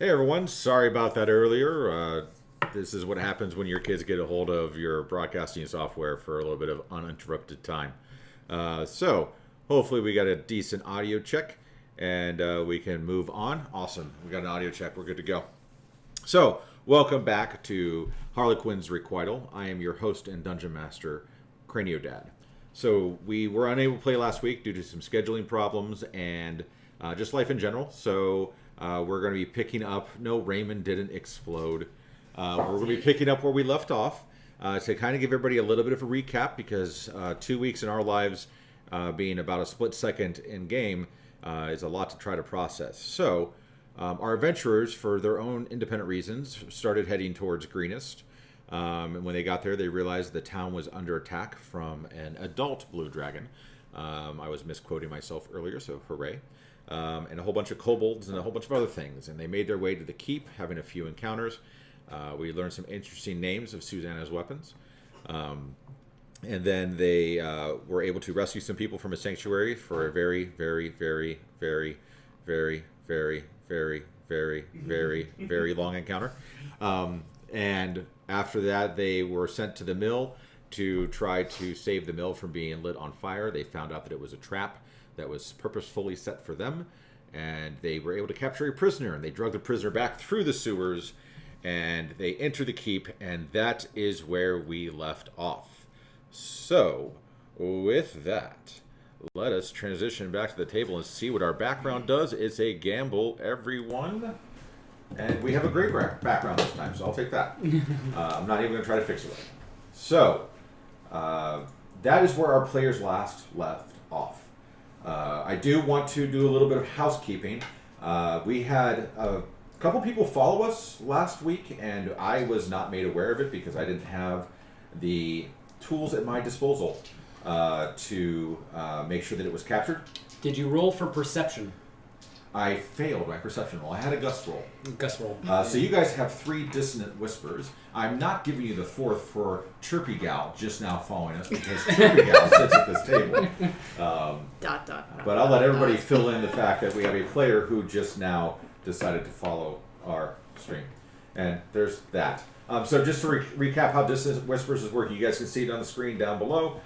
Hey everyone, sorry about that earlier. This is what happens when your kids get a hold of your broadcasting software for a little bit of uninterrupted time. So hopefully we got a decent audio check and we can move on. Awesome, we got an audio check, we're good to go. So welcome back to Harlequin's Requital. I am your host and dungeon master, Craniodad. So we were unable to play last week due to some scheduling problems and just life in general. So we're going to be picking up. No, Raymond didn't explode. We're going to be picking up where we left off to kind of give everybody a little bit of a recap because 2 weeks in our lives being about a split second in game is a lot to try to process. So our adventurers, for their own independent reasons, started heading towards Greenest. And when they got there, they realized the town was under attack from an adult blue dragon. I was misquoting myself earlier, so hooray. And a whole bunch of kobolds and a whole bunch of other things. And they made their way to the keep, having a few encounters. We learned some interesting names of Susanna's weapons. And then they were able to rescue some people from a sanctuary for a very, very, very, very, very, very, very, very, very, very long encounter. And after that, they were sent to the mill to try to save the mill from being lit on fire. They found out that it was a trap that was purposefully set for them, and they were able to capture a prisoner, and they drug the prisoner back through the sewers, and they enter the keep, and that is where we left off. So, with that, let us transition back to the table and see what our background does. It's a gamble, everyone. And we have a great background this time, so I'll take that. I'm not even going to try to fix it. So, that is where our players last left off. I do want to do a little bit of housekeeping. We had a couple people follow us last week, and I was not made aware of it because I didn't have the tools at my disposal to make sure that it was captured. Did you roll for perception? I failed my perception roll. I had a gust roll. Gust roll. So you guys have 3 dissonant whispers. I'm not giving you the 4th for Chirpy Gal just now following us because Chirpy Gal sits at this table. But I'll let everybody fill in the fact that we have a player who just now decided to follow our stream. And there's that. So just to recap how Dissonant Whispers is working, you guys can see it on the screen down below.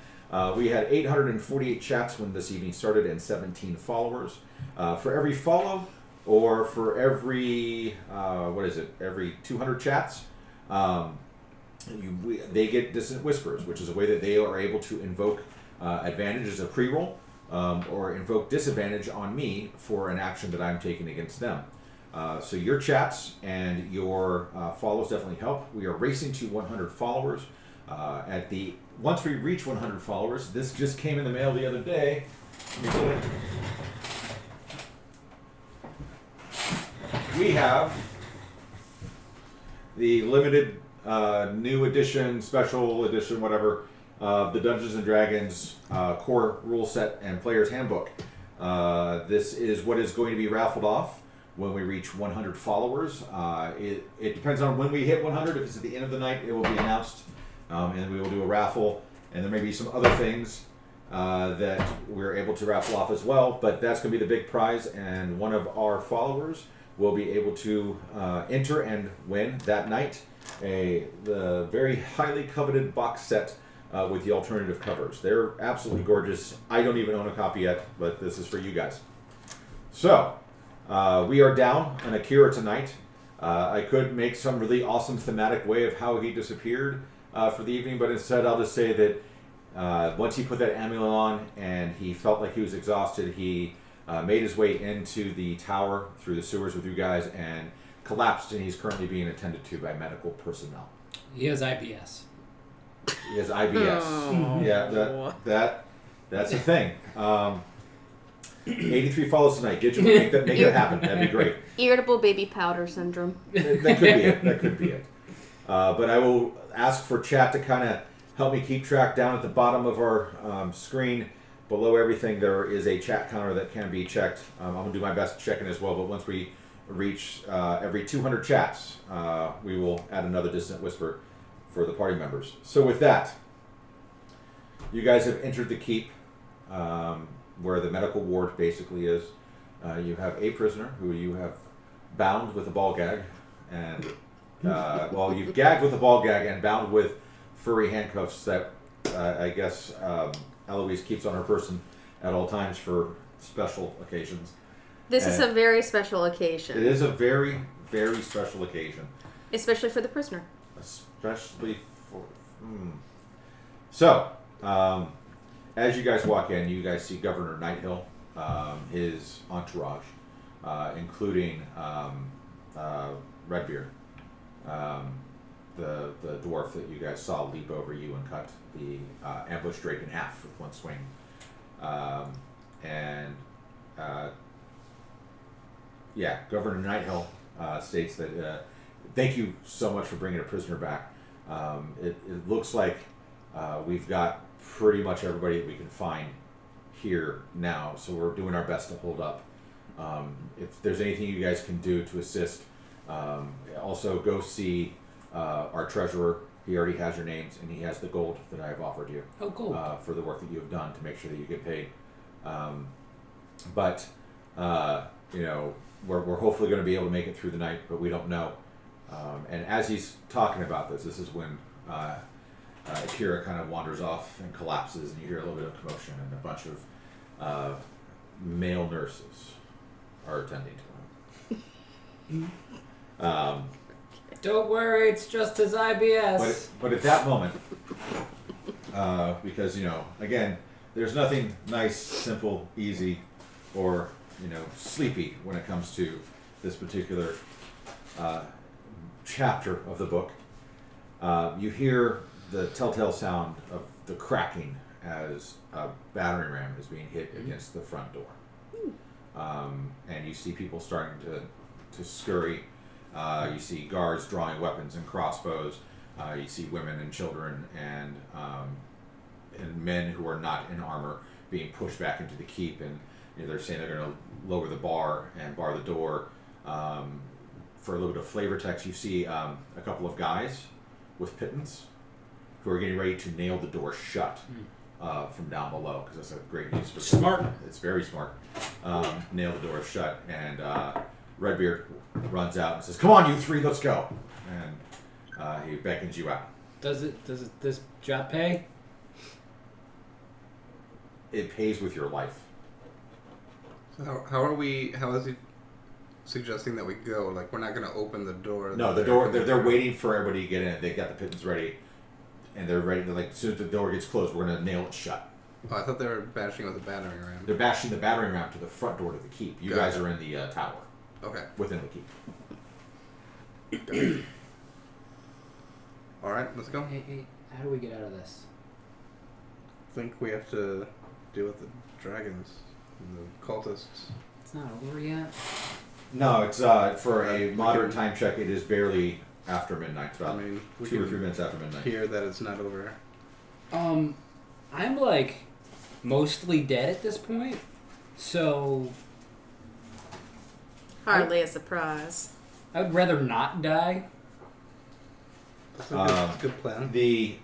We had 848 chats when this evening started and 17 followers. For every follow or for every, every 200 chats, they get Dissonant Whispers, which is a way that they are able to invoke advantage as a pre-roll or invoke disadvantage on me for an action that I'm taking against them. So your chats and your follows definitely help. We are racing to 100 followers. Once we reach 100 followers, this just came in the mail the other day. We have the limited new edition, special edition, whatever, the Dungeons and Dragons core rule set and player's handbook. This is what is going to be raffled off when we reach 100 followers. It depends on when we hit 100. If it's at the end of the night, it will be announced. And we will do a raffle, and there may be some other things that we're able to raffle off as well, but that's going to be the big prize, and one of our followers will be able to enter and win that night the very highly coveted box set with the alternative covers. They're absolutely gorgeous. I don't even own a copy yet, but this is for you guys. So, we are down on Akira tonight. I could make some really awesome thematic way of how he disappeared for the evening, but instead I'll just say that once he put that amulet on and he felt like he was exhausted, he made his way into the tower through the sewers with you guys and collapsed, and he's currently being attended to by medical personnel. He has IBS. He has IBS. Oh. Yeah, that's a thing. 83 follows tonight. Get you make that happen. That'd be great. Irritable baby powder syndrome. That could be it. But I will ask for chat to kind of help me keep track. Down at the bottom of our screen, below everything, there is a chat counter that can be checked. I'm going to do my best to check it as well, but once we reach every 200 chats, we will add another Dissonant Whisper for the party members. So with that, you guys have entered the keep, where the medical ward basically is. You have a prisoner who you have bound with a ball gag, and well, you've gagged with a ball gag and bound with furry handcuffs that I guess Eloise keeps on her person at all times for special occasions. This is And a very special occasion. It is a very, very special occasion. Especially for the prisoner. Especially for... So, as you guys walk in, you guys see Governor Nighthill, his entourage, including Redbeard, the dwarf that you guys saw leap over you and cut the ambush drake in half with one swing. Yeah, Governor Nighthill states that thank you so much for bringing a prisoner back. It looks like we've got pretty much everybody that we can find here now, so we're doing our best to hold up. If there's anything you guys can do to assist, also go see our treasurer. He already has your names, and he has the gold that I have offered you. Oh, gold. For the work that you have done to make sure that you get paid. We're hopefully going to be able to make it through the night, but we don't know. And as he's talking about this is when Akira kind of wanders off and collapses, and you hear a little bit of commotion, and a bunch of male nurses are attending to him. Don't worry, it's just his IBS. But at that moment, because, again, there's nothing nice, simple, easy, or, sleepy when it comes to this particular chapter of the book. You hear the telltale sound of the cracking as a battering ram is being hit against the front door. And you see people starting to scurry. You see guards drawing weapons and crossbows. You see women and children and men who are not in armor being pushed back into the keep, and they're saying they're going to lower the bar and bar the door. For a little bit of flavor text, you see a couple of guys with pittons who are getting ready to nail the door shut from down below, because that's a great use for Smart. It's very smart. Nail the door shut, and Redbeard runs out and says, "Come on, you three, let's go." And he beckons you out. Does this job pay? It pays with your life. So how is he suggesting that we go? Like, we're not going to open the door? No, the door, they're waiting for everybody to get in. They got the pittons ready, and they're ready to, as soon as the door gets closed, we're going to nail it shut. Oh, I thought they were bashing with a battering ram. They're bashing the battering ram to the front door to the keep. You guys are in the tower. Okay. Within the keep. All right, let's go. Hey, how do we get out of this? I think we have to deal with the dragons and the cultists. It's not over yet. No, it's for a modern time check. It is barely after midnight. It's about 2 or 3 minutes after midnight. Hear that it's not over. I'm mostly dead at this point, so Hardly a surprise. I would rather not die. That's a good plan. The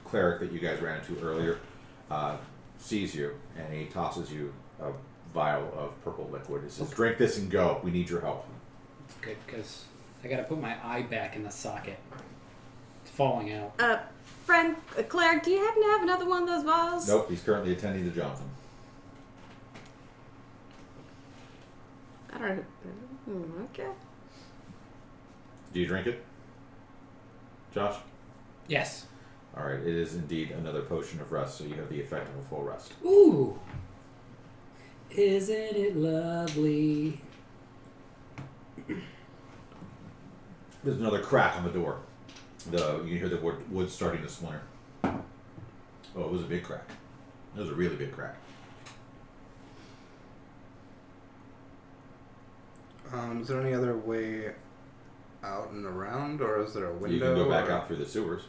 cleric that you guys ran into earlier sees you, and he tosses you a vial of purple liquid. He says, "Drink this and go. We need your help." Good, because I gotta put my eye back in the socket. It's falling out. Friend, Claire, do you happen to have another one of those vials? Nope, he's currently attending to Jonathan. I don't know. Okay. Do you drink it, Josh? Yes. All right, it is indeed another potion of rest, so you have the effect of a full rest. Ooh. Isn't it lovely? There's another crack on the door. You can hear the wood starting to splinter. Oh, it was a big crack. It was a really big crack. Is there any other way out and around, or is there a window? You can go back out through the sewers,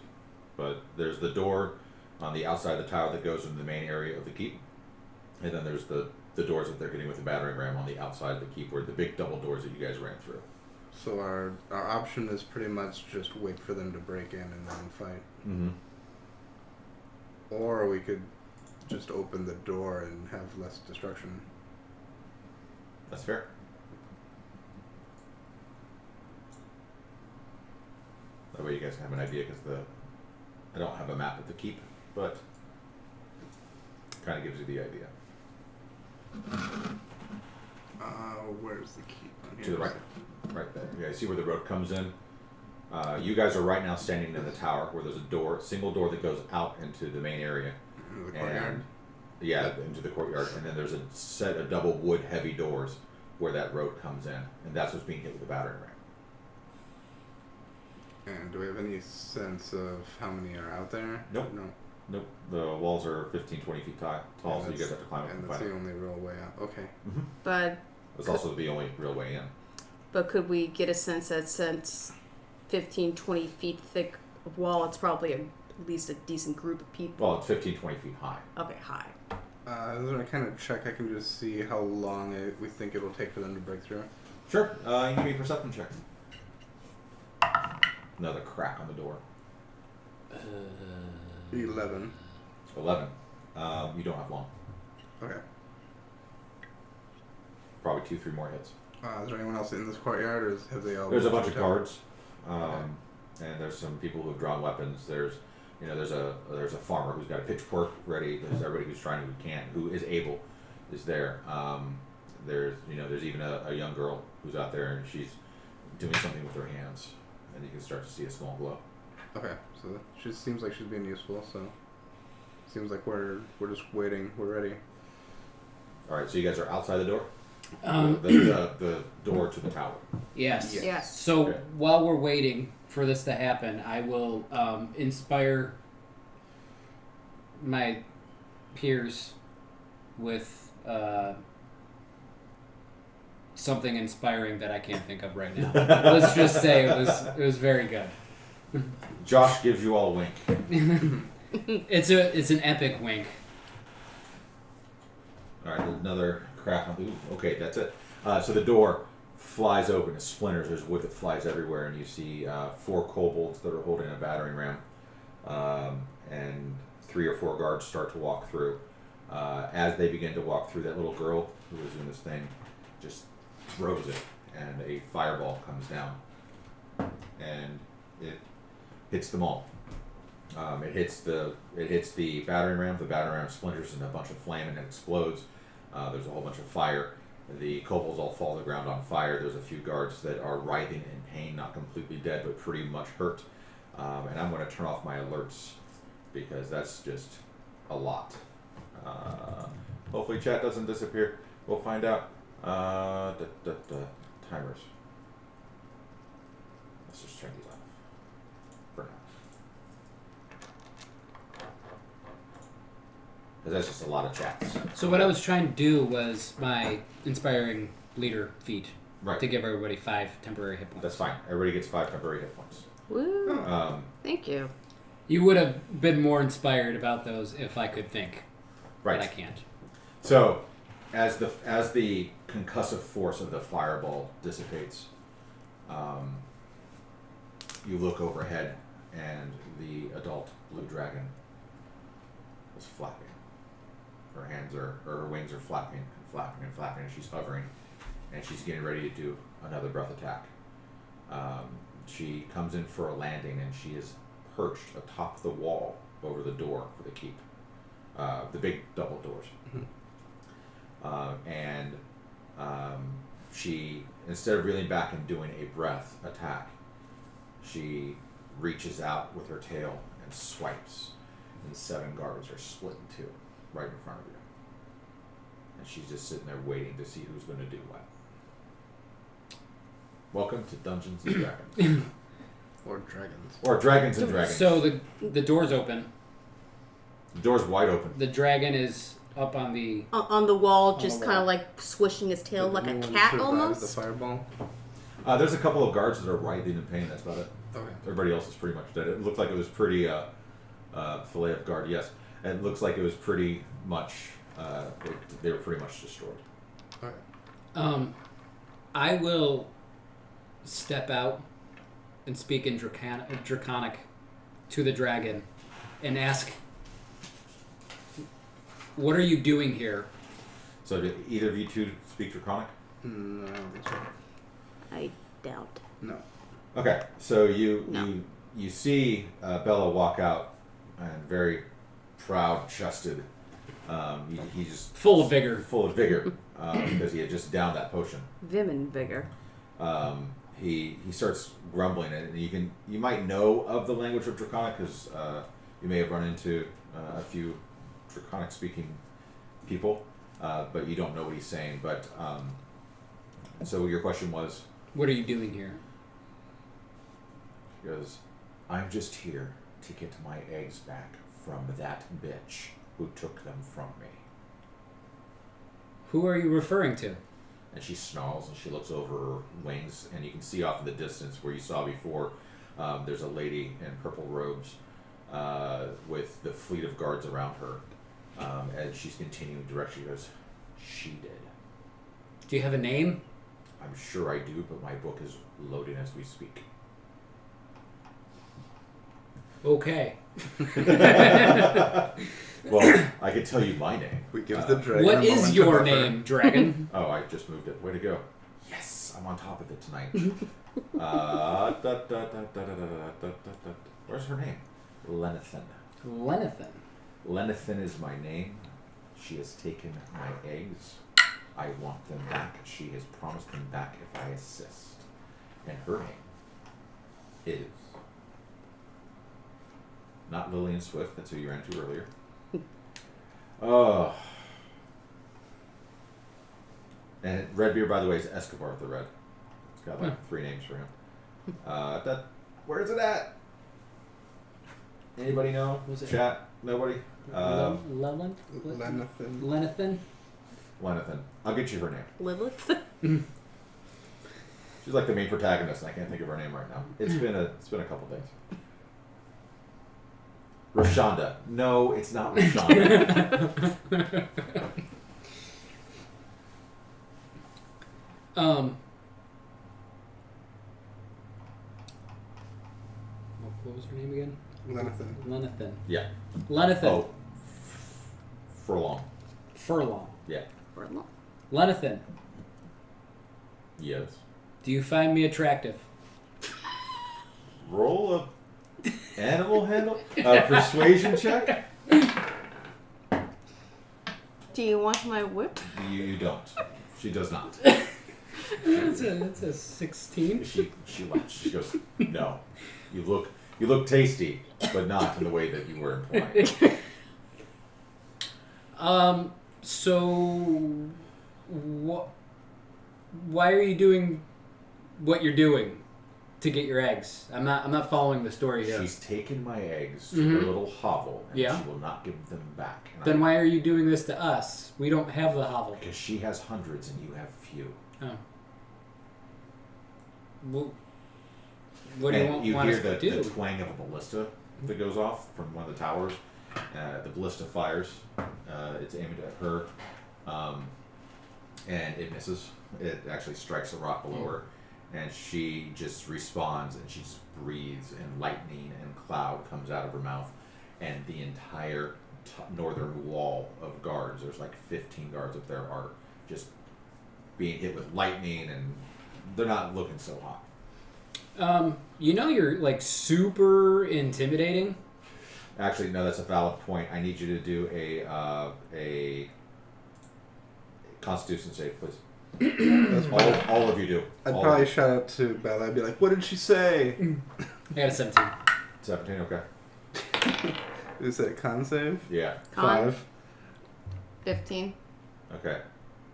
but there's the door on the outside of the tower that goes into the main area of the keep, and then there's the doors that they're hitting with the battering ram on the outside of the keep, where the big double doors that you guys ran through. So our option is pretty much just wait for them to break in and then fight. Mm-hmm. Or we could just open the door and have less destruction. That's fair. way you guys can have an idea, because I don't have a map of the keep, but kind of gives you the idea. Where's the keep? On To the right. Right there. Yeah, see where the road comes in? You guys are right now standing in the tower where there's a single door that goes out into the main area. The courtyard. Yeah, into the courtyard. And then there's a set of double wood heavy doors where that road comes in. And that's what's being hit with the battering ram. And do we have any sense of how many are out there? Nope. No. Nope. The walls are 15, 20 feet tall, so you guys have to climb up and and that's find the it. only real way out. Okay. Mm-hmm. But That's also the only real way in. could we get a sense that since 15, 20 feet thick of wall, it's probably at least a decent group of people? Well, it's 15, 20 feet high. Okay, high. Is there a kind of check I can just see how long we think it'll take for them to break through? Sure. You can give me a perception check. Another crack on the door. 11. 11. You don't have long. Okay. Probably 2-3 more hits. Is there anyone else in this courtyard, or have they all? There's a moved bunch to of the tower? guards, and there's some people who have drawn weapons. There's a farmer who's got a pitchfork ready. There's everybody who is able, is there. There's even a young girl who's out there, and she's doing something with her hands, and you can start to see a small glow. Okay, so she seems like she's being useful. So seems like we're just waiting. We're ready. All right, so you guys are outside the door. The door to the tower. Yes. Yes. So Okay. while we're waiting for this to happen, I will inspire my peers with something inspiring that I can't think of right now. Let's just say it was very good. Josh gives you all a wink. It's an epic wink. All right, another crack on the. Ooh, okay, that's it. So the door flies open. It splinters. There's wood that flies everywhere, and you see 4 kobolds that are holding a battering ram, and 3 or 4 guards start to walk through. As they begin to walk through, that little girl who was in this thing just throws it, and a fireball comes down, and it hits them all. It hits the battering ram. The battering ram splinters in a bunch of flame and it explodes. There's a whole bunch of fire. The kobolds all fall to the ground on fire. There's a few guards that are writhing in pain, not completely dead, but pretty much hurt. And I'm going to turn off my alerts because that's just a lot. Hopefully chat doesn't disappear. We'll find out. Timers. Let's just turn these off for now. Because that's just a lot of chats. So what I was trying to do was my inspiring leader feat Right. to give everybody 5 temporary hit points. That's fine. Everybody gets 5 temporary hit points. Woo. Thank you. You would have been more inspired about those if I could think, Right. but I can't. So, as the concussive force of the fireball dissipates, you look overhead, and the adult blue dragon is flapping. Her wings are flapping and flapping and flapping, and she's hovering, and she's getting ready to do another breath attack. She comes in for a landing, and she is perched atop the wall over the door for the keep, the big double doors. She, instead of reeling back and doing a breath attack, she reaches out with her tail and swipes, and 7 guards are split in 2 right in front of you. And she's just sitting there waiting to see who's going to do what. Welcome to Dungeons and Dragons. Or dragons. Or Dragons and Dragons. So the door's open. The door's wide open. The dragon is up on the... On the wall, On just the kind wall. of like swishing his tail Did like a anyone cat survive almost. the fireball? There's a couple of guards that are writhing in pain. That's about it. Okay. Everybody else is pretty much dead. It looked like it was pretty fillet of guard. Yes, and it looks like it was pretty much. They were pretty much destroyed. Okay. I will step out and speak in draconic to the dragon and ask, what are you doing here? So did either of you two speak Draconic? No, I don't think so. I doubt. No. Okay, so No. you see Bella walk out, and very proud-chested. He's Full of vigor. Full of vigor because he had just downed that potion. Vim and vigor. He starts grumbling, and you might know of the language of Draconic because you may have run into a few Draconic speaking people, but you don't know what he's saying. But so your question was, What are you doing here? he goes, I'm just here to get my eggs back from that bitch who took them from me. Who are you referring to? And she snarls and she looks over her wings, and you can see off in the distance where you saw before, there's a lady in purple robes with the fleet of guards around her. As she's continuing direction, she goes, she did. Do you have a name? I'm sure I do, but my book is loading as we speak. Okay. Well, I can tell you my name. We give the dragon. What a is moment your to buffer. name, dragon? Oh, I just moved it. Way to go. Yes, I'm on top of it tonight. Where's her name? Lenathan. Lenathan. Lenathan is my name. She has taken my eggs. I want them back. She has promised them back if I assist. And her name is not Lillian Swift. That's who you ran to earlier. Oh. And Redbeard, by the way, is Escobar the Red. It's got like 3 names for him. Where's it at? Anybody know? Was it- Chat? Nobody? Leland? Lenathan. Lenathan? Lenathan. I'll get you her name. Lilith. She's like the main protagonist, and I can't think of her name right now. It's been a couple days. Rashonda. No, it's not Rashonda. What was her name again? Lenathan. Lenathan. Yeah. Lenathan. Oh. Furlong. Furlong. Yeah. Lenathan. Yes. Do you find me attractive? Roll a animal handle persuasion check. Do you want my whip? You don't. She does not. That's a 16. She laughs. She goes, "No, you look tasty, but not in the way that you were implying." So, why are you doing what you're doing to get your eggs? I'm not following the story here. She's taken my eggs to her little hovel, and Yeah. she will not give them back. And Then why are you doing this to us? We don't have the hovel. Because she has hundreds and you have few. Oh. Well, what do And you want hear us to do? the twang of a ballista that goes off from one of the towers. The ballista fires. It's aimed at her, and it misses. It actually strikes a rock below her, and she just responds, and she just breathes, and lightning and cloud comes out of her mouth, and the entire northern wall of guards, there's like 15 guards up there, are just being hit with lightning, and they're not looking so hot. You're like super intimidating. Actually, no, that's a valid point. I need you to do a Constitution save, please. All of you do. I'd All probably of you. shout out to Bella. I'd be like, "What did she say?" I got a 17. 17, okay. Is that a con save? Yeah. Con? 5. 15. Okay.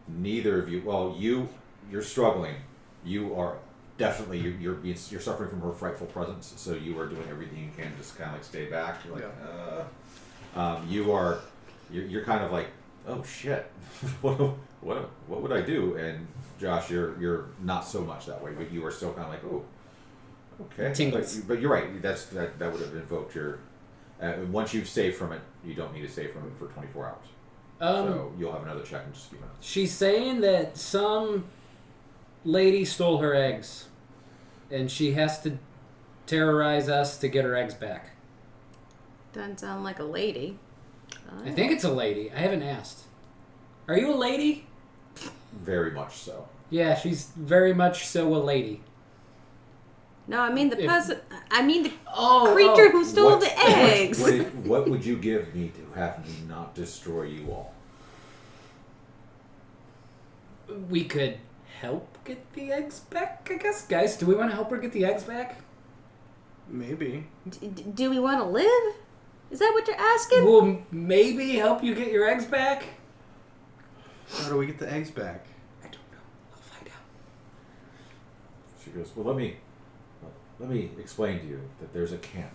Neither of you. Well, you're struggling. You are definitely you're suffering from her frightful presence. So you are doing everything you can to just kind of like stay back. You're like, you're kind of like, oh shit, what would I do? And Josh, you're not so much that way, but you are still kind of like, oh, okay. Tingles. But you're right. That would have invoked your. Once you've saved from it, you don't need to save from it for 24 hours. So you'll have another check in just a few minutes. She's saying that some lady stole her eggs, and she has to terrorize us to get her eggs back. Doesn't sound like a lady. I think it's a lady. I haven't asked. Are you a lady? Very much so. Yeah, she's very much so a lady. No, I mean the If- peasant. I mean the creature who stole the eggs. What would you give me to have me not destroy you all? We could help get the eggs back, I guess. Guys, do we want to help her get the eggs back? Maybe. Do we want to live? Is that what you're asking? We'll maybe help you get your eggs back? How do we get the eggs back? I don't know. I'll find out. She goes, well, let me explain to you that there's a camp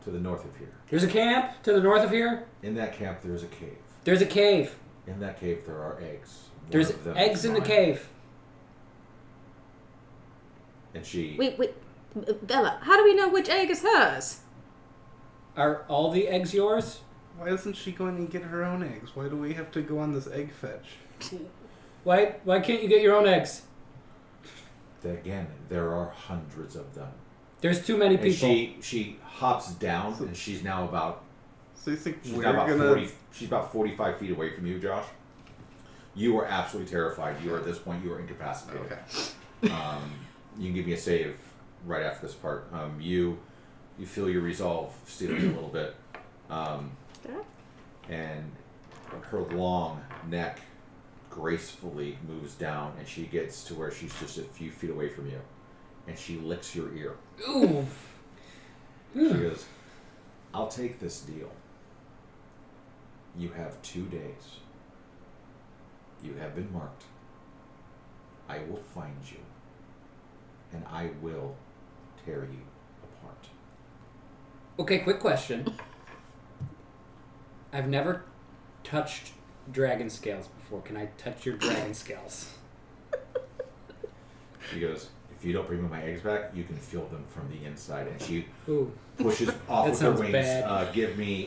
to the north of here. There's a camp to the north of here? In that camp, there's a cave. There's a cave. In that cave, there are eggs. There's eggs in the cave. And she... Wait. Bella, how do we know which egg is hers? Are all the eggs yours? Why isn't she going and get her own eggs? Why do we have to go on this egg fetch? Why can't you get your own eggs? Again, there are hundreds of them. There's too many And people. she hops down, and she's now about... So you think She's we're now about gonna... 40... She's about 45 feet away from you, Josh. You are absolutely terrified. You are, at this point, you are incapacitated. Okay. You can give me a save right after this part. You feel your resolve stealing a little bit. And her long neck gracefully moves down, and she gets to where she's just a few feet away from you. And she licks your ear. Ooh. She goes, I'll take this deal. You have 2 days. You have been marked. I will find you. And I will tear you apart. Okay, quick question. I've never touched dragon scales before. Can I touch your dragon scales? She goes, if you don't bring me my eggs back, you can feel them from the inside. And she Ooh. pushes off That with her sounds wings. bad.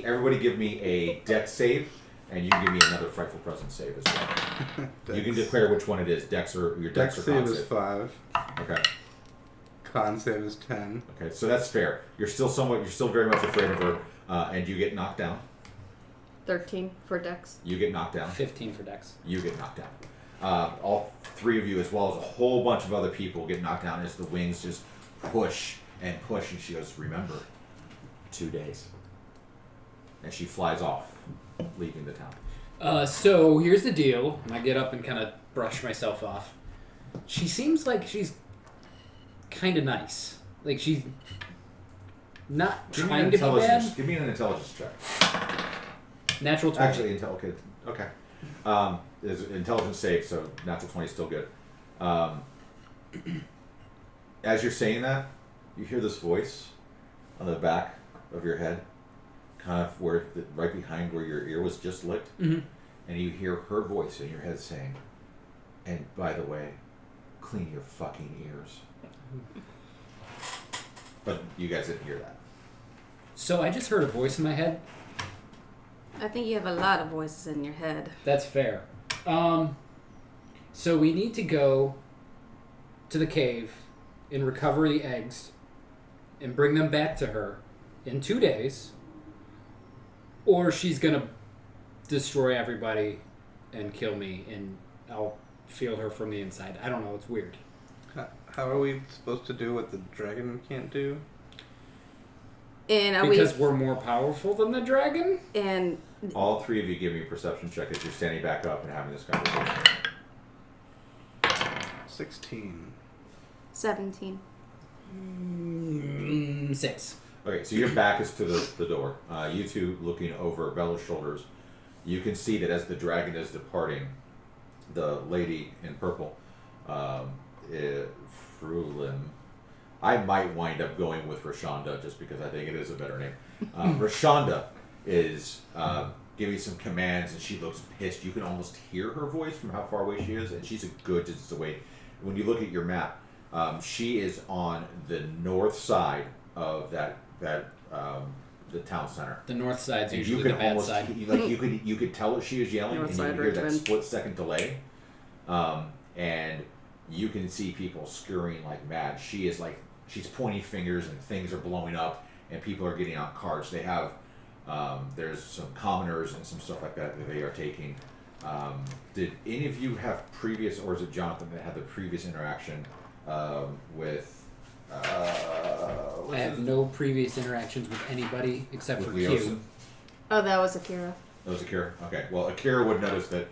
Everybody give me a dex save, and you give me another frightful presence save as well. You can declare which one it is, dex or your Dex dex or save con is save. 5. Okay. Con save is 10. Okay, so that's fair. You're still very much afraid of her, and you get knocked down. 13 for Dex. You get knocked down. 15 for Dex. You get knocked down. All 3 of you, as well as a whole bunch of other people, get knocked down as the wings just push and push. And she goes, remember, 2 days. And she flies off, leaving the town. So here's the deal. And I get up and kind of brush myself off. She seems like she's kind of nice. Like she's not trying to be bad. Give me an intelligence check. Natural 20. Actually, okay. There's an intelligence save, so natural 20 is still good. As you're saying that, you hear this voice on the back of your head, kind of right behind where your ear was just licked, Mm-hmm. and you hear her voice in your head saying, "And by the way, clean your fucking ears." But you guys didn't hear that. So I just heard a voice in my head. I think you have a lot of voices in your head. That's fair. So we need to go to the cave and recover the eggs and bring them back to her in 2 days, or she's gonna destroy everybody and kill me, and I'll feel her from the inside. I don't know. It's weird. How are we supposed to do what the dragon can't do? And are Because we're more powerful than the dragon? And All 3 of you give me a perception check as you're standing back up and having this conversation. 16. 17. 6. Okay, so your back is to the door. You two looking over Bella's shoulders. You can see that as the dragon is departing, the lady in purple, Frulim. I might wind up going with Rashonda just because I think it is a better name. Rashonda is giving some commands, and she looks pissed. You can almost hear her voice from how far away she is, and she's a good distance away. When you look at your map, she is on the north side of the town center. The north side's And usually you the could bad almost side. you could tell that she was yelling, North and you side, could hear that Richmond. split-second delay, and you can see people scurrying like mad. She's pointing fingers, and things are blowing up, and people are getting out carts. They have there's some commoners and some stuff like that they are taking. Did any of you have previous, or is it Jonathan that had the previous interaction with I have no previous interactions with anybody except With for Leosin? Q. Oh, that was Akira. That was Akira? Okay. Well, Akira would notice that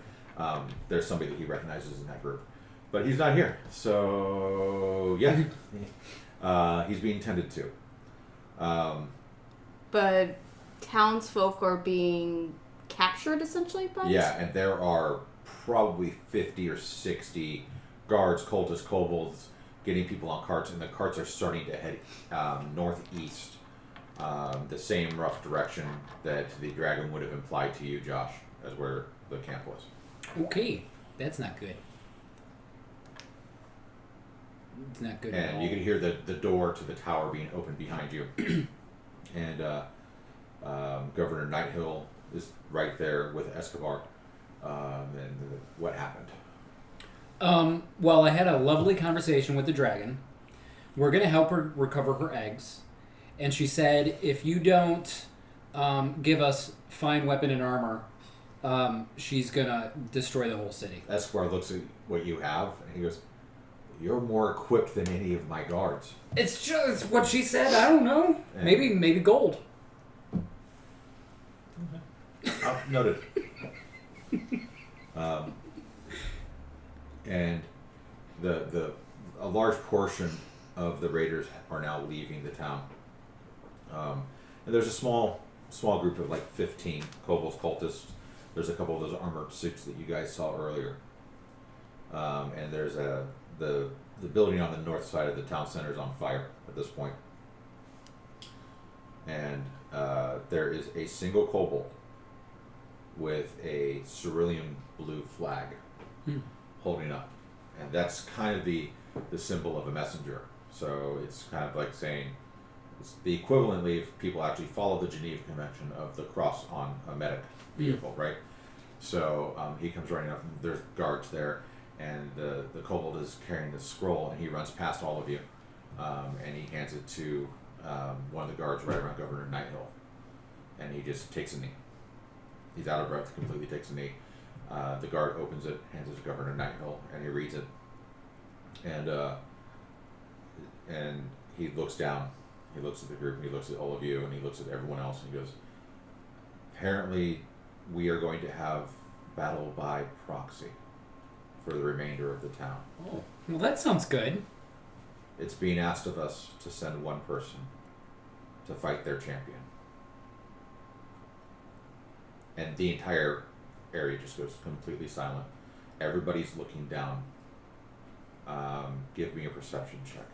there's somebody that he recognizes in that group. But he's not here. So, yeah. He's being tended to. But townsfolk are being captured, essentially, by Yeah, and there are probably 50 or 60 guards, cultists, kobolds, getting people on carts, and the carts are starting to head northeast, the same rough direction that the dragon would have implied to you, Josh, as where the camp was. Okay, that's not good. It's not good at all. And you can hear the door to the tower being opened behind you. And Governor Nighthill is right there with Escobar. And what happened? Well, I had a lovely conversation with the dragon. We're going to help her recover her eggs. And she said, if you don't give us fine weapon and armor, she's going to destroy the whole city. Escobar looks at what you have, and he goes, "You're more equipped than any of my guards." It's just what she said. I don't know. Yeah. Maybe gold. Noted. And a large portion of the raiders are now leaving the town. And there's a small group of like 15 kobolds cultists. There's a couple of those armored suits that you guys saw earlier. And there's the building on the north side of the town center is on fire at this point. And there is a single kobold with a cerulean blue flag holding up. And that's kind of the symbol of a messenger. So it's kind of like saying, it's the equivalently if people actually follow the Geneva Convention of the cross on a medic vehicle, right? So he comes running up, and there's guards there, and the kobold is carrying the scroll, and he runs past all of you, and he hands it to one of the guards right around Governor Nighthill, and he just takes a knee. He's out of breath, completely takes a knee. The guard opens it, hands it to Governor Nighthill, and he reads it, and he looks down. He looks at the group, and he looks at all of you, and he looks at everyone else, and he goes, "Apparently, we are going to have battle by proxy for the remainder of the town. Oh, well, that sounds good. It's being asked of us to send one person to fight their champion." And the entire area just goes completely silent. Everybody's looking down. Give me a perception check.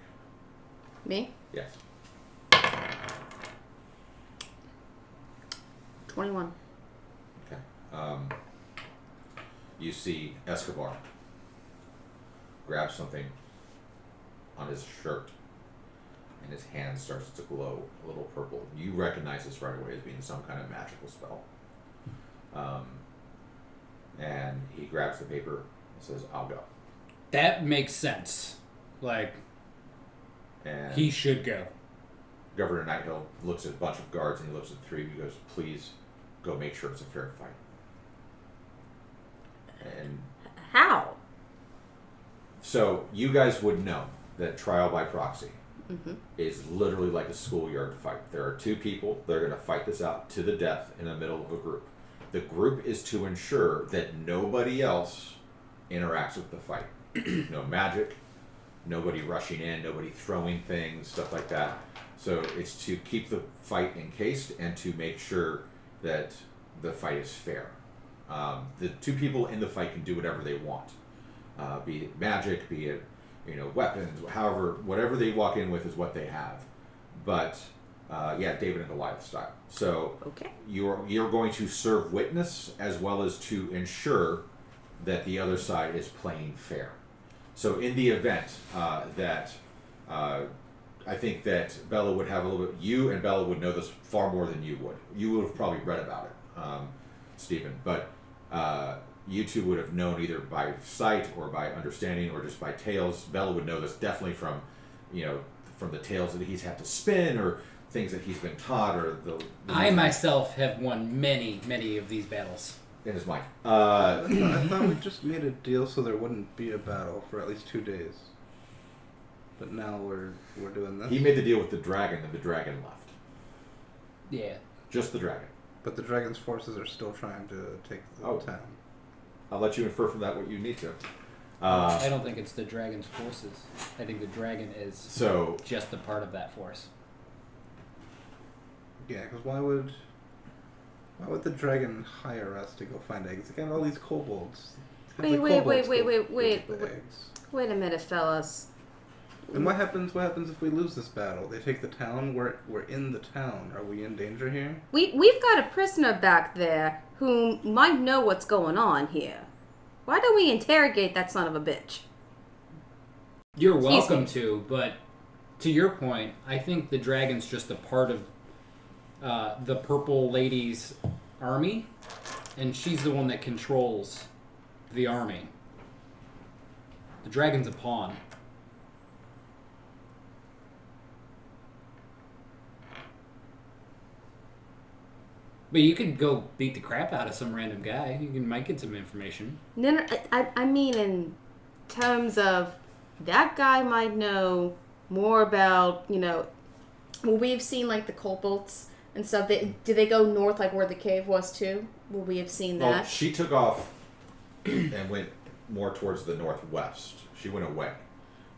Me? Yes. 21. Okay. You see Escobar grab something on his shirt, and his hand starts to glow a little purple. You recognize this right away as being some kind of magical spell. And he grabs the paper and says, "I'll go." That makes sense. Like, And he should go. Governor Nighthill looks at a bunch of guards, and he looks at the three of you and goes, "Please go make sure it's a fair fight." And How? so you guys would know that trial by proxy is literally like a schoolyard fight. There are two people. They're going to fight this out to the death in the middle of a group. The group is to ensure that nobody else interacts with the fight. No magic, nobody rushing in, nobody throwing things, stuff like that. So it's to keep the fight encased and to make sure that the fight is fair. The two people in the fight can do whatever they want, be it magic, be it weapons, however, whatever they walk in with is what they have. But David and Goliath style. So Okay. you're going to serve witness as well as to ensure that the other side is playing fair. So in the event that I think that Bella would have a little bit, you and Bella would know this far more than you would. You would have probably read about it, Stephen, but you two would have known either by sight or by understanding or just by tales. Bella would know this definitely from the tales that he's had to spin or things that he's been taught or the I myself have won many, many of these battles. in his mind. I thought we just made a deal so there wouldn't be a battle for at least 2 days. but now we're doing this. He made the deal with the dragon, and the dragon left. Yeah. Just the dragon. But the dragon's forces are still trying to take the town. I'll let you infer from that what you need to. I don't think it's the dragon's forces. I think the dragon is just a part of that force. Yeah, because why would the dragon hire us to go find eggs? They got all these kobolds. Wait a minute, fellas. And what happens if we lose this battle? They take the town. We're in the town. Are we in danger here? We've got a prisoner back there who might know what's going on here. Why don't we interrogate that son of a bitch? You're welcome to, but to your point, I think the dragon's just a part of the Purple Lady's army, and she's the one that controls the army. The dragon's a pawn. But you could go beat the crap out of some random guy. You might get some information. No, I mean in terms of that guy might know more about, we've seen like the kobolds and stuff. Did they go north like where the cave was too? Will we have seen that? Well, she took off and went more towards the northwest. She went away.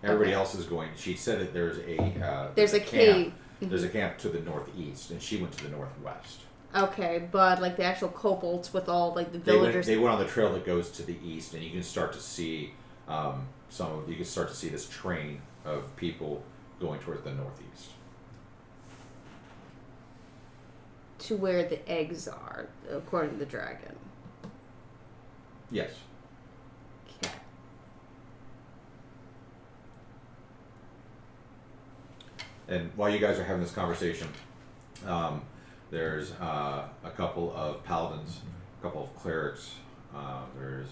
Everybody else is going. She said that there's a cave. There's a camp to the northeast, and she went to the northwest. Okay, but like the actual kobolds with all like the villagers. They went on the trail that goes to the east, and you can start to see you can start to see this train of people going towards the northeast. To where the eggs are, according to the dragon. Yes. Okay. And while you guys are having this conversation, there's a couple of paladins, a couple of clerics. There's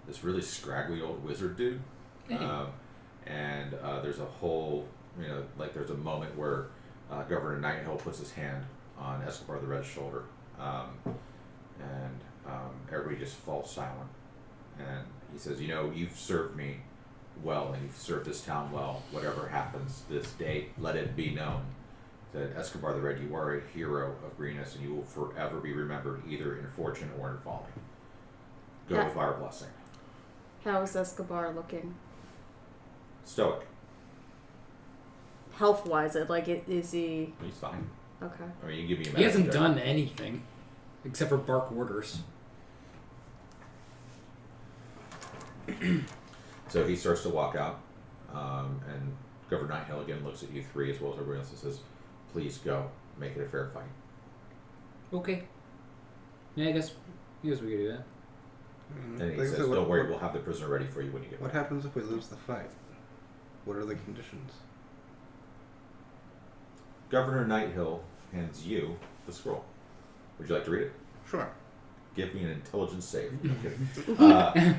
this really scraggly old wizard dude. And there's a whole, there's a moment where Governor Nighthill puts his hand on Escobar the Red's shoulder. And everybody just falls silent. And he says, you've served me well, and you've served this town well. Whatever happens this day, let it be known that Escobar the Red, you are a hero of Greenest, and you will forever be remembered either in fortune or in folly. Go with our blessing. How is Escobar looking? Stoic. Health-wise, is he... He's fine. Okay. I mean, you give me a He hasn't medicine done anything except for bark orders. So he starts to walk out, and Governor Nighthill again looks at you three as well as everybody else and says, please go. Make it a fair fight. Okay. Yeah, I guess we could do that. And he says, don't worry, we'll have the prisoner ready for you when you get back. What happens if we lose the fight? What are the conditions? Governor Nighthill hands you the scroll. Would you like to read it? Sure. Give me an intelligence save. The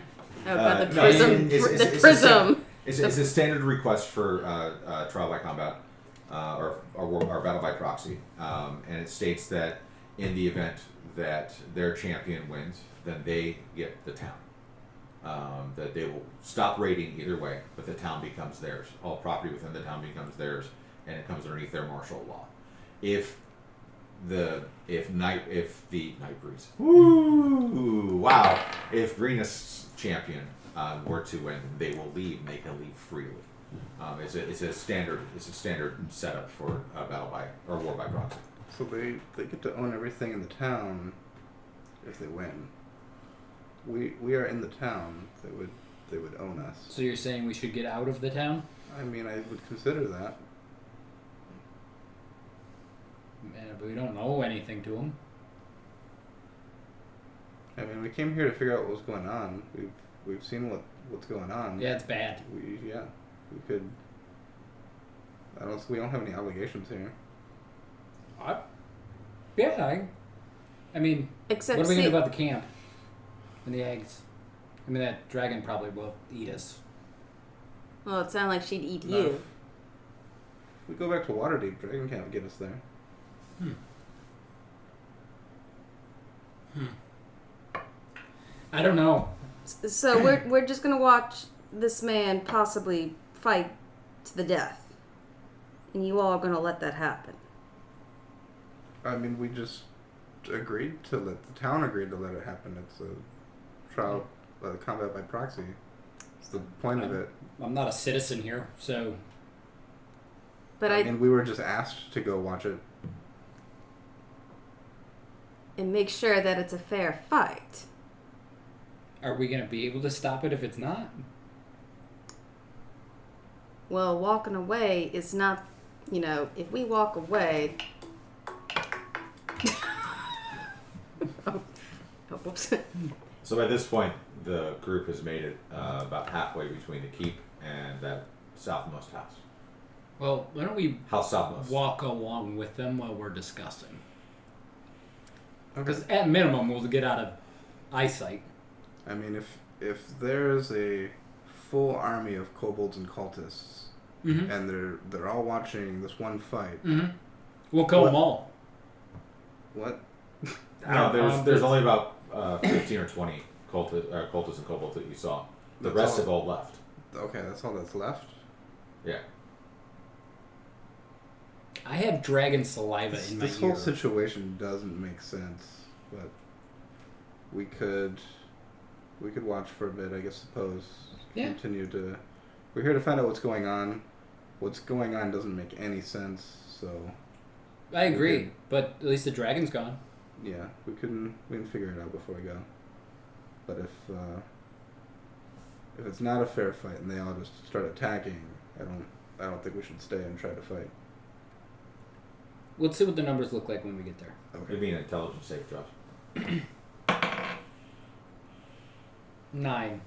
prism. The prism. It's a standard request for trial by combat or battle by proxy, and it states that in the event that their champion wins, then they get the town. That they will stop raiding either way, but the town becomes theirs. All property within the town becomes theirs, and it comes underneath their martial law. If the night breeze, if Greenest's champion were to win, they will leave, and they can leave freely. It's a standard setup for battle by or war by proxy. So they get to own everything in the town if they win. We are in the town. They would own us. So you're saying we should get out of the town? I mean, I would consider that. But we don't know anything to them. I mean, we came here to figure out what was going on. We've seen what's going on. Yeah, it's bad. We could. We don't have any obligations here. I mean, Except what are we going to do about the camp and the eggs? I mean, that dragon probably will eat us. Well, it sounded like she'd eat No. you. If we go back to Waterdeep, Dragon can't get us there. I don't know. So we're just gonna watch this man possibly fight to the death. And you all are going to let that happen. I mean, we just agreed to let the town agreed to let it happen. It's a trial, combat by proxy. It's the point of it. I'm not a citizen here, so... But I mean, we were just asked to go watch it. And make sure that it's a fair fight. Are we going to be able to stop it if it's not? Well, walking away is not, if we walk away... oh, whoops. So by this point, the group has made it about halfway between the keep and that southmost house. Well, why don't we House southmost. walk along with them while we're discussing? Okay. Because at minimum, we'll get out of eyesight. I mean, if there's a full army of kobolds and cultists, Mm-hmm. and they're all watching this one fight, We'll kill What? them all. what? No, there's only about 15 or 20 cultists and kobolds that you saw. The That's rest all? have all left. Okay, that's all that's left. Yeah. I have dragon saliva in my This ear. whole situation doesn't make sense, but we could watch for a bit, I guess. Suppose. Yeah. Continue to. We're here to find out what's going on. What's going on doesn't make any sense. So I agree, Okay. but at least the dragon's gone. yeah, we can figure it out before we go. But if it's not a fair fight and they all just start attacking, I don't think we should stay and try to fight. Let's see what the numbers look like when we get there. Give me an intelligence save, Josh. 9.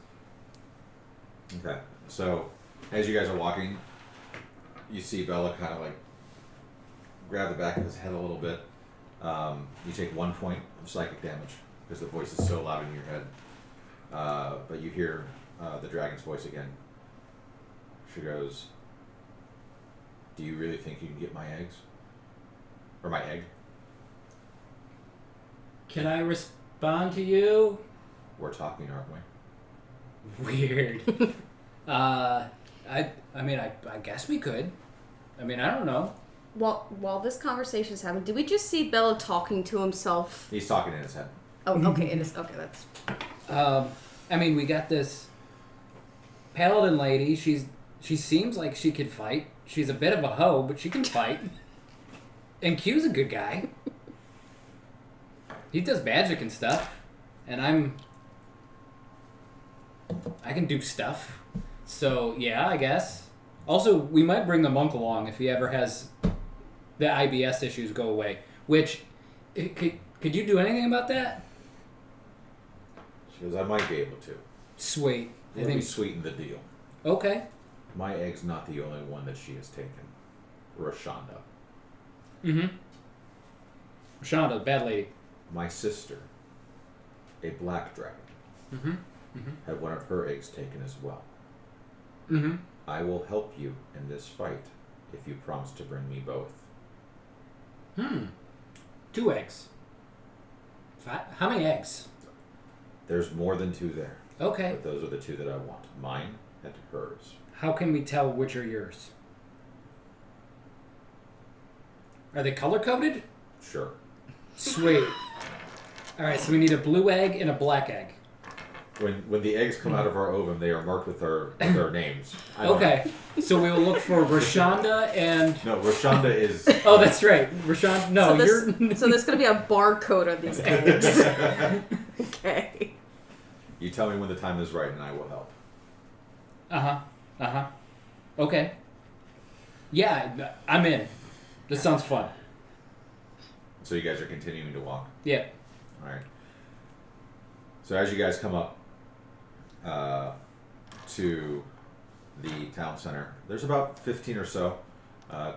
Okay. So, as you guys are walking, you see Bella kind of like grab the back of his head a little bit. You take 1 point of psychic damage because the voice is so loud in your head. But you hear the dragon's voice again. She goes, "Do you really think you can get my eggs? Or my egg? Can I respond to you? We're talking, aren't we?" Weird. I mean, I guess we could. I mean, I don't know. While this conversation's happening, did we just see Bella talking to himself? He's talking in his head. Oh, okay. It is. Okay, that's... I mean, we got this paladin lady. She seems like she could fight. She's a bit of a hoe, but she can fight. And Q's a good guy. He does magic and stuff. And I can do stuff. So, yeah, I guess. Also, we might bring the monk along if he ever has the IBS issues go away. Which, could you do anything about that? She goes, "I might be able to. Sweet. I Let me think. sweeten the deal. Okay. My egg's not the only one that she has taken. Rashonda. Mm-hmm. Shonda, bad lady. My sister, a black dragon, Mm-hmm. Mm-hmm. had one of her eggs taken as well. Mm-hmm. I will help you in this fight if you promise to bring me both." 2 eggs. 5? How many eggs? There's more than 2 there, Okay. but those are the 2 that I want. Mine and hers. How can we tell which are yours? Are they color-coded? Sure. Sweet. Alright, so we need a blue egg and a black egg. When the eggs come out of our ovum, they are marked with their names. I don't- Okay. So we will look for Rashonda and... No, Rashonda is. Oh, that's right. Rashonda... No, so there's going to be a barcode on these eggs. Okay. You tell me when the time is right, and I will help. Uh-huh. Uh-huh. Okay. Yeah, I'm in. This sounds fun. So you guys are continuing to walk. Yeah. All right. So as you guys come up to the town center, there's about 15 or so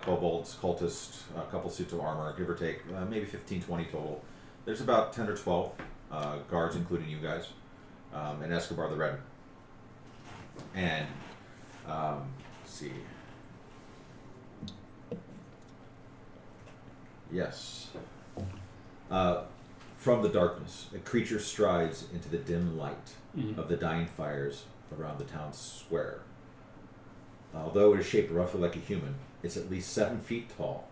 kobolds, cultists, a couple suits of armor, give or take, maybe 15, 20 total. There's about 10 or 12 guards, including you guys, and Escobar the Red. And let's see. Yes. From the darkness, a creature strides into the dim light of the dying fires around the town square. Although it is shaped roughly like a human, It's at least 7 feet tall,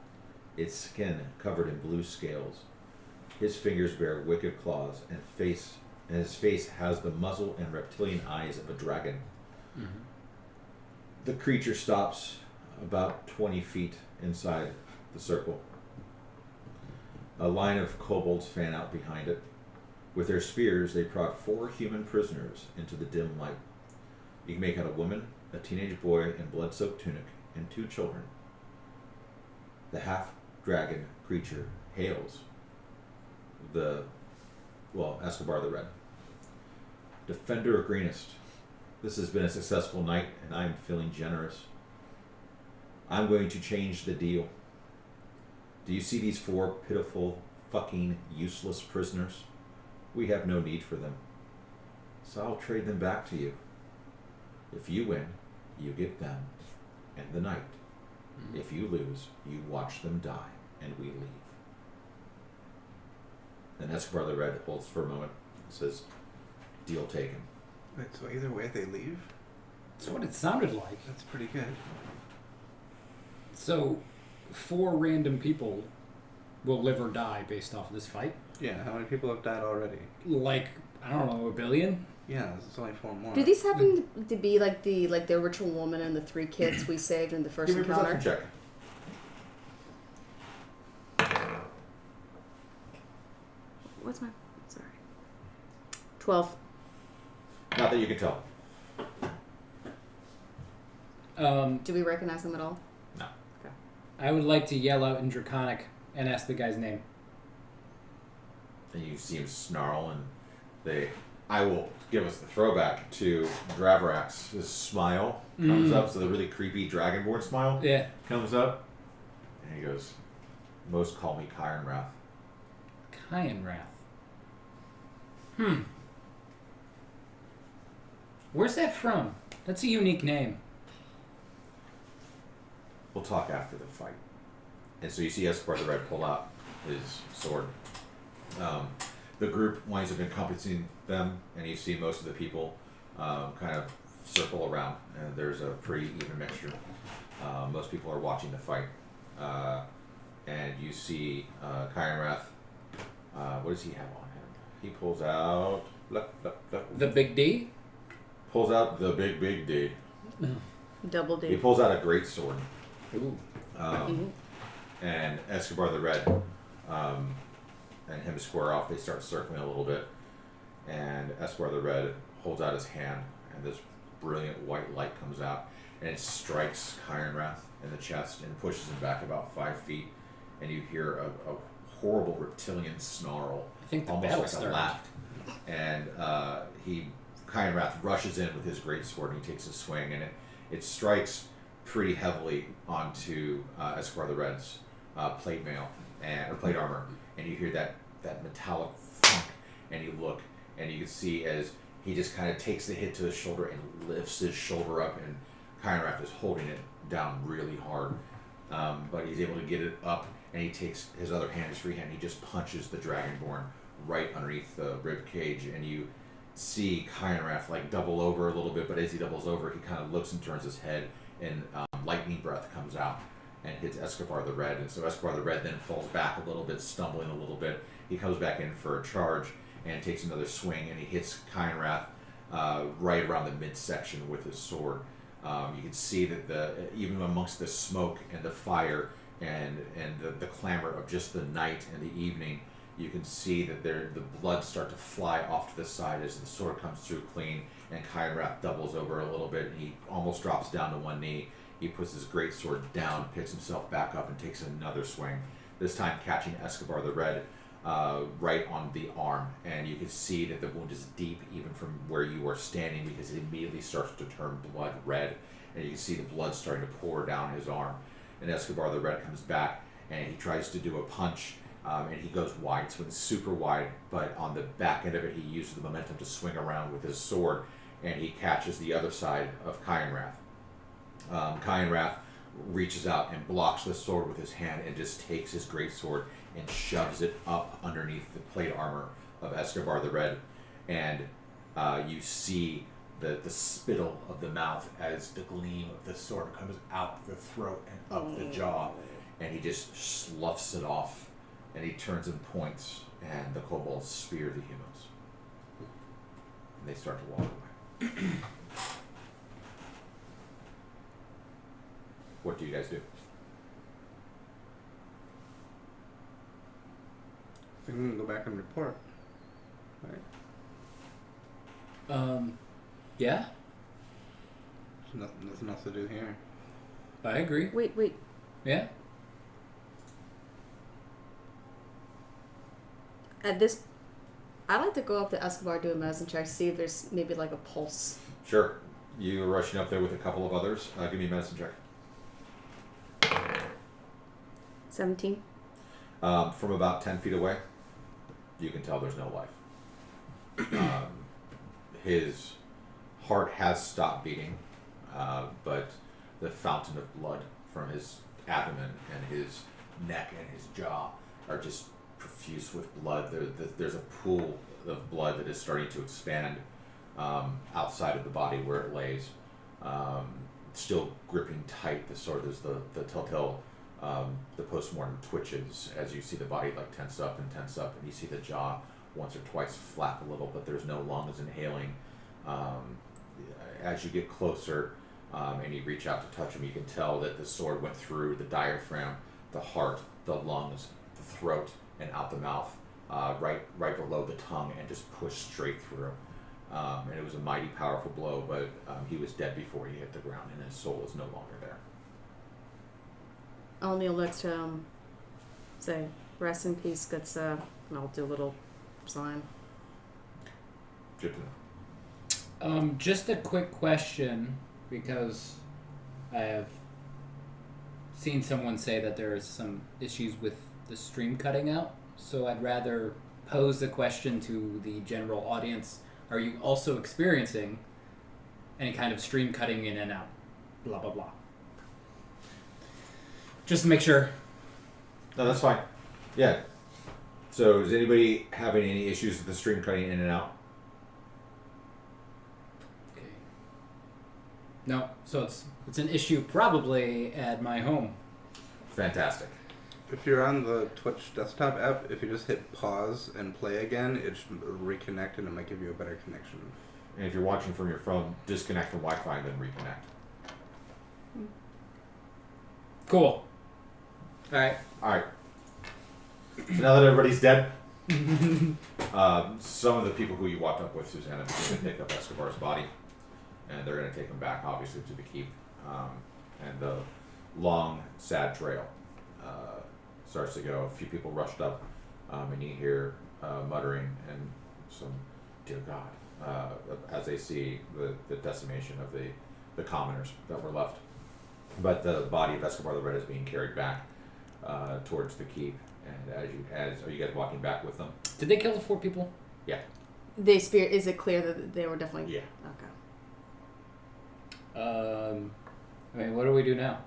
its skin covered in blue scales. His fingers bear wicked claws, and his face has the muzzle and reptilian eyes of a dragon. Mm-hmm. The creature stops about 20 feet inside the circle. A line of kobolds fan out behind it. With their spears, they prod 4 human prisoners into the dim light. You can make out a woman, a teenage boy in blood-soaked tunic, and 2 children. The half-dragon creature hails Escobar the Red. Defender of Greenest, this has been a successful night, and I'm feeling generous. I'm going to change the deal. Do you see these 4 pitiful, fucking useless prisoners? We have no need for them. So I'll trade them back to you. If you win, you get them and the night. Mm-hmm. If you lose, you watch them die, and we leave. Then Escobar the Red holds for a moment and says, deal taken. Wait, so either way they leave? That's what it sounded like. That's pretty good. So, 4 random people will live or die based off of this fight. Yeah, how many people have died already? Like, I don't know, 1 billion? Yeah, there's only 4 more. Do these happen to be like the original woman and the 3 kids we saved in the first Give me a encounter? perception check. What's my... Sorry. 12. Not that you can tell. Do we recognize them at all? No. Okay. I would like to yell out in Draconic and ask the guy's name. And you see him snarl, and I will give us the throwback to Dravarax. His smile comes up, so the really creepy Dragonborn smile comes up, and he goes, most call me Kyron Wrath. Kyan Wrath. Where's that from? That's a unique name. We'll talk after the fight. And so you see Escobar the Red pull out his sword. The group winds up encompassing them, and you see most of the people kind of circle around, and there's a pretty even mixture. Most people are watching the fight. And you see Kyron Wrath. What does he have on him? He pulls out... The Big D? Pulls out the big D. Double D. He pulls out a great sword. Ooh. And Escobar the Red and him square off. They start circling a little bit, and Escobar the Red holds out his hand, and this brilliant white light comes out, and it strikes Kyron Wrath in the chest and pushes him back about 5 feet, and you hear a horrible reptilian snarl, I think the almost battle like started. a laugh, and Kyron Wrath rushes in with his great sword, and he takes a swing, and it strikes pretty heavily onto Escobar the Red's plate mail or plate armor, and you hear that metallic thunk, and you look, and you can see as he just kind of takes the hit to his shoulder and lifts his shoulder up, and Kyron Wrath is holding it down really hard, but he's able to get it up, and he takes his other hand, his free hand, he just punches the Dragonborn right underneath the rib cage, and you see Kyron Wrath like double over a little bit, but as he doubles over, he kind of looks and turns his head, and lightning breath comes out and hits Escobar the Red, and so Escobar the Red then falls back a little bit, stumbling a little bit. He comes back in for a charge and takes another swing, and he hits Kyron Wrath right around the midsection with his sword. You can see that even amongst the smoke and the fire and the clamor of just the night and the evening, you can see that the blood start to fly off to the side as the sword comes through clean, and Kyron Wrath doubles over a little bit, and he almost drops down to one knee. He puts his great sword down, picks himself back up, and takes another swing, this time catching Escobar the Red right on the arm, and you can see that the wound is deep even from where you are standing, because it immediately starts to turn blood red, and you can see the blood starting to pour down his arm. And Escobar the Red comes back, and he tries to do a punch, and he goes wide, swings super wide, but on the back end of it, he uses the momentum to swing around with his sword, and he catches the other side of Kyron Wrath. Kyron Wrath reaches out and blocks the sword with his hand and just takes his great sword and shoves it up underneath the plate armor of Escobar the Red, and you see the spittle of the mouth as the gleam of the sword comes out the throat and up the jaw, and he just sloughs it off, and he turns and points, and the kobolds spear the humans, and they start to walk away. What do you guys do? I think we can go back and report. Right? Yeah, There's nothing else to do here. I agree. Wait. Yeah. At this, I'd like to go up to Escobar, do a medicine check, see if there's maybe like a pulse. Sure. You're rushing up there with a couple of others. Give me a medicine check. 17. From about 10 feet away, you can tell there's no life. His heart has stopped beating, but the fountain of blood from his abdomen and his neck and his jaw are just profuse with blood. There's a pool of blood that is starting to expand outside of the body where it lays. Still gripping tight the sword. There's the telltale, the postmortem twitches as you see the body like tense up, and you see the jaw once or twice flap a little, but there's no lungs inhaling. As you get closer and you reach out to touch him, you can tell that the sword went through the diaphragm, the heart, the lungs, the throat, and out the mouth, right below the tongue, and just pushed straight through. And it was a mighty powerful blow, but he was dead before he hit the ground, and his soul is no longer there. I'll kneel next to him, say, rest in peace, good sir, and I'll do a little sign. Good to know. Just a quick question, because I have seen someone say that there is some issues with the stream cutting out, so I'd rather pose the question to the general audience. Are you also experiencing any kind of stream cutting in and out? Blah, blah, blah. Just to make sure. No, that's fine. Yeah. So, is anybody having any issues with the stream cutting in and out? Okay. No, so it's an issue probably at my home. Fantastic. If you're on the Twitch desktop app, if you just hit pause and play again, it should reconnect and it might give you a better connection. And if you're watching from your phone, disconnect from Wi-Fi and then reconnect. Cool. Alright. Alright. So now that everybody's dead, some of the people who you walked up with, Susanna, are going to pick up Escobar's body, and they're going to take him back, obviously, to the keep. And the long, sad trail starts to go. A few people rushed up, and you hear muttering and some, dear God, as they see the decimation of the commoners that were left. But the body of Escobar the Red is being carried back towards the keep. And are you guys walking back with them? Did they kill the 4 people? Yeah. They spear. Is it clear that they were definitely? Yeah. Okay. I mean, what do we do now?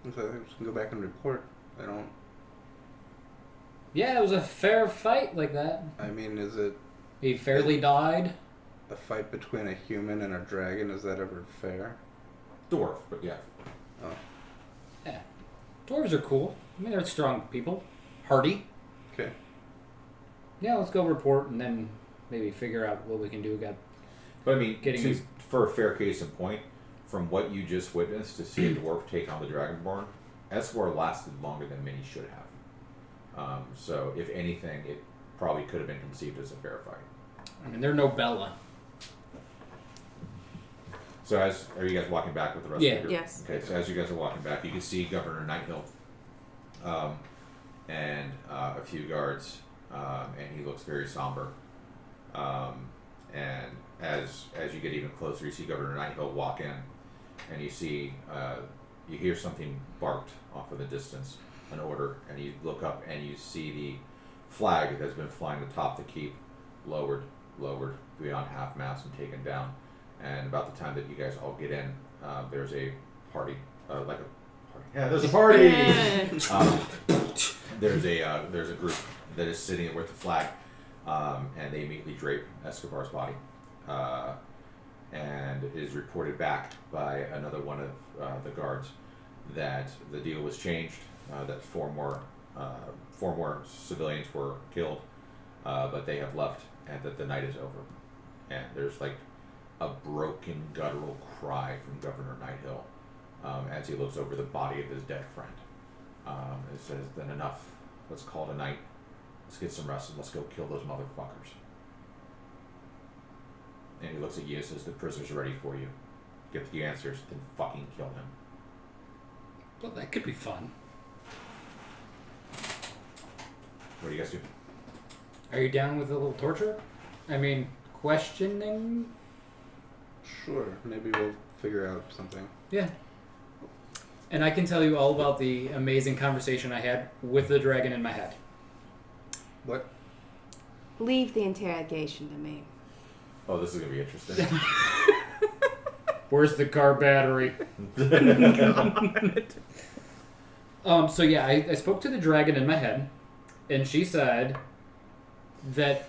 So I think we can go back and report. I don't. Yeah, it was a fair fight like that. I mean, is it He fairly died. a fight between a human and a dragon? Is that ever fair? Dwarf, but yeah. Oh, Yeah. Dwarves are cool. I mean, they're strong people. Hardy. okay. Yeah, let's go report and then maybe figure out what we can do. But I mean, Getting for a fair case in point, from what you just witnessed, to see a dwarf take on the Dragonborn, Escobar lasted longer than many should have. So, if anything, it probably could have been conceived as a fair fight. I mean, they're no Bella. So, are you guys walking back with the rest Yeah. of the group? Yes. Okay, so as you guys are walking back, you can see Governor Nighthill and a few guards, and he looks very somber. And as you get even closer, you see Governor Nighthill walk in, and you see you hear something barked off in the distance, an order, and you look up and you see the flag that has been flying atop the keep, lowered beyond half mast and taken down. And about the time that you guys all get in, there's a party, like a party. Yeah, there's a party. There's a group that is sitting with the flag, and they immediately drape Escobar's body. and it is reported back by another one of the guards that the deal was changed, that four more civilians were killed, but they have left, and that the night is over. And there's like a broken guttural cry from Governor Nighthill as he looks over the body of his dead friend. It says, "Then enough. Let's call it a night. Let's get some rest and let's go kill those motherfuckers." And he looks at you and says, "The prisoners are ready for you. Get the answers, then fucking kill him." Well, that could be fun. What do you guys do? Are you down with a little torture? I mean, questioning? Sure, maybe we'll figure out something. Yeah. And I can tell you all about the amazing conversation I had with the dragon in my head. What? Leave the interrogation to me. Oh, this is going to be interesting. Where's the car battery? So yeah, I spoke to the dragon in my head, and she said that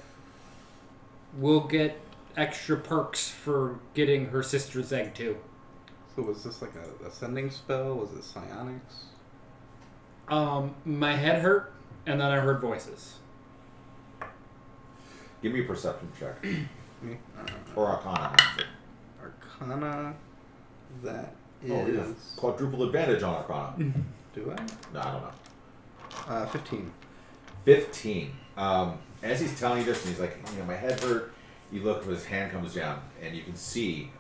we'll get extra perks for getting her sister's egg too. So was this like a ascending spell? Was it psionics? My head hurt, and then I heard voices. Give me a perception check. Me? Or Arcana, actually. Arcana. That is. Oh, yeah. Quadruple advantage on Arcana. Do I? No, I don't know. 15. 15. As he's telling you this, and he's like, my head hurt. You look, his hand comes down, and you can see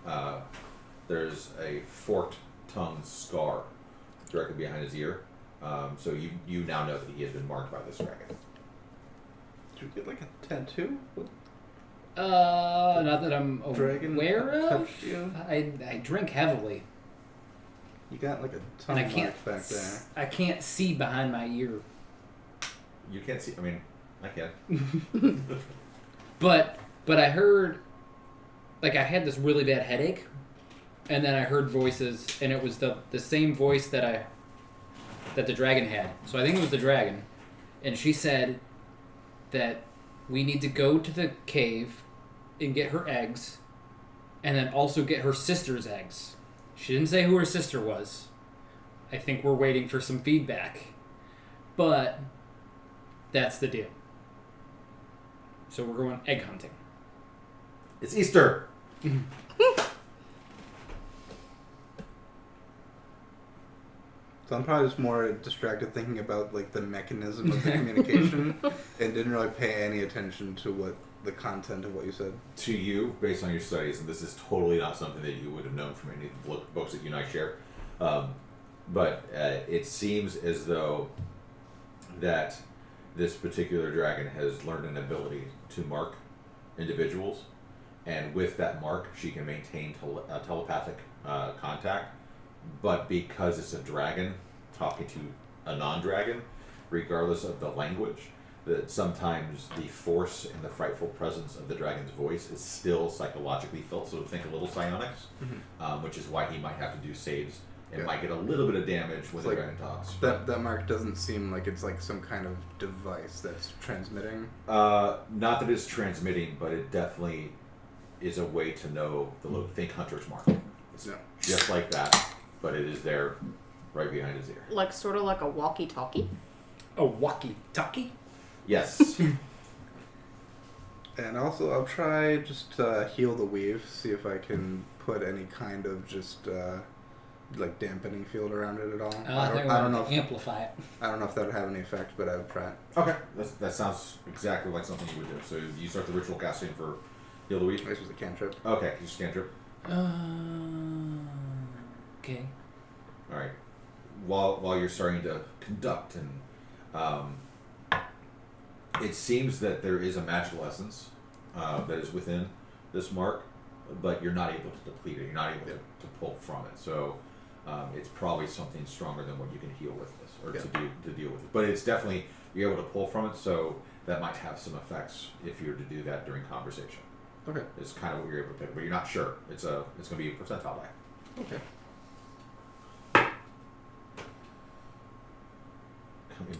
there's a forked tongue scar directly behind his ear. So you now know that he has been marked by this dragon. Did you get like a tattoo? What? Not that I'm Dragon aware of. touched you? I drink heavily, You got like a and I tongue can't. mark back there. I can't see behind my ear. You can't see. I mean, I can. But I heard, like, I had this really bad headache, and then I heard voices, and it was the same voice that the dragon had. So I think it was the dragon, and she said that we need to go to the cave and get her eggs, and then also get her sister's eggs. She didn't say who her sister was. I think we're waiting for some feedback, but that's the deal. So we're going egg hunting. It's Easter. So I'm probably just more distracted thinking about like the mechanism of the communication and didn't really pay any attention to what the content of what you said. To you, based on your studies, and this is totally not something that you would have known from any of the books that you and I share, but it seems as though that this particular dragon has learned an ability to mark individuals, and with that mark, she can maintain telepathic contact. But because it's a dragon talking to a non-dragon, regardless of the language, that sometimes the force and the frightful presence of the dragon's voice is still psychologically felt. So think a little psionics, which is why he might have to do saves and might get a little bit of damage when the dragon talks. That mark doesn't seem like it's like some kind of device that's transmitting. Not that it's transmitting, but it definitely is a way to know the think hunter's mark. It's just like that, but it is there right behind his ear. Like sort of like a walkie-talkie? A walkie-talkie? Yes. And also, I'll try just to heal the weave, see if I can put any kind of just like dampening field around it at all. I don't know. Amplify it. I don't know if that would have any effect, but I would try it. Okay, that sounds exactly like something you would do. So you start the ritual casting for heal the weave. This was a cantrip. Okay, you just cantrip. Okay. All right. While you're starting to conduct, and it seems that there is a magical essence that is within this mark, but you're not able to deplete it. You're not able to pull from it. So it's probably something stronger than what you can heal with this, or to deal with it. But it's definitely you're able to pull from it. So that might have some effects if you were to do that during conversation. Okay. It's kind of what you're able to pick, but you're not sure. It's going to be a percentile die. Okay.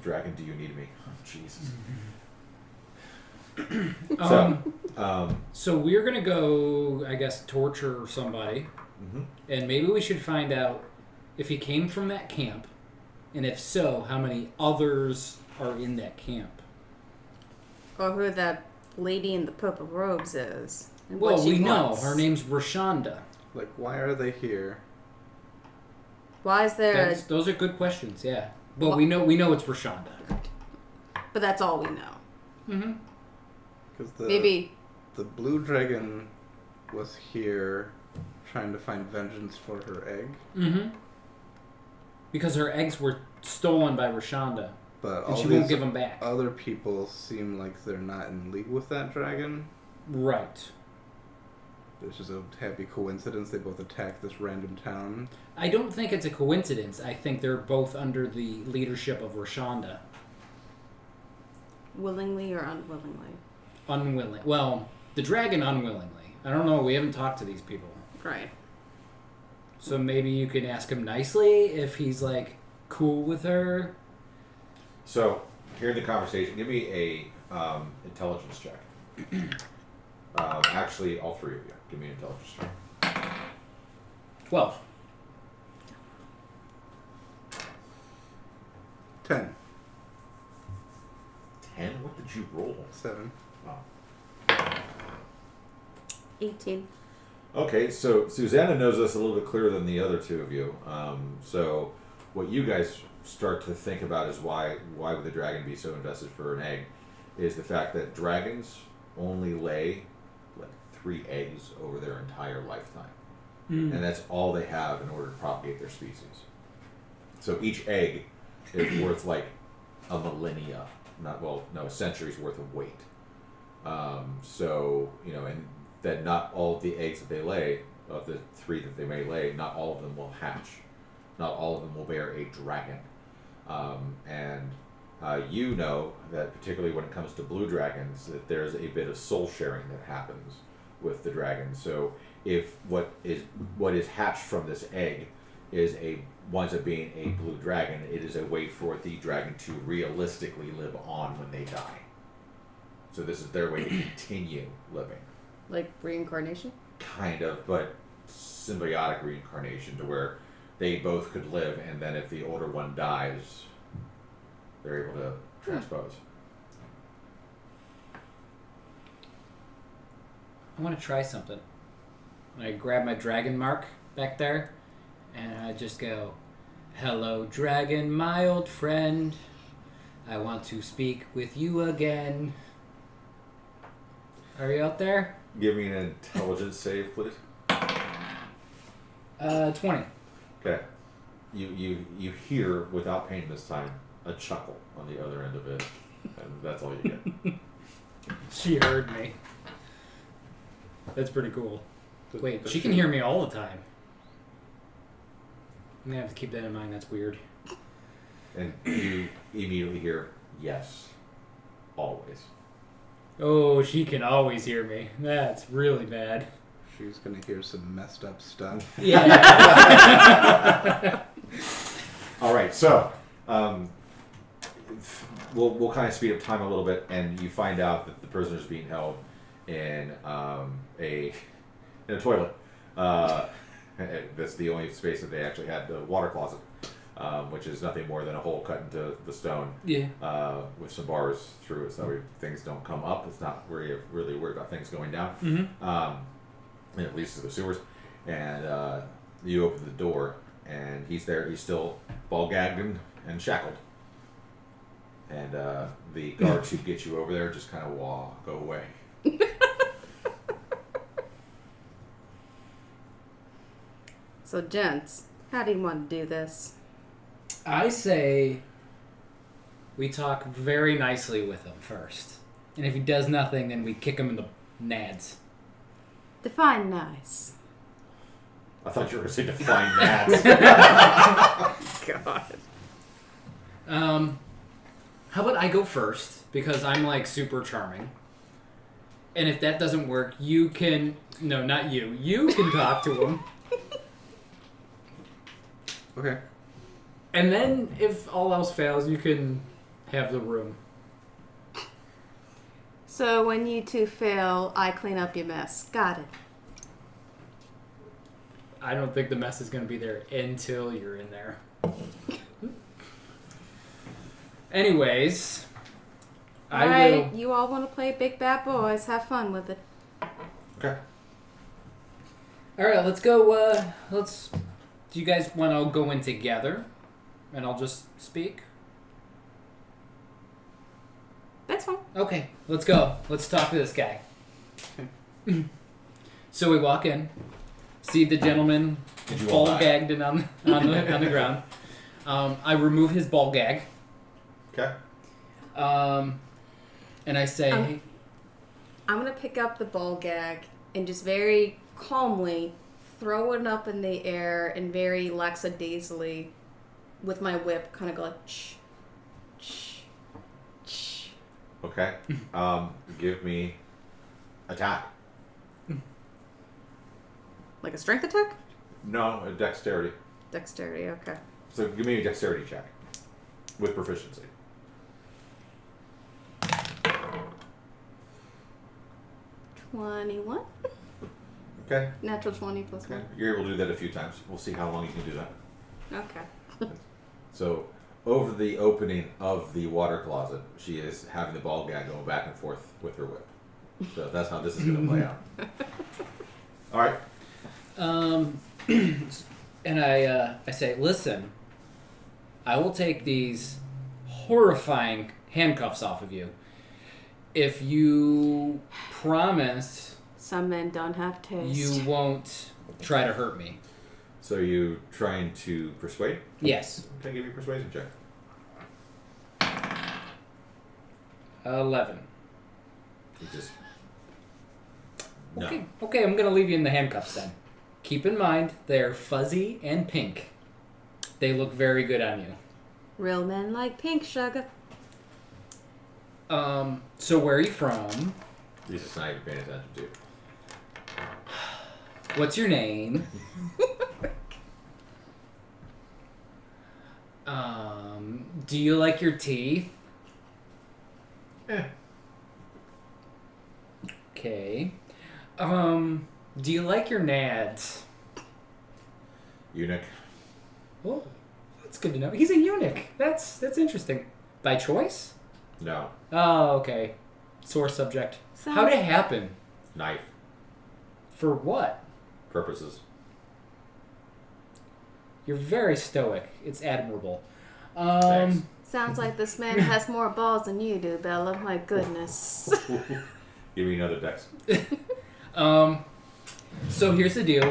Dragon, do you need me? Oh, Jesus. So we're gonna go, I guess, torture somebody, and maybe we should find out if he came from that camp, and if so, how many others are in that camp. Or who that lady in the purple robes is. And Well, what she we know wants. her name's Rashonda. Like, why are they here? Why is there? Those are good questions. Yeah, but Well- we know it's Rashonda. But that's all we know. Mm-hmm. Because Maybe. the blue dragon was here trying to find vengeance for her egg. Mm-hmm. Because her eggs were stolen by Rashonda, But and all she these won't give them back. other people seem like they're not in league with that dragon. Right. It's just a happy coincidence they both attacked this random town. I don't think it's a coincidence. I think they're both under the leadership of Rashonda. Willingly or unwillingly? Unwilling. Well, the dragon unwillingly. I don't know. We haven't talked to these people. Right. So maybe you can ask him nicely if he's, like, cool with her. So, hearing the conversation, give me a intelligence check. Actually, all three of you. Give me an intelligence check. 12. 10. 10? What did you roll? 7. Oh. 18. Okay, so Susanna knows this a little bit clearer than the other two of you. So what you guys start to think about is why would the dragon be so invested for an egg, is the fact that dragons only lay like 3 eggs over their entire lifetime. And that's all they have in order to propagate their species. So each egg is worth like a millennia, a century's worth of weight. So, and that not all of the eggs that they lay, of the 3 that they may lay, not all of them will hatch. Not all of them will bear a dragon. You know that particularly when it comes to blue dragons, that there's a bit of soul sharing that happens with the dragon. So if what is hatched from this egg winds up being a blue dragon, it is a way for the dragon to realistically live on when they die. So this is their way to continue living. Like reincarnation? Kind of, but symbiotic reincarnation to where they both could live, and then if the older one dies, they're able to transpose. I want to try something. And I grab my dragon mark back there, and I just go, "Hello, dragon, my old friend. I want to speak with you again. Are you out there?" Give me an intelligence save, please. 20. Okay. You hear, without pain this time, a chuckle on the other end of it, and that's all you get. She heard me. That's pretty cool. Wait, Does she can hear me all the time. I'm gonna have to keep that in mind. That's weird. And you immediately hear, yes, always. Oh, she can always hear me. That's really bad. She's gonna hear some messed up stuff. Yeah. All right, so we'll kind of speed up time a little bit, and you find out that the prisoner is being held in a toilet. That's the only space that they actually had, the water closet, which is nothing more than a hole cut into the stone, Yeah. with some bars through it, so things don't come up. It's not where you're really worried about things going down. Mm-hmm. And it leads to the sewers, and you open the door, and he's there. He's still ball gagged and shackled, and the guards who get you over there just kind of go away. So, gents, how do you want to do this? I say we talk very nicely with him first. And if he does nothing, then we kick him in the nads. Define nice. I thought you were going to say define that. God. How about I go first? Because I'm like super charming. And if that doesn't work, you can... No, not you. You can talk to him. Okay. And then if all else fails, you can have the room. So when you two fail, I clean up your mess. Got it. I don't think the mess is going to be there until you're in there. Anyways, I Alright, will. you all want to play Big Bad Boys. Have fun with it. Okay. All right, let's go. Do you guys want to go in together, and I'll just speak? That's fine. Okay, let's go. Let's talk to this guy. So we walk in, see the gentleman Did you all ball die? gagged and on the ground. I remove his ball gag. Okay. And I say, I'm going to pick up the ball gag and just very calmly throw it up in the air and very lackadaisically with my whip kind of go like, shh, shh, shh. Okay. Give me attack. Like a strength attack? No, a dexterity. Dexterity, okay. So give me a dexterity check with proficiency. 21? Okay. Natural 20 plus Okay. 1. You're able to do that a few times. We'll see how long you can do that. Okay. So, over the opening of the water closet, she is having the ball gag go back and forth with her whip. So that's how this is going to play out. All right. and I say, listen, I will take these horrifying handcuffs off of you if you promise Some men don't have taste. you won't try to hurt me. So you trying to persuade? Yes. Can I give you a persuasion check? 11. You just no. Okay, I'm gonna leave you in the handcuffs then. Keep in mind they're fuzzy and pink. They look very good on you. Real men like pink sugar. So where are you from? He's just not even paying attention to you. What's your name? Do you like your teeth? Eh. Okay. Do you like your nads? Eunuch. Oh, that's good to know. He's a eunuch. That's interesting. By choice? No. Oh, okay. Sore subject. Sounds- How'd it happen? Knife. For what? Purposes. You're very stoic. It's admirable. Thanks. Sounds like this man has more balls than you do, Bella. My goodness. Give me another dex. So here's the deal.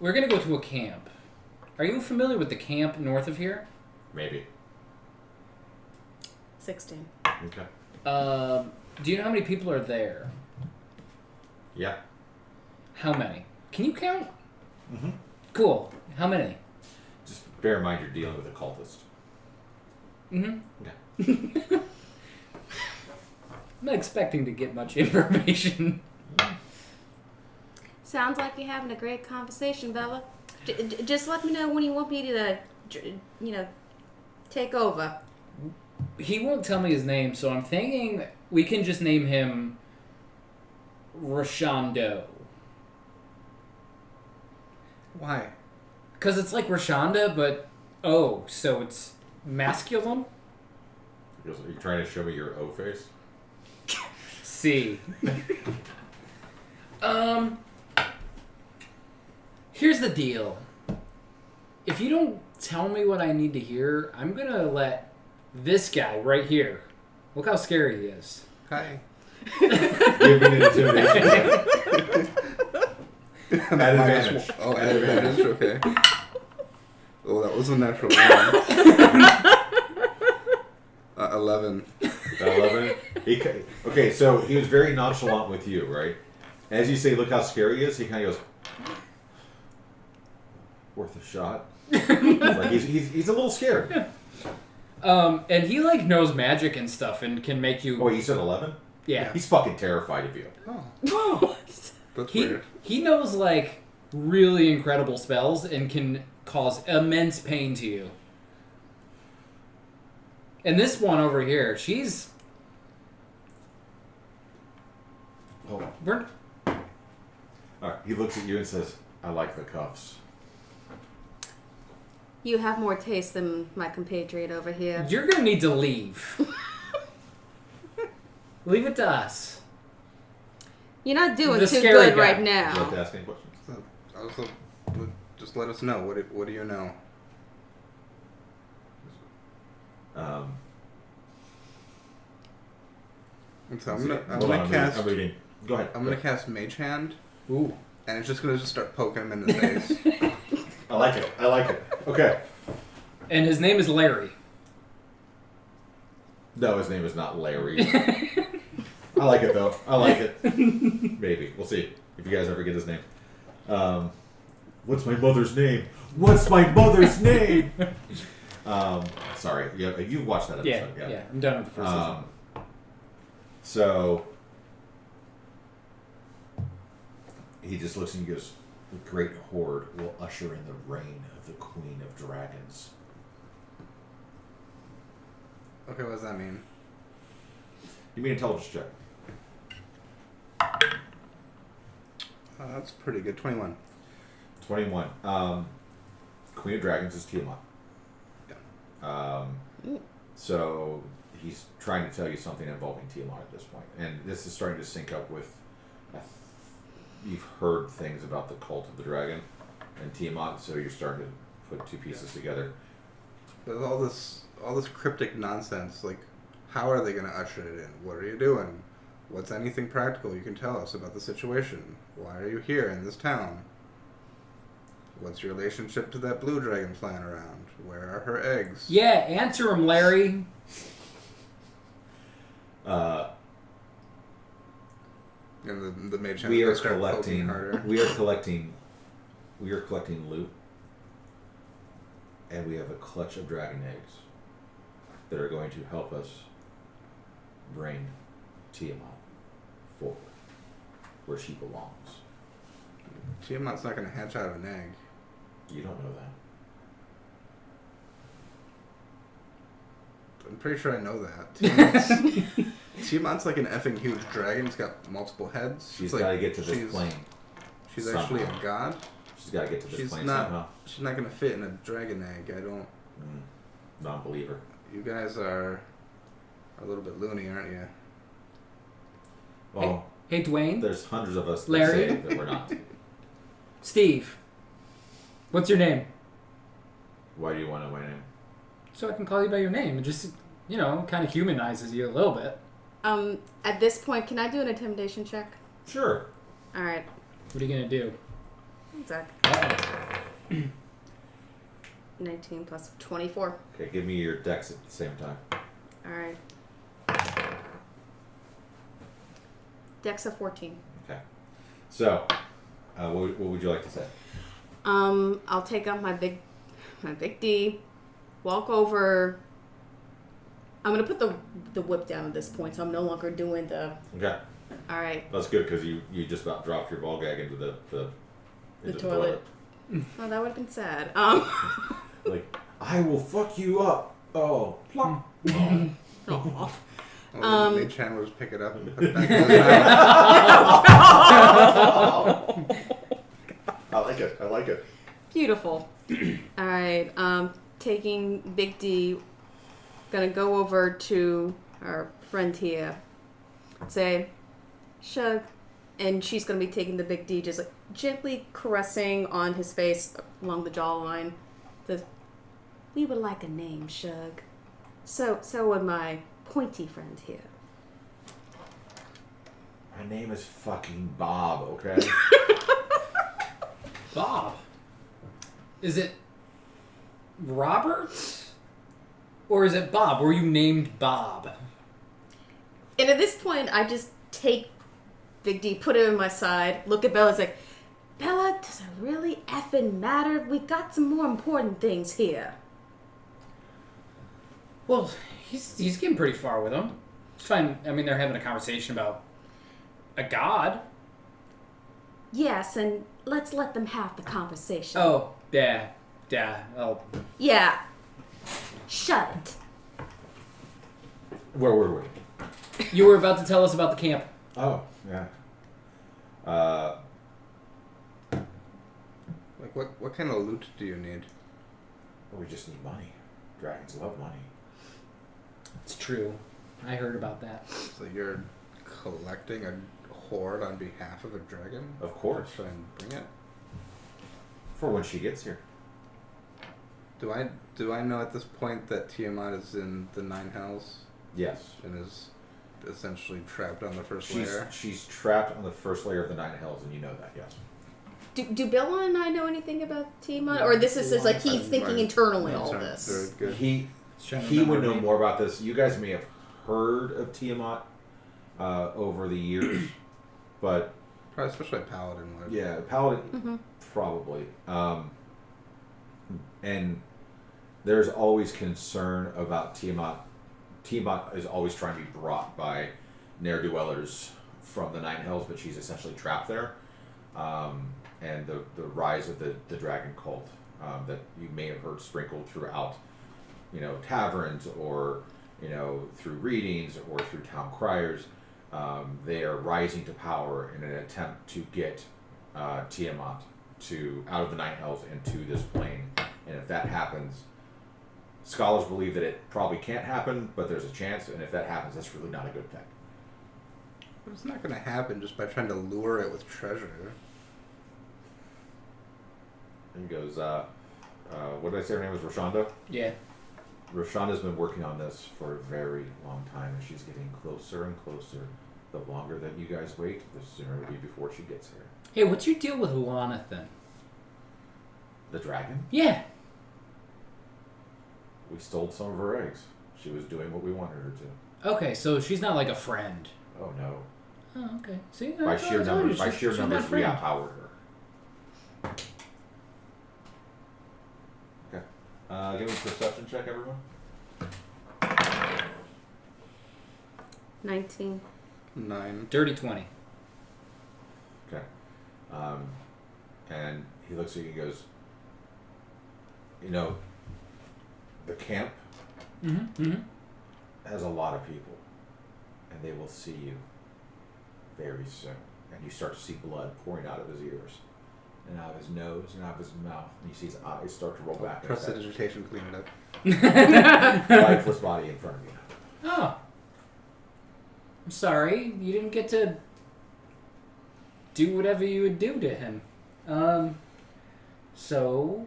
We're gonna go to a camp. Are you familiar with the camp north of here? Maybe. 16. Okay. Do you know how many people are there? Yeah. How many? Can you count? Mm-hmm. Cool. How many? Just bear in mind you're dealing with a cultist. Mm-hmm. Okay. I'm not expecting to get much information. Sounds like you're having a great conversation, Bella. Just let me know when you want me to, take over. He won't tell me his name, so I'm thinking we can just name him Rashando. Why? Because it's like Rashonda, but so it's masculine? Are you trying to show me your O face? C. Here's the deal. If you don't tell me what I need to hear, I'm gonna let this guy right here. Look how scary he is. Hi. Give me an intimidation check. At advantage. Oh, at advantage. Okay. Oh, that was a natural one. 11. 11. Okay, so he was very nonchalant with you, right? As you say, look how scary he is, he kind of goes, worth a shot. Like he's a little scared. And he like knows magic and stuff and can make you. Oh, you said 11? Yeah. He's fucking terrified of you. Oh. That's weird. He knows like really incredible spells and can cause immense pain to you. And this one over here, she's We're All right. He looks at you and says, "I like the cuffs." You have more taste than my compatriot over here. You're gonna need to leave. Leave it to us. You're not doing The too scary good guy. right Would you like now. to ask any questions? So, also, just let us know. What do you know? And so I'm Hold gonna on, cast. I'm reading. Go ahead. I'm gonna cast Mage Hand, Ooh. and it's just gonna start poking him in the face. I like it. I like it. Okay. And his name is Larry. No, his name is not Larry. I like it though. I like it. Maybe we'll see if you guys ever get his name. What's my mother's name? What's my mother's name? Sorry, you watched that episode. Yeah. I'm done with the first season. So he just looks and he goes, "The great Horde will usher in the reign of the Queen of Dragons." Okay, what does that mean? Give me an intelligence check. That's pretty good. 21. 21. Queen of Dragons is Tiamat. Yeah. So he's trying to tell you something involving Tiamat at this point. And this is starting to sync up with... You've heard things about the cult of the dragon and Tiamat, so you're starting to put two pieces together. But all this cryptic nonsense, like, how are they going to usher it in? What are you doing? What's anything practical you can tell us about the situation? Why are you here in this town? What's your relationship to that blue dragon flying around? Where are her eggs? Yeah, answer him, Larry. And the mage hand We are will start poking collecting. harder. We are collecting loot, and we have a clutch of dragon eggs that are going to help us bring Tiamat forward where she belongs. Tiamat's not going to hatch out of an egg. You don't know that. I'm pretty sure I know that. Tiamat's like an effing huge dragon. It's got multiple heads. She's It's got to like get to this plane. She's actually a somehow. god. She's got to get to this She's plane not. somehow. She's not going to fit in a dragon egg. I don't. Non-believer. You guys are a little bit loony, aren't you? Well, Hey, Dwayne. there's hundreds of us that Larry? say that we're not. Steve. What's your name? Why do you want to know my name? So I can call you by your name. It just, kind of humanizes you a little bit. At this point, can I do an intimidation check? Sure. All right. What are you going to do? Zach. Uh-oh. 19 plus 24. Okay, give me your dex at the same time. All right. Dex of 14. Okay. So, what would you like to say? I'll take out my big D, walk over. I'm gonna put the whip down at this point, so I'm no longer doing the. Okay. All right. That's good because you just about dropped your ball gag into the toilet. Oh, that would have been sad. Like, I will fuck you up. Oh, plop. Aw. Oh, the mage hand will just pick it up and put it back in his mouth. I like it. I like it. Beautiful. All right. Taking Big D, gonna go over to our friend here. Say, Shug, and she's gonna be taking the Big D, just like gently caressing on his face along the jawline. Says, "We would like a name, Shug. So would my pointy friend here." My name is fucking Bob. Okay. Bob. Is it Robert? Or is it Bob? Were you named Bob? And at this point, I just take Big D, put him in my side, look at Bella, it's like, "Bella, does it really effing matter? We got some more important things here." Well, he's getting pretty far with him. It's fine. I mean, they're having a conversation about a god. Yes, and let's let them have the conversation. Oh, yeah. Oh, Yeah. Shut it. Where were we? you were about to tell us about the camp. Oh, yeah. Like, what kind of loot do you need? We just need money. Dragons love money. It's true. I heard about that. So you're collecting a horde on behalf of a dragon? Of course. Try and bring it? For when she gets here. Do I know at this point that Tiamat is in the Nine Hells Yes. and is essentially trapped on the first layer? She's trapped on the first layer of the Nine Hells, and you know that, yes. Do Bella and I know anything about Tiamat? Or this is just like he's thinking internally all Sorry, this? very good. He would know more about this. You guys may have heard of Tiamat over the years, but Probably especially Paladin would. yeah, Paladin Mm-hmm. probably. And there's always concern about Tiamat. Tiamat is always trying to be brought by ne'er-do-wellers from the Nine Hells, but she's essentially trapped there. And the rise of the Dragon Cult that you may have heard sprinkled throughout, taverns or, through readings or through town criers. They are rising to power in an attempt to get Tiamat out of the Nine Hells into this plane. And if that happens, scholars believe that it probably can't happen, but there's a chance. And if that happens, that's really not a good thing. But it's not going to happen just by trying to lure it with treasure. And he goes, what did I say her name was? Roshanda? Yeah. Roshanda's been working on this for a very long time, and she's getting closer and closer. The longer that you guys wait, the sooner it'll be before she gets here. Hey, what's your deal with Lonathan? The dragon? Yeah. We stole some of her eggs. She was doing what we wanted her to. Okay, so she's not like a friend. Oh no. Oh, okay. See, By sheer numbers, we outpowered her. Okay. Give me a perception check, everyone. 19. 9. Dirty 20. Okay. And he looks at you and goes, the camp has a lot of people, and they will see you very soon. And you start to see blood pouring out of his ears, and out of his nose, and out of his mouth, and you see his eyes start to roll back. Press the digitation, clean it up. Lifeless body in front of you. Oh. I'm sorry. You didn't get to do whatever you would do to him. So...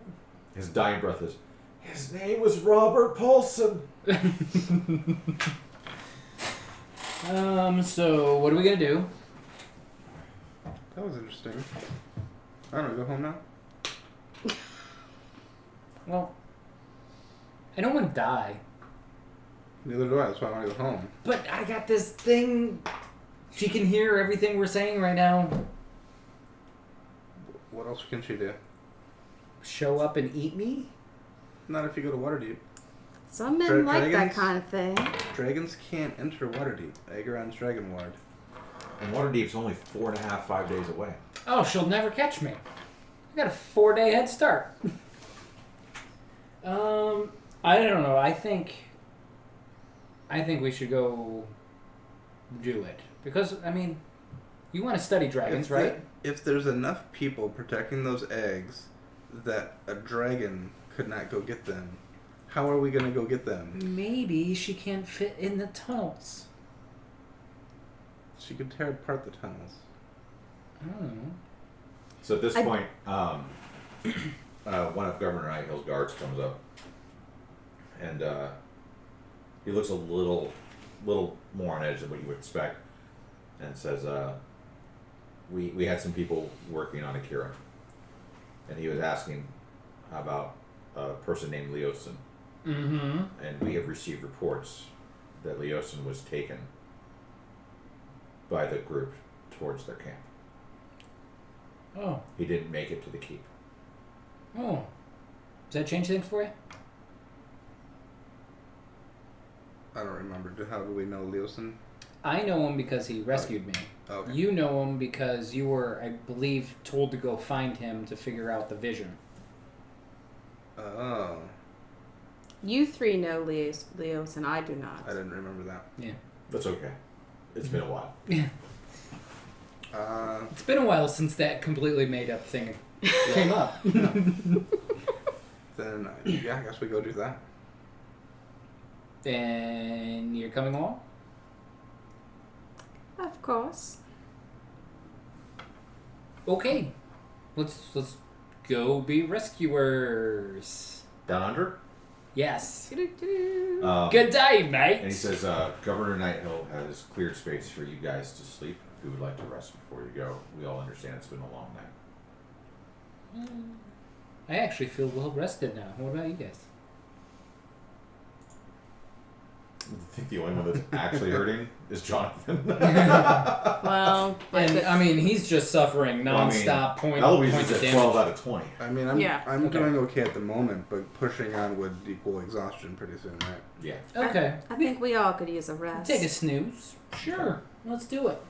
His dying breath is, his name was Robert Paulson. So what are we gonna do? That was interesting. I don't know, go home now? Well, I don't want to die. Neither do I, that's why I want to go home. But I got this thing. She can hear everything we're saying right now. What else can she do? Show up and eat me? Not if you go to Waterdeep. Some men like that dragons- kind of thing. Dragons can't enter Waterdeep. Aegoran's Dragon Ward. And Waterdeep's only 4.5, 5 days away. Oh, she'll never catch me. I got a 4-day head start. I don't know. I think we should go do it. Because, you want to study dragons, right? If there's enough people protecting those eggs that a dragon could not go get them, how are we going to go get them? Maybe she can't fit in the tunnels. She could tear apart the tunnels. I don't know. So at this point, one of Governor Nighthill's guards comes up, and he looks a little more on edge than what you would expect, and says, we had some people working on Akira, and he was asking about a person named Leosin. Mm-hmm. And we have received reports that Leosin was taken by the group towards their camp. Oh. He didn't make it to the keep. Oh. Does that change things for you? I don't remember. How do we know Leosin? I know him because he rescued me. Okay. You know him because you were, I believe, told to go find him to figure out the vision. Oh. You three know Leos, and I do not. I didn't remember that. Yeah. That's okay. It's been a while. Yeah. It's been a while since that completely made up thing came up. Then, yeah, I guess we go do that. And you're coming along? Of course. Okay. Let's go be rescuers. Down under? Yes. Doo-doo-doo. Good day, mate. And he says, Governor Nighthill has cleared space for you guys to sleep. If you would like to rest before you go, we all understand it's been a long night. I actually feel well rested now. What about you guys? I think the only one that's actually hurting is Jonathan. Well, And I mean, he's just suffering non-stop Eloise points is of at damage. 12 out of 20. I mean, I'm Okay. doing okay at the moment, but pushing on would equal exhaustion pretty soon, right? Yeah. Okay. I think we all could use a rest. Take a snooze. Sure. Let's do it.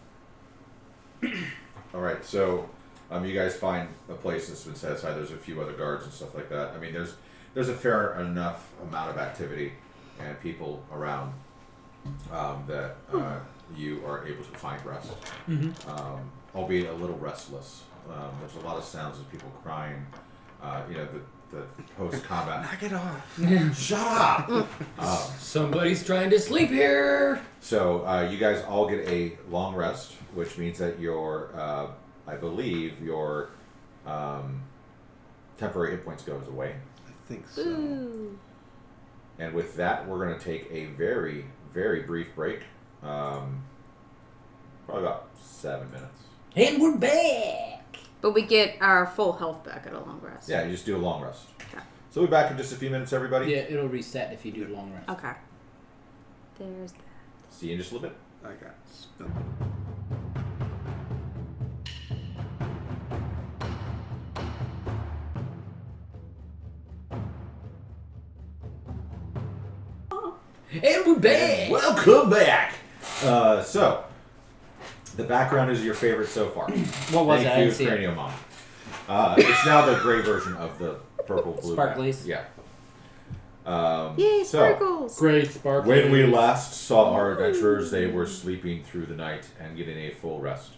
All right, so you guys find a place that's been set aside. There's a few other guards and stuff like that. I mean, there's a fair enough amount of activity and people around that you are able to find rest, albeit a little restless. There's a lot of sounds of people crying. The post-combat. Knock it off. Shut up! Somebody's trying to sleep here. So you guys all get a long rest, which means that your, I believe, your temporary hit points goes away. I think so. Ooh. And with that, we're going to take a very, very brief break. Probably about 7 minutes. And we're back. But we get our full health back at a long rest. Yeah, you just do a long rest. Okay. So we'll be back in just a few minutes, everybody. Yeah, it'll reset if you do long rest. Okay. There's that. See you in just a little bit. I got spilled. And we're back. Welcome back! So, the background is your favorite so far. What was it? I Thank didn't you, see it. Craniomon. It's now the gray version of the purple-blue. Sparklies. Yeah. Yay, so, sparkles! Great sparkle. when we last saw our adventurers, they were sleeping through the night and getting a full rest.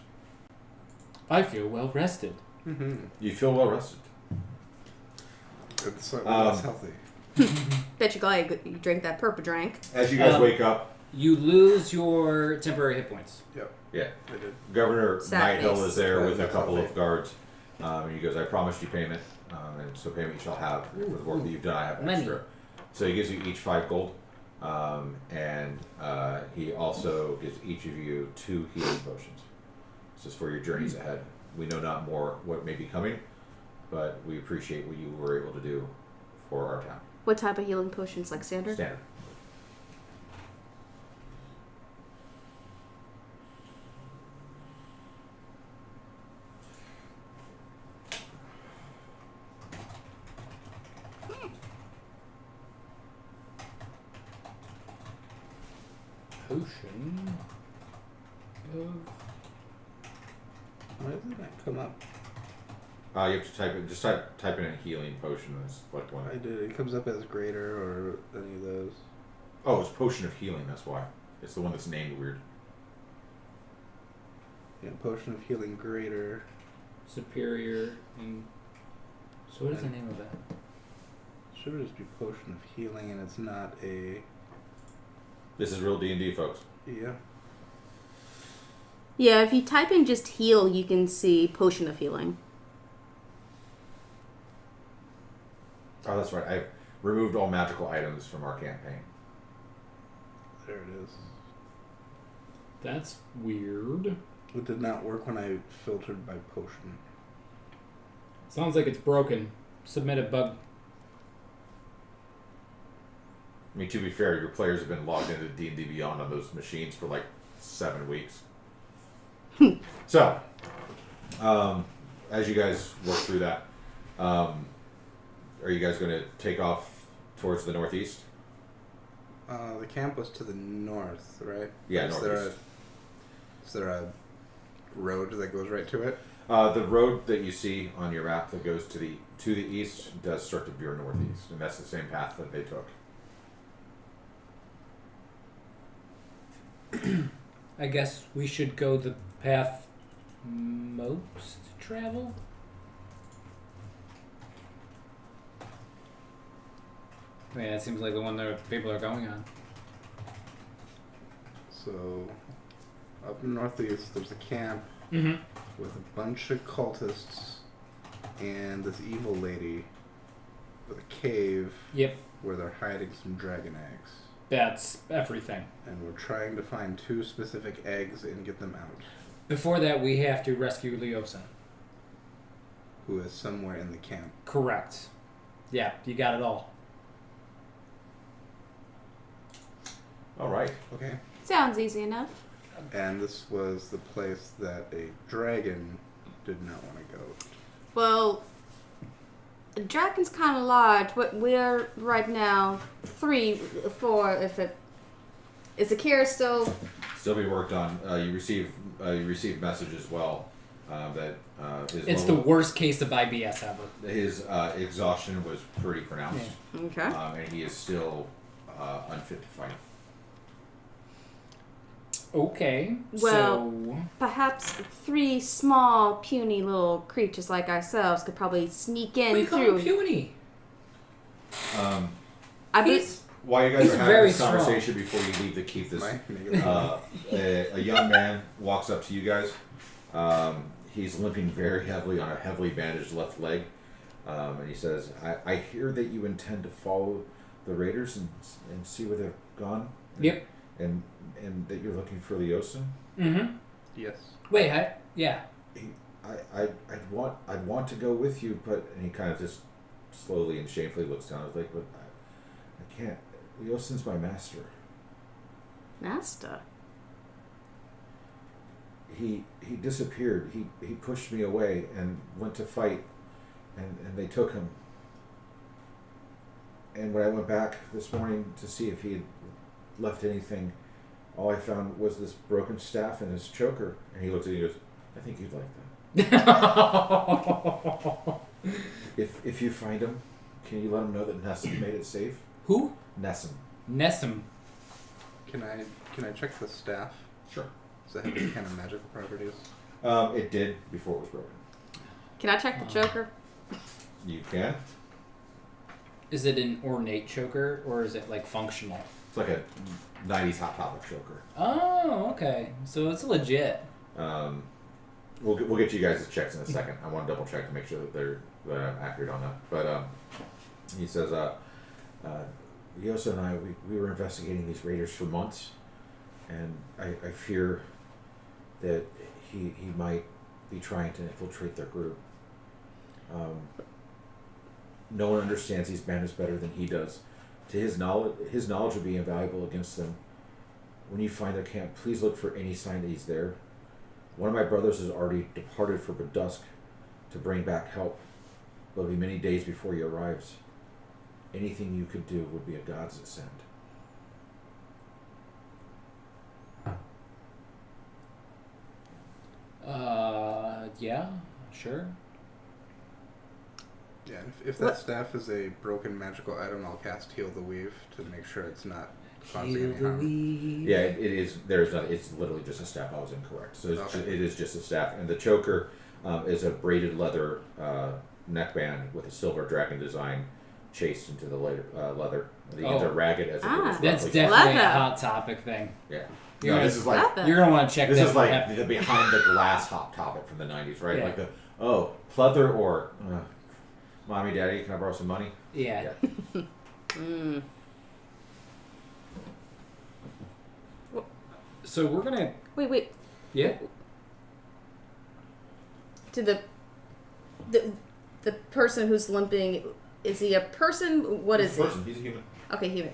I feel well rested. Mm-hmm. You feel well rested. It's less healthy. Bet you're glad you drank that purple drink. As you guys Um, wake up, You lose your temporary hit points. Yep, yeah, I did. Governor Sad Nighthill face. is there with a That's couple healthy. of guards. And he goes, I promised you payment, and so payment you shall have. For the work that you've done, I have Money. extra. So he gives you each 5 gold. And he also gives each of you 2 healing potions. This is for your journeys ahead. We know not more what may be coming, but we appreciate what you were able to do for our town. What type of healing potions? Like standard? Standard. Potion. Why doesn't that come up? You have to type it. Just type in a healing potion and select one. I did. It comes up as greater or any of those. Oh, it's potion of healing. That's why. It's the one that's named weird. Yeah, potion of healing greater. Superior. And... So what is the name of that? Should just be potion of healing, and it's not a. This is real D&D, folks. Yeah. Yeah, if you type in just heal, you can see potion of healing. Oh, that's right. I've removed all magical items from our campaign. There it is. That's weird. It did not work when I filtered by potion. Sounds like it's broken. Submit a bug. I mean, to be fair, your players have been logged into D&D Beyond on those machines for like 7 weeks. So, as you guys work through that, are you guys going to take off towards the northeast? The camp was to the north, right? Yeah, Is there a road that goes right to it? The road that you see on your map that goes to the east does start to veer northeast, and that's the same path that they took. I guess we should go the path most travel. Yeah, it seems like the one that people are going on. So, up in the northeast, there's a camp Mm-hmm. with a bunch of cultists and this evil lady with a cave Yep, where they're hiding some dragon eggs. that's everything. And we're trying to find 2 specific eggs and get them out. Before that, we have to rescue Leosin. Who is somewhere in the camp. Correct. Yeah, you got it all. All right. Okay. Sounds easy enough. And this was the place that a dragon did not want to go. Well, the dragon's kind of large. We're right now 3, 4. If it is, Akira still? Still be worked on. You receive message as well that his It's the worst case of IBS ever. his exhaustion was pretty pronounced, Okay. and he is still unfit to fight. Okay. Well- so Perhaps 3 small, puny little creatures like ourselves could probably sneak in we call through. him puny. I be- He's While you guys He's are having very this strong. conversation before you leave to keep this, Mike, make it a young man walks up to you guys. He's limping very heavily on a heavily bandaged left leg, and he says, "I hear that you intend to follow the raiders and see where they've gone. Yep. And that you're looking for Leosin. Mm-hmm. Yes. Wait, yeah. I'd want to go with you, but," and he kind of just slowly and shamefully looks down. I was like, "But I can't. Leosin's my master. Master. He disappeared. He pushed me away and went to fight, and they took him. And when I went back this morning to see if he had left anything, all I found was this broken staff and his choker." And he looked at me and goes, "I think you'd like that. If you find him, can you let him know that Nessim made it safe?" Who? Nessim. Nessim. Can I check the staff? Sure. Does it have any kind of magical properties? It did before it was broken. Can I check the choker? You can. Is it an ornate choker or is it like functional? It's like a 90s Hot Topic choker. Oh, okay. So it's legit. We'll get you guys' checks in a second. I want to double check to make sure that I'm accurate on that. But he says, Yosa and I, we were investigating these raiders for months, and I fear that he might be trying to infiltrate their group. No one understands these bandits better than he does. To his knowledge would be invaluable against them. When you find their camp, please look for any sign that he's there. One of my brothers has already departed for Badusk to bring back help, but it'll be many days before he arrives. Anything you could do would be a God's send. Yeah, sure. Yeah, and if that staff is a broken magical item, I'll cast Heal the Weave to make sure it's not causing any harm. Yeah, it is. There's not. It's literally just a staff. I was incorrect. So it is just a staff, and the choker is a braided leather neckband with a silver dragon design chased into the leather. The ends are ragged as it goes. That's roughly. definitely a Leather. hot topic thing. Yeah. You're No, gonna- this is like Leather. You're gonna want to check this that is one like out. the behind the glass hot topic from the 90s, right? Yeah. Like the pleather or mommy, daddy, can I borrow some money? Yeah. Mm. So we're gonna. Wait. Yeah. To the person who's limping, is he a person? What is He's a person. He's a human. he? Okay, human.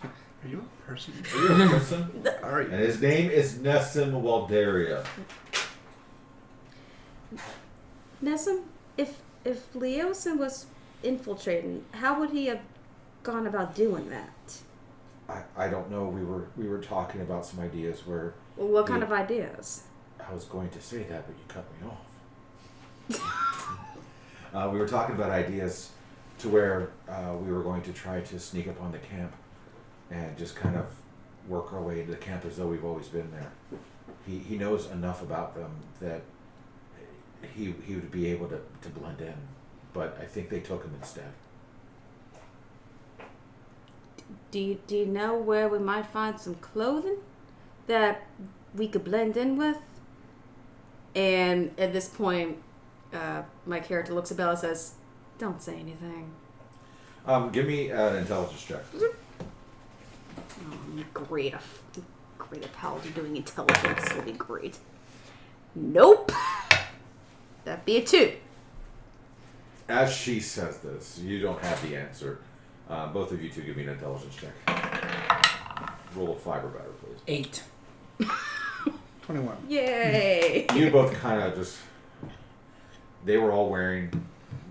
Are you a person? Are you a person? Are you? And his name is Nessim Waldaria. Nessim, if Leosin was infiltrating, how would he have gone about doing that? I don't know. We were talking about some ideas where Well, what kind Yeah. of ideas? I was going to say that, but you cut me off. We were talking about ideas to where we were going to try to sneak up on the camp and just kind of work our way into the camp as though we've always been there. he knows enough about them that he would be able to blend in, but I think they took him instead. Do you know where we might find some clothing that we could blend in with? And at this point, my character looks at Bella and says, "Don't say anything." Give me an intelligence check. Oh, I'm great at paladin doing intelligence. Will be great. Nope. That'd be a 2. As she says this, you don't have the answer. Both of you two give me an intelligence check. Roll a 5 or better, please. 8. 21. Yay! You both kind of just... They were all wearing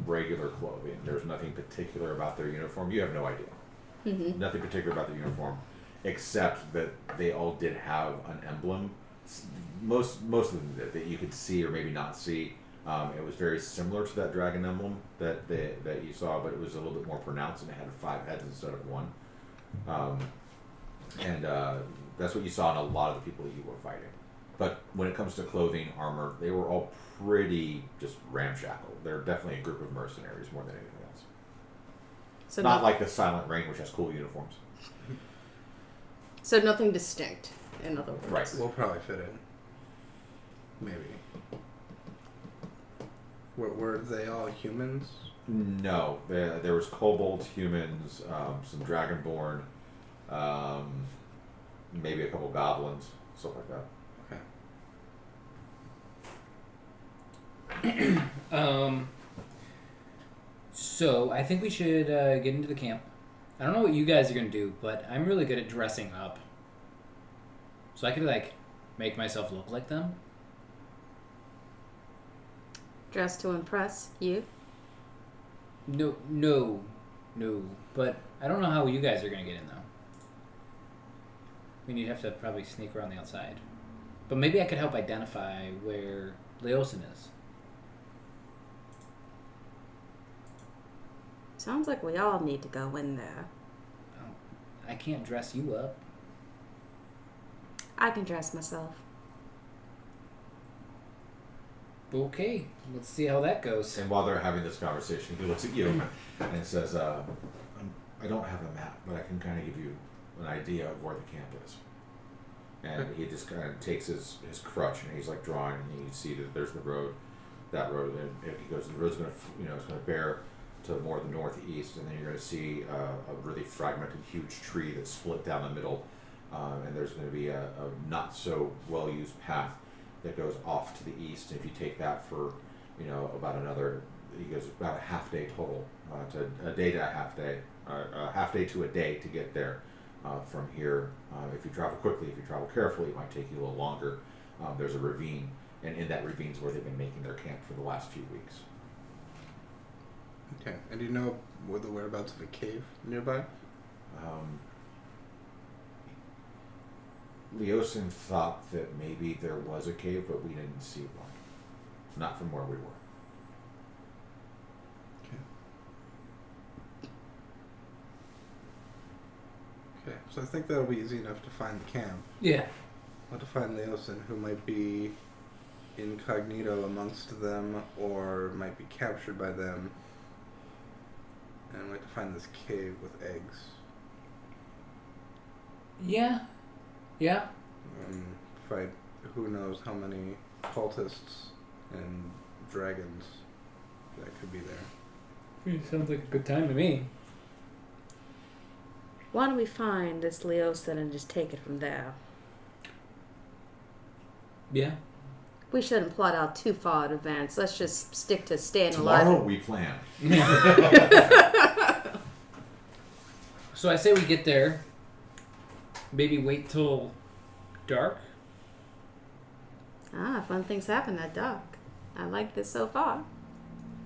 regular clothing. There's nothing particular about their uniform. You have no idea. Mm-hmm. Nothing particular about the uniform, except that they all did have an emblem. Most of them did, that you could see or maybe not see. It was very similar to that dragon emblem that you saw, but it was a little bit more pronounced, and it had 5 heads instead of 1. And that's what you saw in a lot of the people that you were fighting. But when it comes to clothing, armor, they were all pretty just ramshackle. They're definitely a group of mercenaries more than anything else. So Not like the Silent Rain, which has cool uniforms. So nothing distinct, in other words. Right. We'll probably fit in. Maybe. Were they all humans? No, there was kobolds, humans, some dragonborn, maybe a couple goblins, stuff like that. So I think we should get into the camp. I don't know what you guys are gonna do, but I'm really good at dressing up. So I could make myself look like them. Dressed to impress you? No. But I don't know how you guys are gonna get in though. I mean, you'd have to probably sneak around the outside. But maybe I could help identify where Leosin is. Sounds like we all need to go in there. I can't dress you up. I can dress myself. Okay, let's see how that goes. And while they're having this conversation, he looks at you and says, I don't have a map, but I can kind of give you an idea of where the camp is. And he just kind of takes his crutch and he's drawing, and you see that there's the road, that road, and he goes, the road's going to, it's going to bear to more the northeast, and then you're going to see a really fragmented, huge tree that's split down the middle, and there's going to be a not so well used path that goes off to the east. And if you take that for, about another, he goes about a half day total, to a day to a half day, a half day to a day to get there from here. If you travel quickly, if you travel carefully, it might take you a little longer. There's a ravine, and in that ravine is where they've been making their camp for the last few weeks. Okay. And do you know where the whereabouts of a cave nearby? Leosin thought that maybe there was a cave, but we didn't see one. Not from where we were. Okay. So I think that'll be easy enough to find the camp. Yeah. I'll have to find Leosin, who might be incognito amongst them or might be captured by them. And I'd like to find this cave with eggs. Yeah. Fight who knows how many cultists and dragons that could be there. Sounds like a good time to me. Why don't we find this Leosin and just take it from there? Yeah. We shouldn't plot out too far in advance. Let's just stick to staying Tomorrow alive. we plan. So I say we get there. Maybe wait till dark. Fun things happen at dark. I like this so far.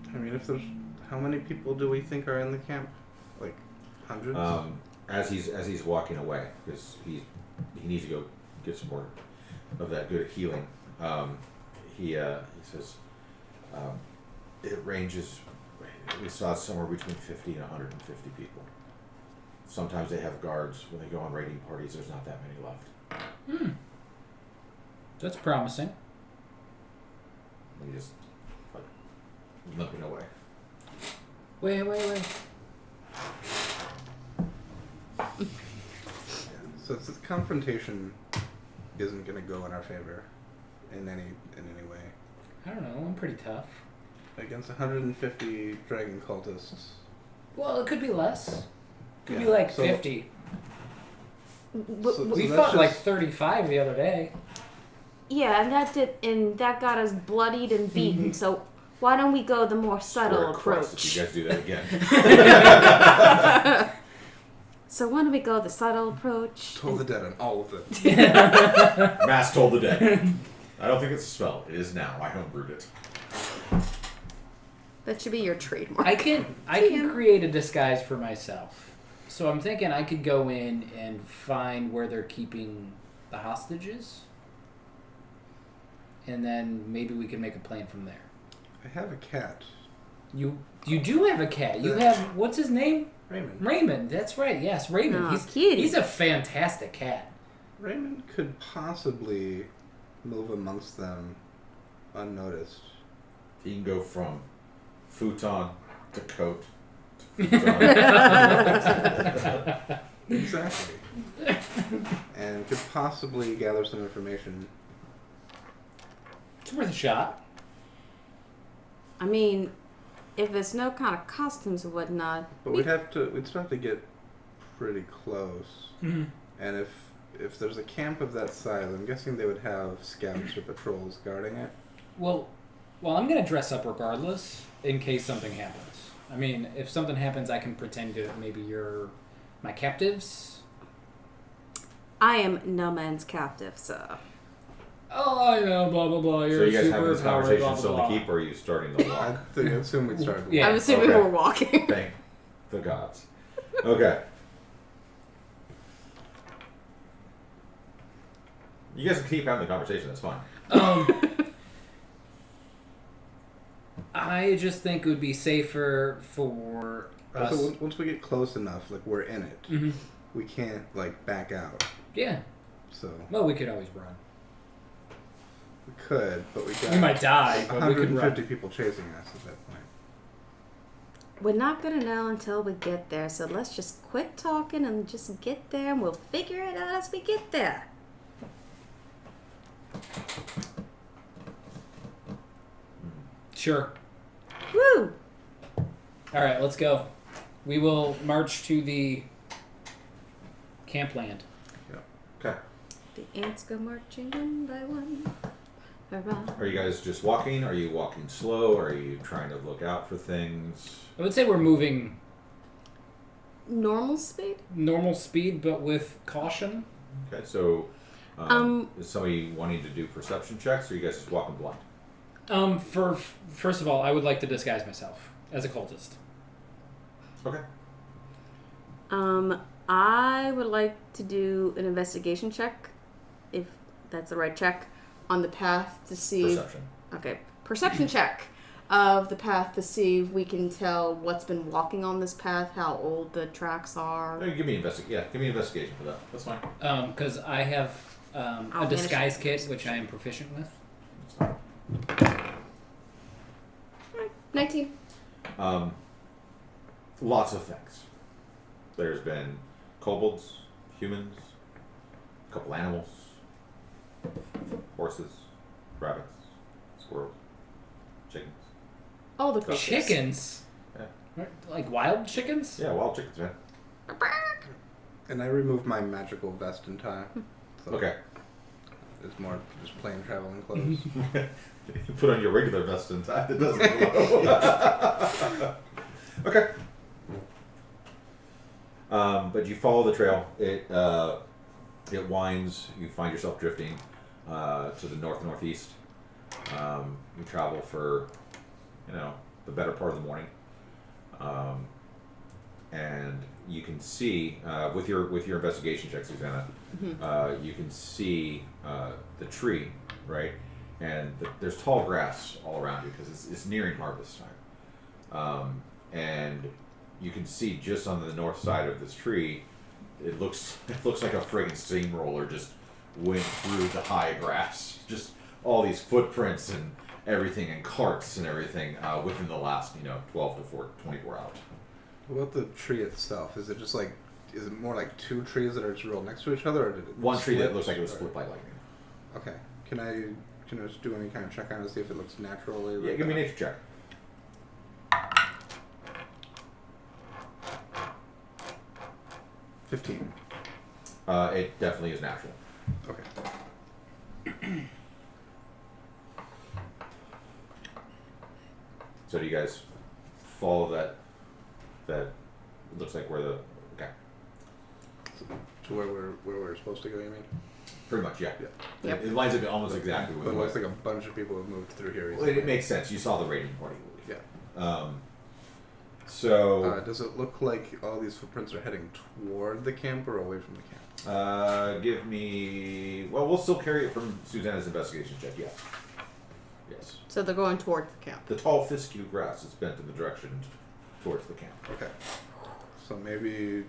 I mean, if there's... How many people do we think are in the camp? Like, hundreds? As he's walking away, because he needs to go get some more of that good healing. He says it ranges. We saw somewhere between 50 and 150 people. Sometimes they have guards when they go on raiding parties. There's not that many left. That's promising. You just like limping away. Wait. Yeah. So the confrontation isn't going to go in our favor in any way. I don't know. I'm pretty tough. Against 150 Dragon Cultists. Well, it could be less. Could be Yeah, like so- 50. So We that's fought like just- 35 the other day. Yeah, and that got us bloodied and beaten. So why don't we go the more subtle Swear to Christ, approach? if you guys do that again. So why don't we go the subtle approach? Toll the dead on all of them. Mass told the dead. I don't think it's a spell. It is now. I homebrewed it. That should be your trademark. I can create a disguise for myself. So I'm thinking I could go in and find where they're keeping the hostages. And then maybe we can make a plan from there. I have a cat. You do have a cat. You have, what's his name? Raymond. Raymond. That's right. Yes, Raymond. Aw, kitty. He's a fantastic cat. Raymond could possibly move amongst them unnoticed. He can go from futon to coat to futon. Exactly. And could possibly gather some information. It's worth a shot. I mean, if there's no kind of costumes or whatnot, But we'd still have to get pretty close. Mm-hmm. And if there's a camp of that size, I'm guessing they would have scouts or patrols guarding it. Well, I'm going to dress up regardless in case something happens. I mean, if something happens, I can pretend to maybe you're my captives. I am no man's captive, sir. Oh, I know, blah, blah, blah. So You're you guys having super this powered, conversation blah, blah, still blah. to keep, or are you starting the I walk? assume we'd start with Yeah. I'm assuming Okay. we're walking. Thank the gods. Okay. You guys can keep having the conversation. That's fine. I just think it would be safer for us. So once we get close enough, like we're in it, Mhm. we can't like back out. Yeah. So Well, we could always run. we could, but we got We might die, but we could 150 run. people chasing us at that point. We're not gonna know until we get there, so let's just quit talking and just get there, and we'll figure it out as we get there. Sure. Woo! All right, let's go. We will march to the camp land. Okay. The ants go marching one by one. Hurrah. Are you guys just walking? Are you walking slow? Are you trying to look out for things? I would say we're moving Normal speed? normal speed, but with caution. Okay, so is somebody wanting to do perception checks, or are you guys just walking blind? First of all, I would like to disguise myself as a cultist. Okay. I would like to do an investigation check, if that's the right check, on the path to see. Perception. Okay, perception check of the path to see if we can tell what's been walking on this path, how old the tracks are. No, give me give me an investigation for that. That's fine. Because I have a manage disguise it. kit, which I am proficient with. That's fine. 19. Lots of things. There's been kobolds, humans, a couple animals, horses, rabbits, squirrels, chickens. Oh, the Cookies. Chickens? Yeah. Like wild chickens? Yeah, wild chickens, man. And I removed my magical vest and tie. So Okay. It's more just plain traveling clothes. You put on your regular vest and tie that doesn't glow. Okay. But you follow the trail. It winds. You find yourself drifting to the northeast. You travel for, the better part of the morning, and you can see with your investigation check, Susanna, you can see the tree, right? And there's tall grass all around you because it's nearing harvest time. And you can see just on the north side of this tree, it looks like a friggin' steamroller just went through the high grass. Just all these footprints and everything, and carts and everything within the last 12 to 24 hours. What about the tree itself? Is it just like, is it more like two trees that are just real next to each other, or did it One tree split? that looks like it was split by lightning. Okay. Can I just do any kind of check on it to see if it looks naturally? Yeah, like give me a that? nature check. 15. It definitely is natural. Okay. So do you guys follow that? That looks like where the okay. To where we're supposed to go, you mean? Pretty much, yeah. Yep. It lines up almost exactly with But it what. looks like a bunch of people have moved through here. Well, it makes sense. You saw the raiding party. Yeah. So Does it look like all these footprints are heading toward the camp or away from the camp? give me. Well, we'll still carry it from Susanna's investigation check. Yeah. Yes. So they're going towards the camp. The tall fescue grass is bent in the direction towards the camp. Okay. So maybe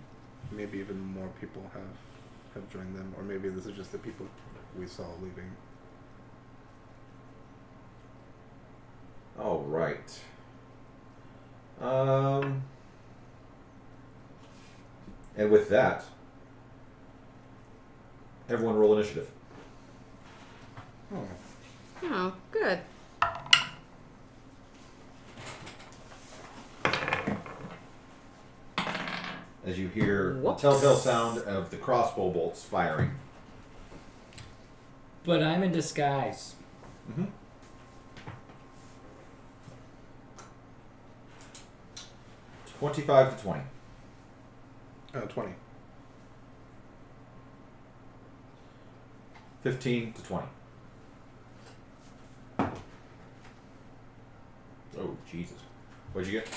even more people have joined them, or maybe this is just the people we saw leaving. All right. And with that, everyone roll initiative. Oh. Oh, good. As you hear the Whoops. telltale sound of the crossbow bolts firing. But I'm in disguise. Mm-hmm. $25 to 20. 20. 15 to 20. Oh, Jesus. What'd you get?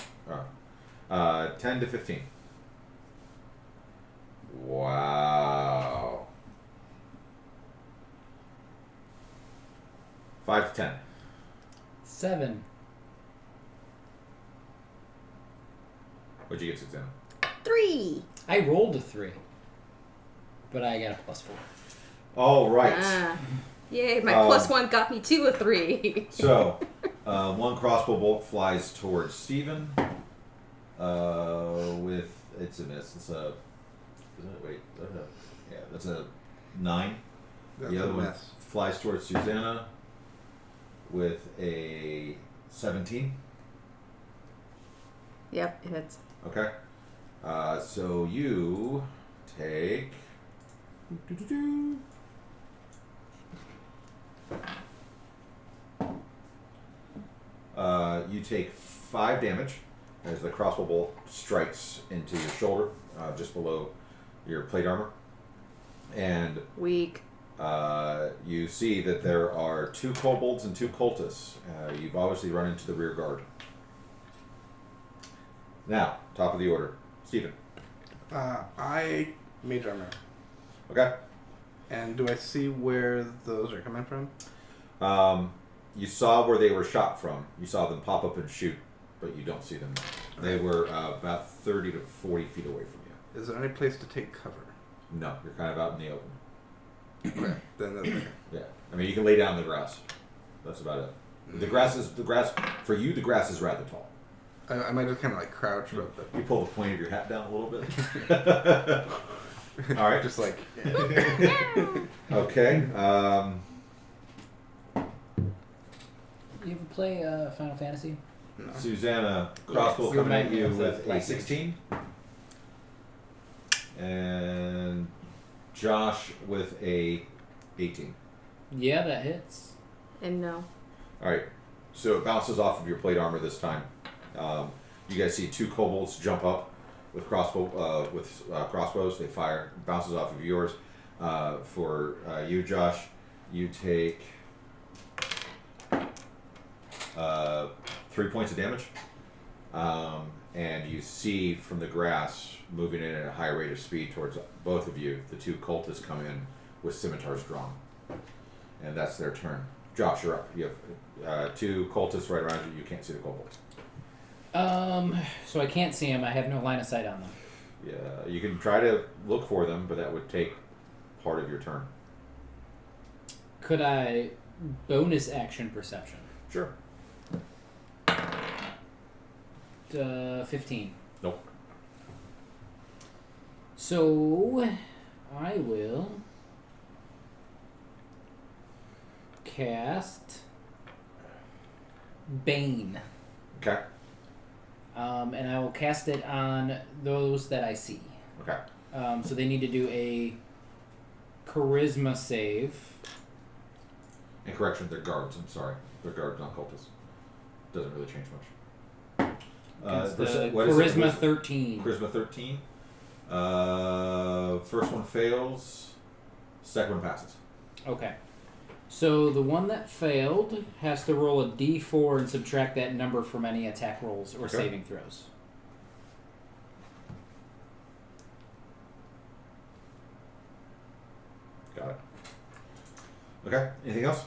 Oh. 10 to 15. Wow. 5 to 10. 7. What'd you get, Susanna? 3. I rolled a 3. But I got a +4. All right. Ah. Yay, my +1 got me to a 3. So, one crossbow bolt flies towards Stephen. With it's a miss. It's a. Isn't it? Wait. Yeah, that's a 9. That's The other a one mess. flies towards Susanna with a 17. Yep, it hits. Okay. So you take. You take 5 damage as the crossbow bolt strikes into your shoulder, just below your plate armor. And Weak. you see that there are 2 kobolds and 2 cultists. You've obviously run into the rear guard. Now, top of the order. Stephen. I mage armor. Okay. And do I see where those are coming from? You saw where they were shot from. You saw them pop up and shoot, but you don't see them. They were about 30 to 40 feet away from you. Is there any place to take cover? No, you're kind of out in the open. Okay, then that's okay. Yeah. I mean, you can lay down in the grass. That's about it. The grass for you, the grass is rather tall. I might just kind of like crouch, but You pull the point of your hat down a little bit. All right. just like Okay. You ever play Final Fantasy? no. Susanna, crossbow Yes. coming at You you remind me of with the a 16. And Josh with a 18. Yeah, that hits. And no. All right. So it bounces off of your plate armor this time. You guys see 2 kobolds jump up with crossbows. They fire. It bounces off of yours. For you, Josh, you take 3 points of damage. And you see from the grass, moving in at a high rate of speed towards both of you, the 2 cultists come in with scimitars drawn. And that's their turn. Josh, you're up. You have 2 cultists right around you. You can't see the kobolds. So I can't see them. I have no line of sight on them. Yeah, you can try to look for them, but that would take part of your turn. Could I bonus action perception? Sure. 15. Nope. So I will cast Bane. Okay. And I will cast it on those that I see. Okay. So they need to do a charisma save. And correction, they're guards. I'm sorry. They're guards, not cultists. Doesn't really change much. Against what is it? charisma 13. Charisma 13. First one fails. Second one passes. Okay. So the one that failed has to roll a d4 and subtract that number from any attack rolls or Okay. saving throws. Got it. Okay. Anything else?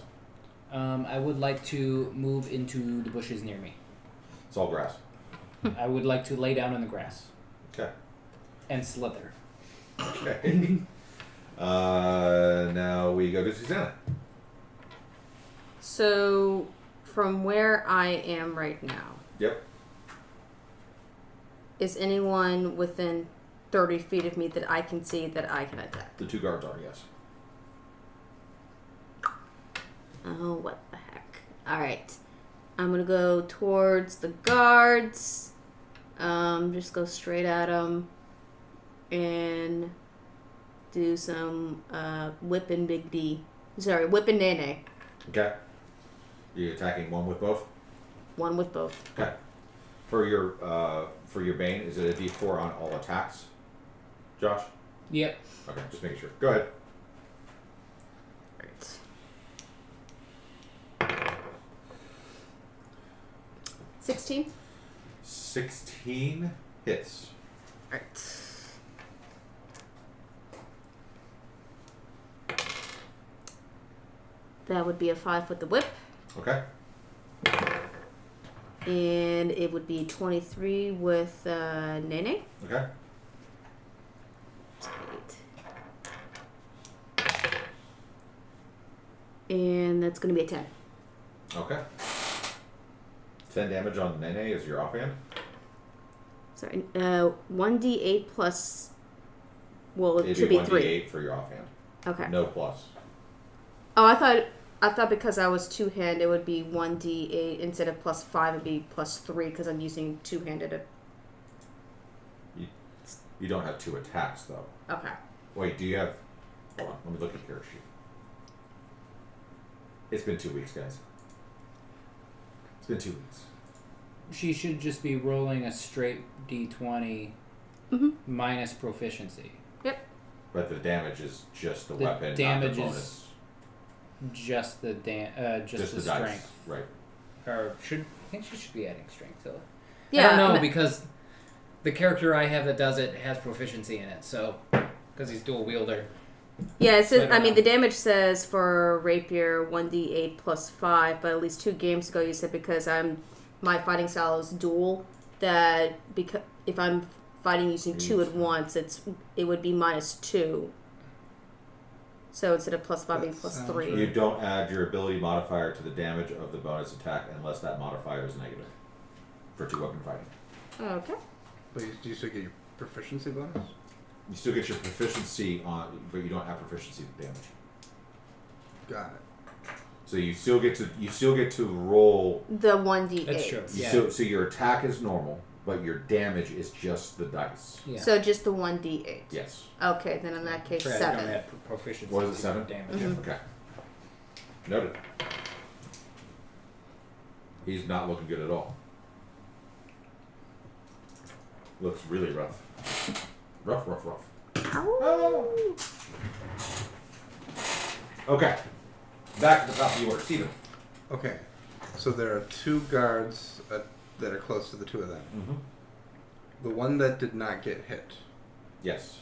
I would like to move into the bushes near me. It's all grass. I would like to lay down in the grass Okay. and slither. Okay. Now we go to Susanna. So, from where I am right now, Yep. is anyone within 30 feet of me that I can see that I can attack? The two guards are, yes. Oh, what the heck. Alright. I'm gonna go towards the guards. Just go straight at them. And do some whipping Big D. Sorry, whipping Nene. Okay. You attacking one with both? One with both. Okay. For your bane, is it a D4 on all attacks? Josh? Yep. Okay, just making sure. Go ahead. Right. 16? 16 hits. Alright. That would be a 5 with the whip. Okay. And it would be 23 with Nene. Okay. And that's going to be a 10. Okay. 10 damage on Nene is your offhand. Sorry. 1d8 plus. Well, it It'd should be be 3. 1d8 for your offhand. Okay. No plus. Oh, I thought because I was two-handed, it would be 1d8 instead of plus 5, it'd be plus 3 because I'm using two-handed. You don't have 2 attacks, though. Okay. Wait, do you have... Hold on, let me look at your sheet. It's been 2 weeks, guys. It's been 2 weeks. She should just be rolling a straight d20 minus proficiency. Yep. But the damage is just the The weapon, damage not the is bonus. Just the just the dice. strength. Right. Or I think she should be adding strength to it. Yeah. I don't know because the character I have that does it has proficiency in it. So because he's dual wielder. Yeah, it I says, don't I mean, know. the damage says for Rapier 1d8 plus 5, but at least 2 games ago you said because my fighting style is dual, that because if I'm fighting using 2 at once, it would be minus 2. So instead of plus 5 being plus 3. You don't add your ability modifier to the damage of the bonus attack unless that modifier is negative for 2-weapon fighting. Okay. But do you still get your proficiency bonus? You still get your proficiency on, but you don't have proficiency damage. Got it. So you still get to roll. The 1d8. That's true. Yeah. So your attack is normal, but your damage is just the dice. Yeah. So just the 1d8. Yes. Okay, then in that case, Fred 7. don't have proficiency. What is it, 7? Damage. Mhm. Okay. Noted. He's not looking good at all. Looks really rough. Rough. Ow. Okay. Back to the top of the order. Steven. Okay. So there are 2 guards that are close to the 2 of them. Mm-hmm. The one that did not get hit, Yes.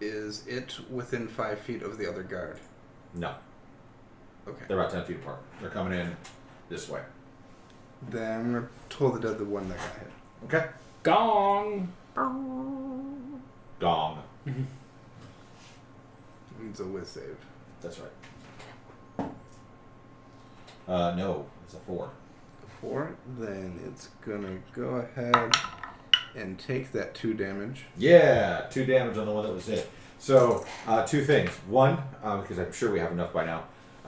is it within 5 feet of the other guard? No. Okay. They're about 10 feet apart. They're coming in this way. Then I'm going to toll the dead the one that got hit. Okay. Gong. Gong. Needs a whiz save. That's right. No, it's a 4. 4. Then it's gonna go ahead and take that 2 damage. Yeah, 2 damage on the one that was hit. So, 2 things. One, because I'm sure we have enough by now,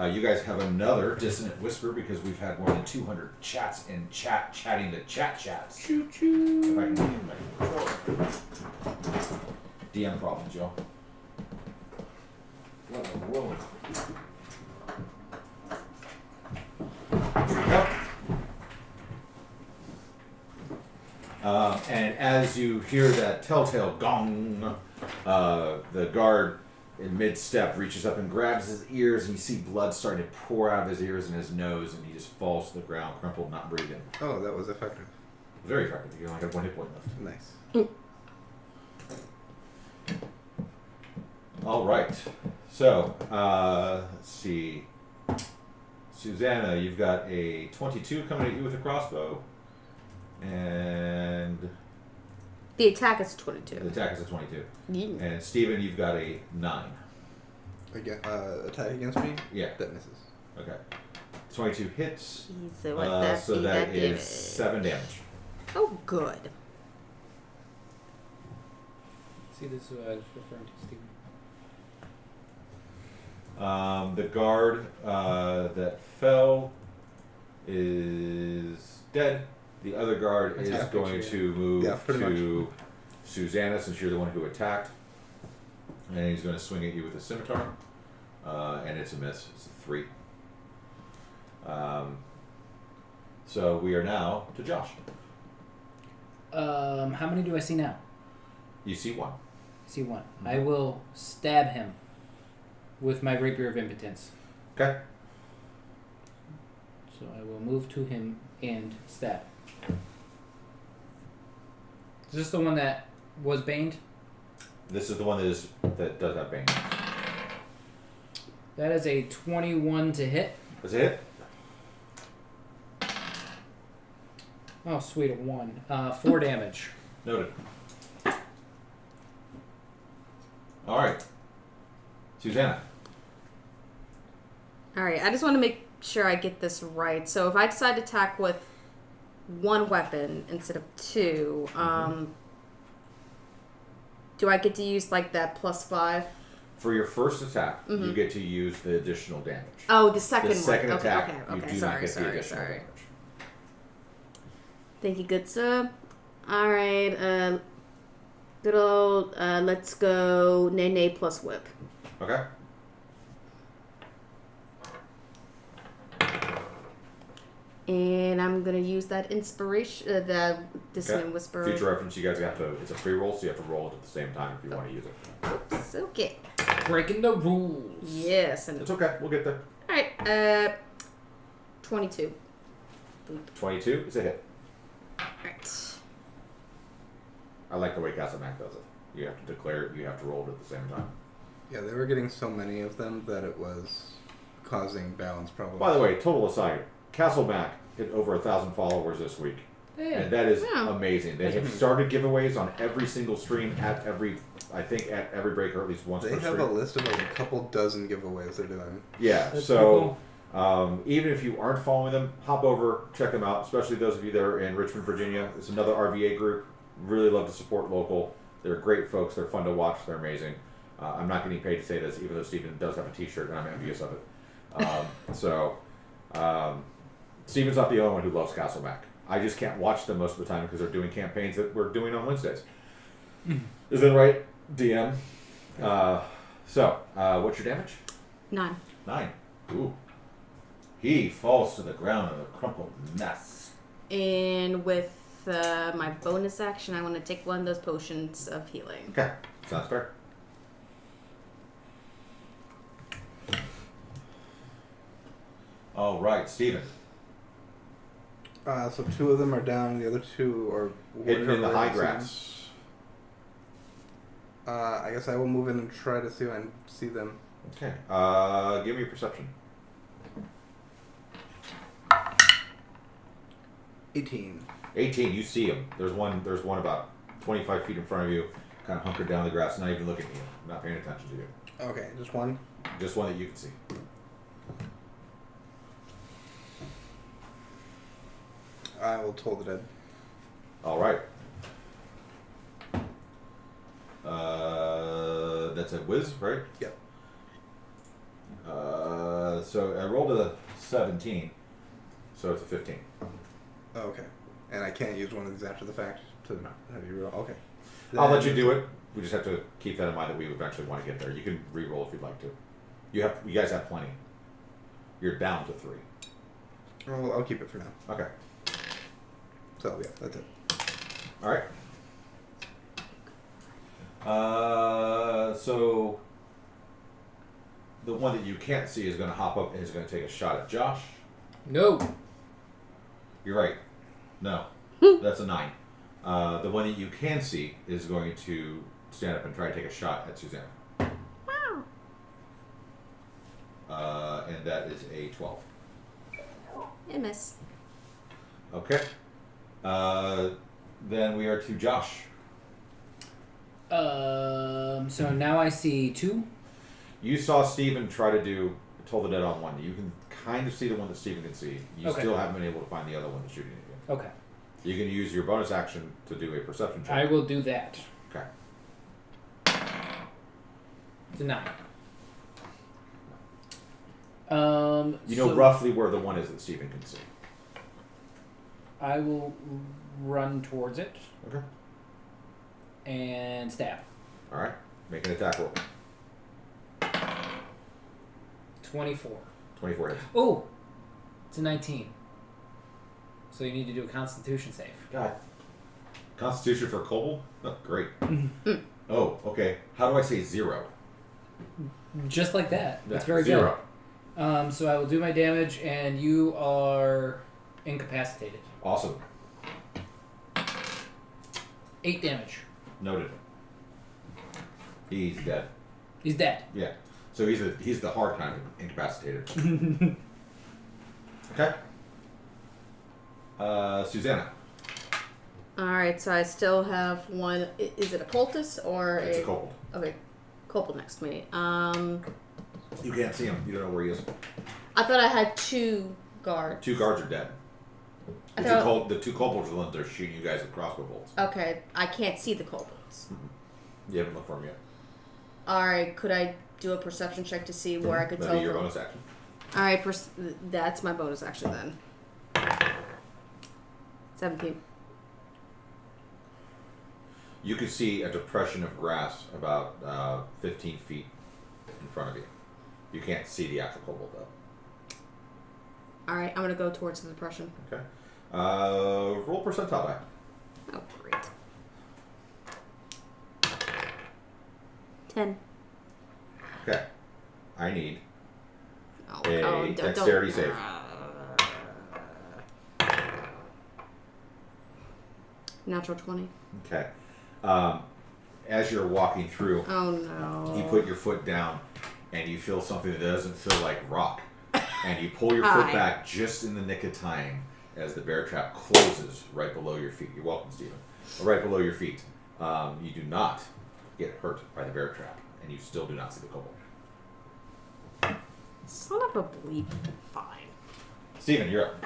you guys have another dissonant whisper because we've had more than 200 chats in chatting the chats. Choo choo. If I can DM problems, y'all. Whoa. Here we go. And as you hear that telltale gong, the guard in mid-step reaches up and grabs his ears, and you see blood starting to pour out of his ears and his nose, and he just falls to the ground, crumpled, not breathing. Oh, that was effective. Very effective. You only have 1 hit point left. Nice. All right. So, let's see. Susanna, you've got a 22 coming at you with a crossbow. And The attack is the 22. attack is a 22. Yeah. And Steven, you've got a 9. Again, attack against me? Yeah. That misses. Okay. 22 hits. So what that So be? that is damage. 7 damage. Oh, good. See, this is what I was referring to, Steven. The guard that fell is dead. The other guard is Attack going picture. to move Yeah, pretty to Susanna, since you're the one who attacked. And he's going to swing at you with a scimitar. And it's a miss. It's a 3. So we are now to Josh. How many do I see now? You see 1. See one. I will stab him with my rapier of impotence. Okay. So I will move to him and stab. Is this the one that was baned? This is the one that does have bane. That is a 21 to hit. Does it hit? Oh, sweet, a 1. 4 damage. Noted. All right. Susanna. Alright, I just want to make sure I get this right. So if I decide to attack with 1 weapon instead of 2, do I get to use like that +5? For your first attack, you get to use the additional damage. Oh, the second The one. second Okay, attack, okay, you okay. do Sorry, not get the sorry, additional sorry. damage. Thank you, good sir. Alright, good old, let's go Nene plus whip. Okay. And I'm gonna use that inspiration, the dissonant Okay. whisper. Future reference, you guys have to, it's a free roll, so you have to roll it at the same time if you want to use it. Oops, okay. Breaking the rules. Yes, and It's okay, we'll get there. alright, 22. 22 is a hit. Alright. I like the way Castle Mac does it. You have to declare it, you have to roll it at the same time. Yeah, they were getting so many of them that it was causing balance problems. By the way, total aside, Castle Mac hit over 1,000 followers this week. Yeah. And that is Yeah. amazing. They have started giveaways on every single stream at every break, or at least once They per have stream. a list of like a couple dozen giveaways they're doing. Yeah, That's so even if you aren't following them, hop over, check them out, especially those of you that are in Richmond, Virginia. It's another RVA group. Really love to support local. They're great folks. They're fun to watch. They're amazing. I'm not getting paid to say this, even though Steven does have a t-shirt, and I'm envious of it. Steven's not the only one who loves Castle Mac. I just can't watch them most of the time because they're doing campaigns that we're doing on Wednesdays. Is that right, DM? What's your damage? 9. 9. Ooh. He falls to the ground in a crumpled mess. And with my bonus action, I want to take one of those potions of healing. Okay. Sounds fair. All right, Steven. So 2 of them are down, the other 2 are Hidden in the high whatever grass. I guess I will move in and try to see if I can see them. Okay. Give me a perception. 18. 18. You see him. There's one about 25 feet in front of you, kind of hunkered down in the grass, not even looking at you, not paying attention to you. Okay, just one. Just one that you can see. I will toll the dead. All right. That's a whiz, right? Yep. So I rolled a 17, so it's a 15. Oh, okay. And I can't use one of these after the fact to have you roll. Okay. I'll let you do it. We just have to keep that in mind that we eventually want to get there. You can re-roll if you'd like to. You guys have plenty. You're down to 3. Well, I'll keep it for now. Okay. So yeah, that's it. All right. So the one that you can't see is going to hop up and is going to take a shot at Josh. No. You're right. No, that's a 9. The one that you can see is going to stand up and try to take a shot at Susanna. Wow. And that is a 12. I miss. Okay. Then we are to Josh. So now I see 2. You saw Steven try to do Toll the Dead on one. You can kind of see the one that Steven can see. You Okay. still haven't been able to find the other one that's shooting at you. Okay. You can use your bonus action to do a perception check. I will do that. Okay. It's a 9. You know so roughly where the one is that Steven can see. I will run towards it Okay. and stab. All right. Make an attack roll. 24. 24 hits. Oh! It's a 19. So you need to do a Constitution save. God. Constitution for Kobold? Oh, great. Oh, okay. How do I say 0? Just like that. That's Yeah, very 0. good. So I will do my damage, and you are incapacitated. Awesome. 8 damage. Noted. He's dead. He's dead. Yeah. So he's the hard kind of incapacitated. Okay. Susanna. Alright, so I still have one. Is it a cultist or It's a kobold. Okay, kobold next to me. You can't see him. You don't know where he is. I thought I had 2 guards. 2 guards are dead. I The thought- two kobolds are the ones that are shooting you guys with crossbow bolts. Okay, I can't see the kobolds. You haven't looked for him yet. Alright, could I do a perception check to see where I could That'd tell be your from? bonus action. Alright, that's my bonus action then. 17. You can see a depression of grass about 15 feet in front of you. You can't see the actual kobold though. Alright, I'm gonna go towards the depression. Okay. Roll percentile die. Oh, great. 10. Okay. I need Oh, a don't- dexterity save. Natural 20. Okay. As you're walking through, Oh no. you put your foot down and you feel something that doesn't feel like rock. And you pull your foot Hi. back just in the nick of time as the bear trap closes right below your feet. You're welcome, Stephen. Right below your feet. You do not get hurt by the bear trap, and you still do not see the kobold. Son of a bleep. Fine. Stephen, you're up.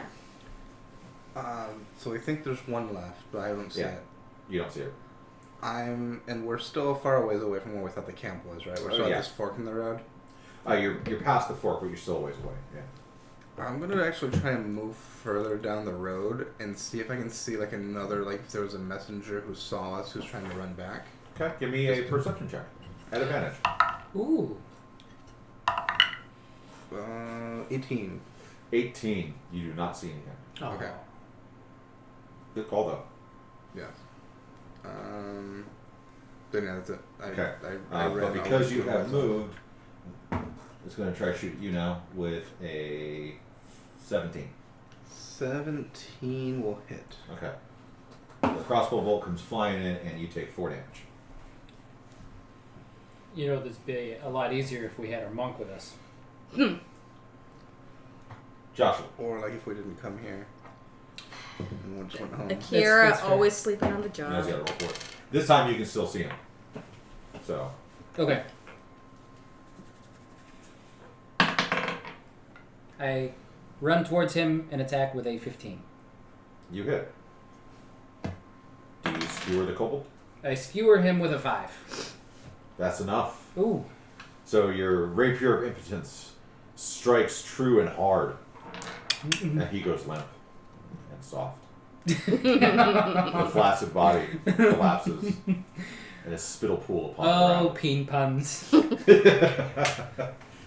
So I think there's one left, but I don't see Yeah. it. You don't see it. And we're still far ways away from where we thought the camp was, right? We're still yeah. at this fork in the road. You're past the fork, but you're still a ways away. Yeah. I'm gonna actually try and move further down the road and see if I can see like another, like if there was a messenger who saw us who's trying to run back. Okay. Give me a perception check at advantage. Ooh. 18. 18. You do not see anything. Oh. Okay. Good call though. Yes. Then yeah, that's it. Okay. I But ran because over you to have myself. moved, it's going to try to shoot you now with a 17. 17 will hit. Okay. The crossbow bolt comes flying in, and you take 4 damage. You know, this would be a lot easier if we had our monk with us. Joshua. Or like if we didn't come here. And we just went home. Akira That's fair. always sleeping on the You guys job. got to roll for it. This time you can still see him. So, Okay. I run towards him and attack with a 15. You hit. Do you skewer the kobold? I skewer him with a 5. That's enough. Ooh. So your rapier of impotence strikes true and hard. And he goes limp and soft. The flaccid body collapses and a spittle pool upon the Oh, ground. peen puns.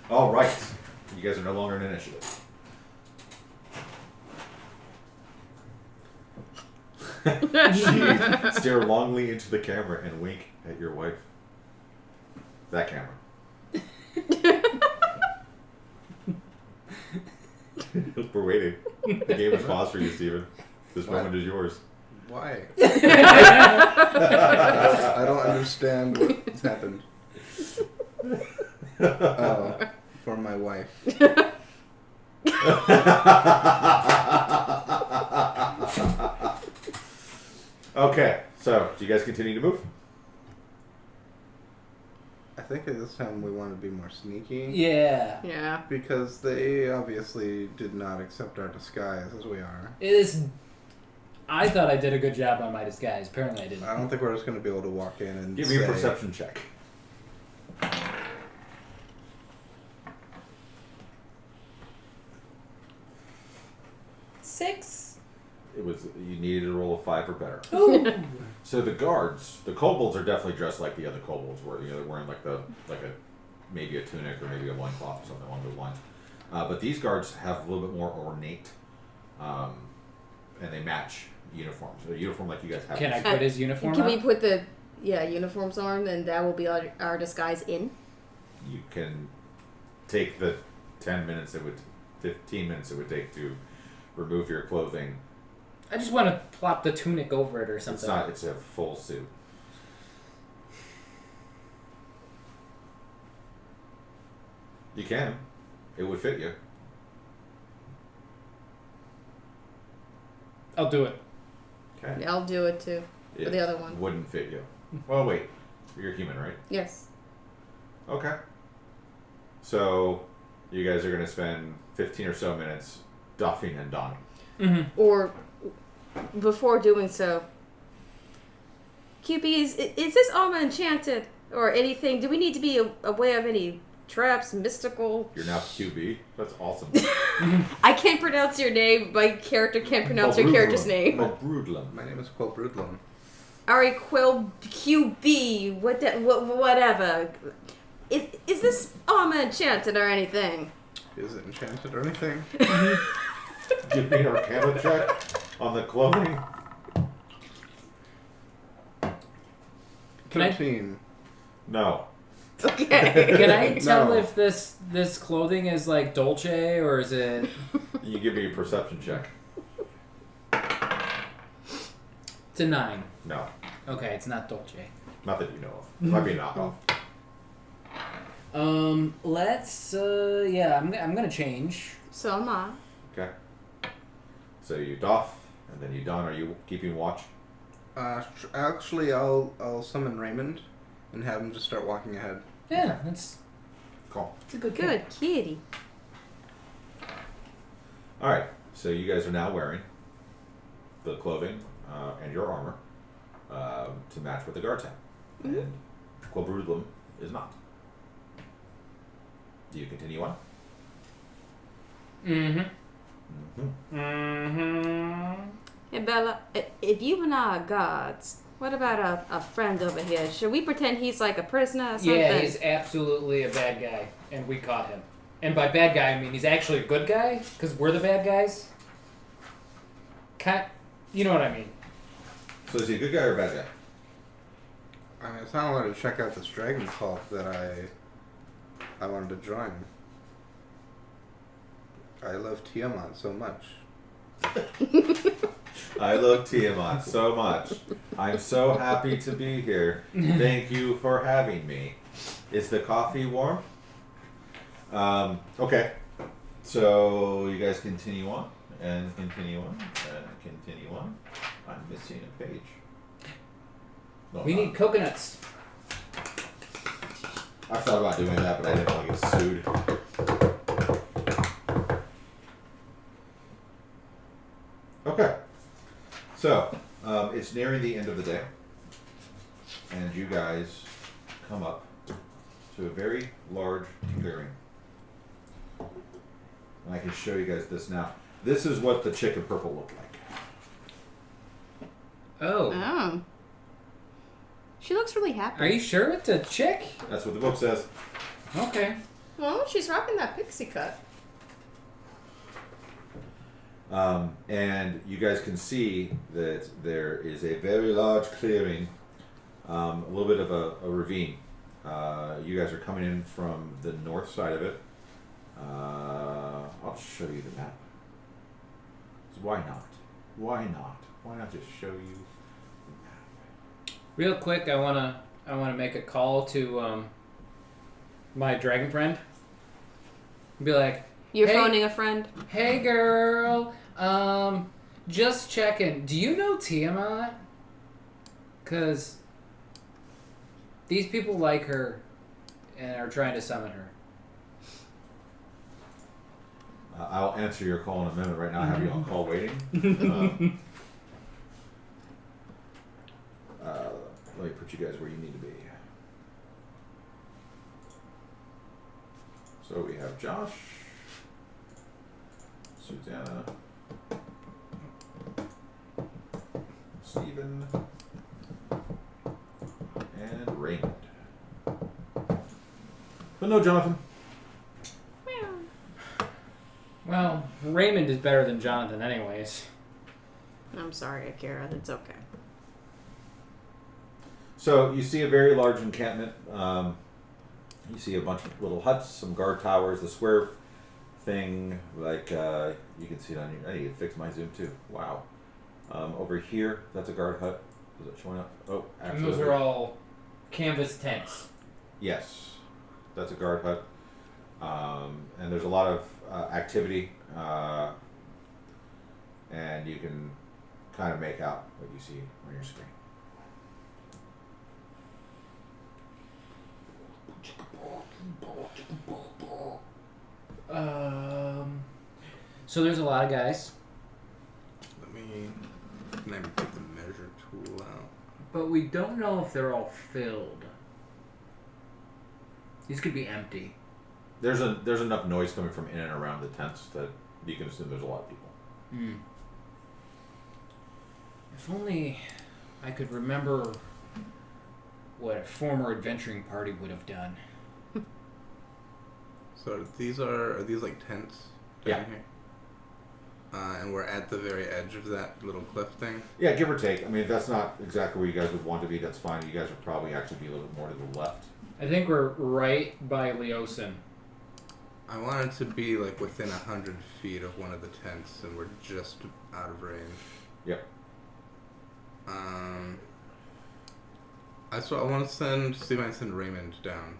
All right. You guys are no longer in initiative. Jeez. Stare longly into the camera and wink at your wife. That camera. We're waiting. The game is paused for you, Steven. This moment is yours. Why? I don't understand what's happened. Oh, for my wife. Okay, so do you guys continue to move? I think at this time we want to be more sneaky. Yeah. Yeah. Because they obviously did not accept our disguise as we are. It is. I thought I did a good job on my disguise. Apparently I didn't. I don't think we're just going to be able to walk in and Give say, me a perception check. Six. It was you needed to roll a 5 or better. Ooh. So the guards, the kobolds are definitely dressed like the other kobolds were. They're wearing maybe a tunic or maybe a loincloth or something along those lines. But these guards have a little bit more ornate, and they match uniforms. A uniform like you guys have. Can I put his uniform Can on? we put the uniforms on, and that will be our disguise in? You can take the 15 minutes it would take to remove your clothing. I just want to plop the tunic over it or something. It's a full suit. You can. It would fit you. I'll do it. Okay. Yeah, I'll do it too. It the other one. wouldn't fit you. Well, wait. You're human, right? Yes. Okay. So, you guys are going to spend 15 or so minutes doffing and donning. Mm-hmm. Or before doing so, QB, is this armor enchanted or anything? Do we need to be aware of any traps, mystical? You're now QB. That's awesome. I can't pronounce your name. My character can't pronounce your character's name. Brudlum. My name is Quill Broodlum. Alright, Quill QB. Whatever. Is this armor enchanted or anything? Is it enchanted or anything? Give me an Arcana check on the clothing. Can I- 13. No. Okay. Can I tell No. if this clothing is like Dolce or is it? You give me a perception check. It's a 9. No. Okay, it's not Dolce. Not that you know of. It might be a knockoff. Let's. I'm gonna change. So am I. Okay. So you doff, and then you don. Are you keeping watch? Actually, I'll summon Raymond and have him just start walking ahead. Yeah, that's Cool. a good. Good kitty. All right. So you guys are now wearing the clothing and your armor to match what the guards have, and Quabrudlum is not. Do you continue on? Mm-hmm. Mm-hmm. Hey Bella, if you and I are gods, what about a friend over here? Should we pretend he's like a prisoner or something? Yeah, he's absolutely a bad guy, and we caught him. And by bad guy, I mean he's actually a good guy, because we're the bad guys. You know what I mean? So is he a good guy or a bad guy? I mean, it's not wanted to check out this dragon cult that I wanted to join. I love Tiamat so much. I love Tiamat so much. I'm so happy to be here. Thank you for having me. Is the coffee warm? Okay. So you guys continue on and continue on and continue on. I'm missing a page. No, We need coconuts. I thought about doing that, but I didn't want to get sued. Okay. So, it's nearing the end of the day, and you guys come up to a very large clearing. And I can show you guys this now. This is what the chick in purple looked like. Oh. Oh. She looks really happy. Are you sure it's a chick? That's what the book says. Okay. Well, she's rocking that pixie cut. And you guys can see that there is a very large clearing, a little bit of a ravine. You guys are coming in from the north side of it. I'll show you the map. Why not? Why not? Why not just show you the map? Real quick, I wanna make a call to my dragon friend. Be like, You're hey, phoning a friend? Hey girl, just checking. Do you know Tiamat? 'Cause these people like her and are trying to summon her. I'll answer your call in a minute. Right now, I have you on call waiting. Let me put you guys where you need to be. So we have Josh, Susanna, Stephen, and Raymond. But no Jonathan. Well, Raymond is better than Jonathan anyways. I'm sorry, Akira. That's okay. So you see a very large encampment. You see a bunch of little huts, some guard towers, the square thing. Like you can see it on your. Hey, it fixed my zoom too. Wow. Over here, that's a guard hut. Is it showing up? Oh, And actually, those are all canvas tents. yes, that's a guard hut. And there's a lot of activity, and you can kind of make out what you see on your screen. So there's a lot of guys, Can I get the measure tool out? but we don't know if they're all filled. These could be empty. There's enough noise coming from in and around the tents that you can assume there's a lot of people. If only I could remember what a former adventuring party would have done. So are these like tents down Yeah. here? And we're at the very edge of that little cliff thing. Yeah, give or take. I mean, if that's not exactly where you guys would want to be, that's fine. You guys would probably actually be a little bit more to the left. I think we're right by Leosin. I wanted to be like within 100 feet of one of the tents, and we're just out of range. Yep. I want to see if I can send Raymond down,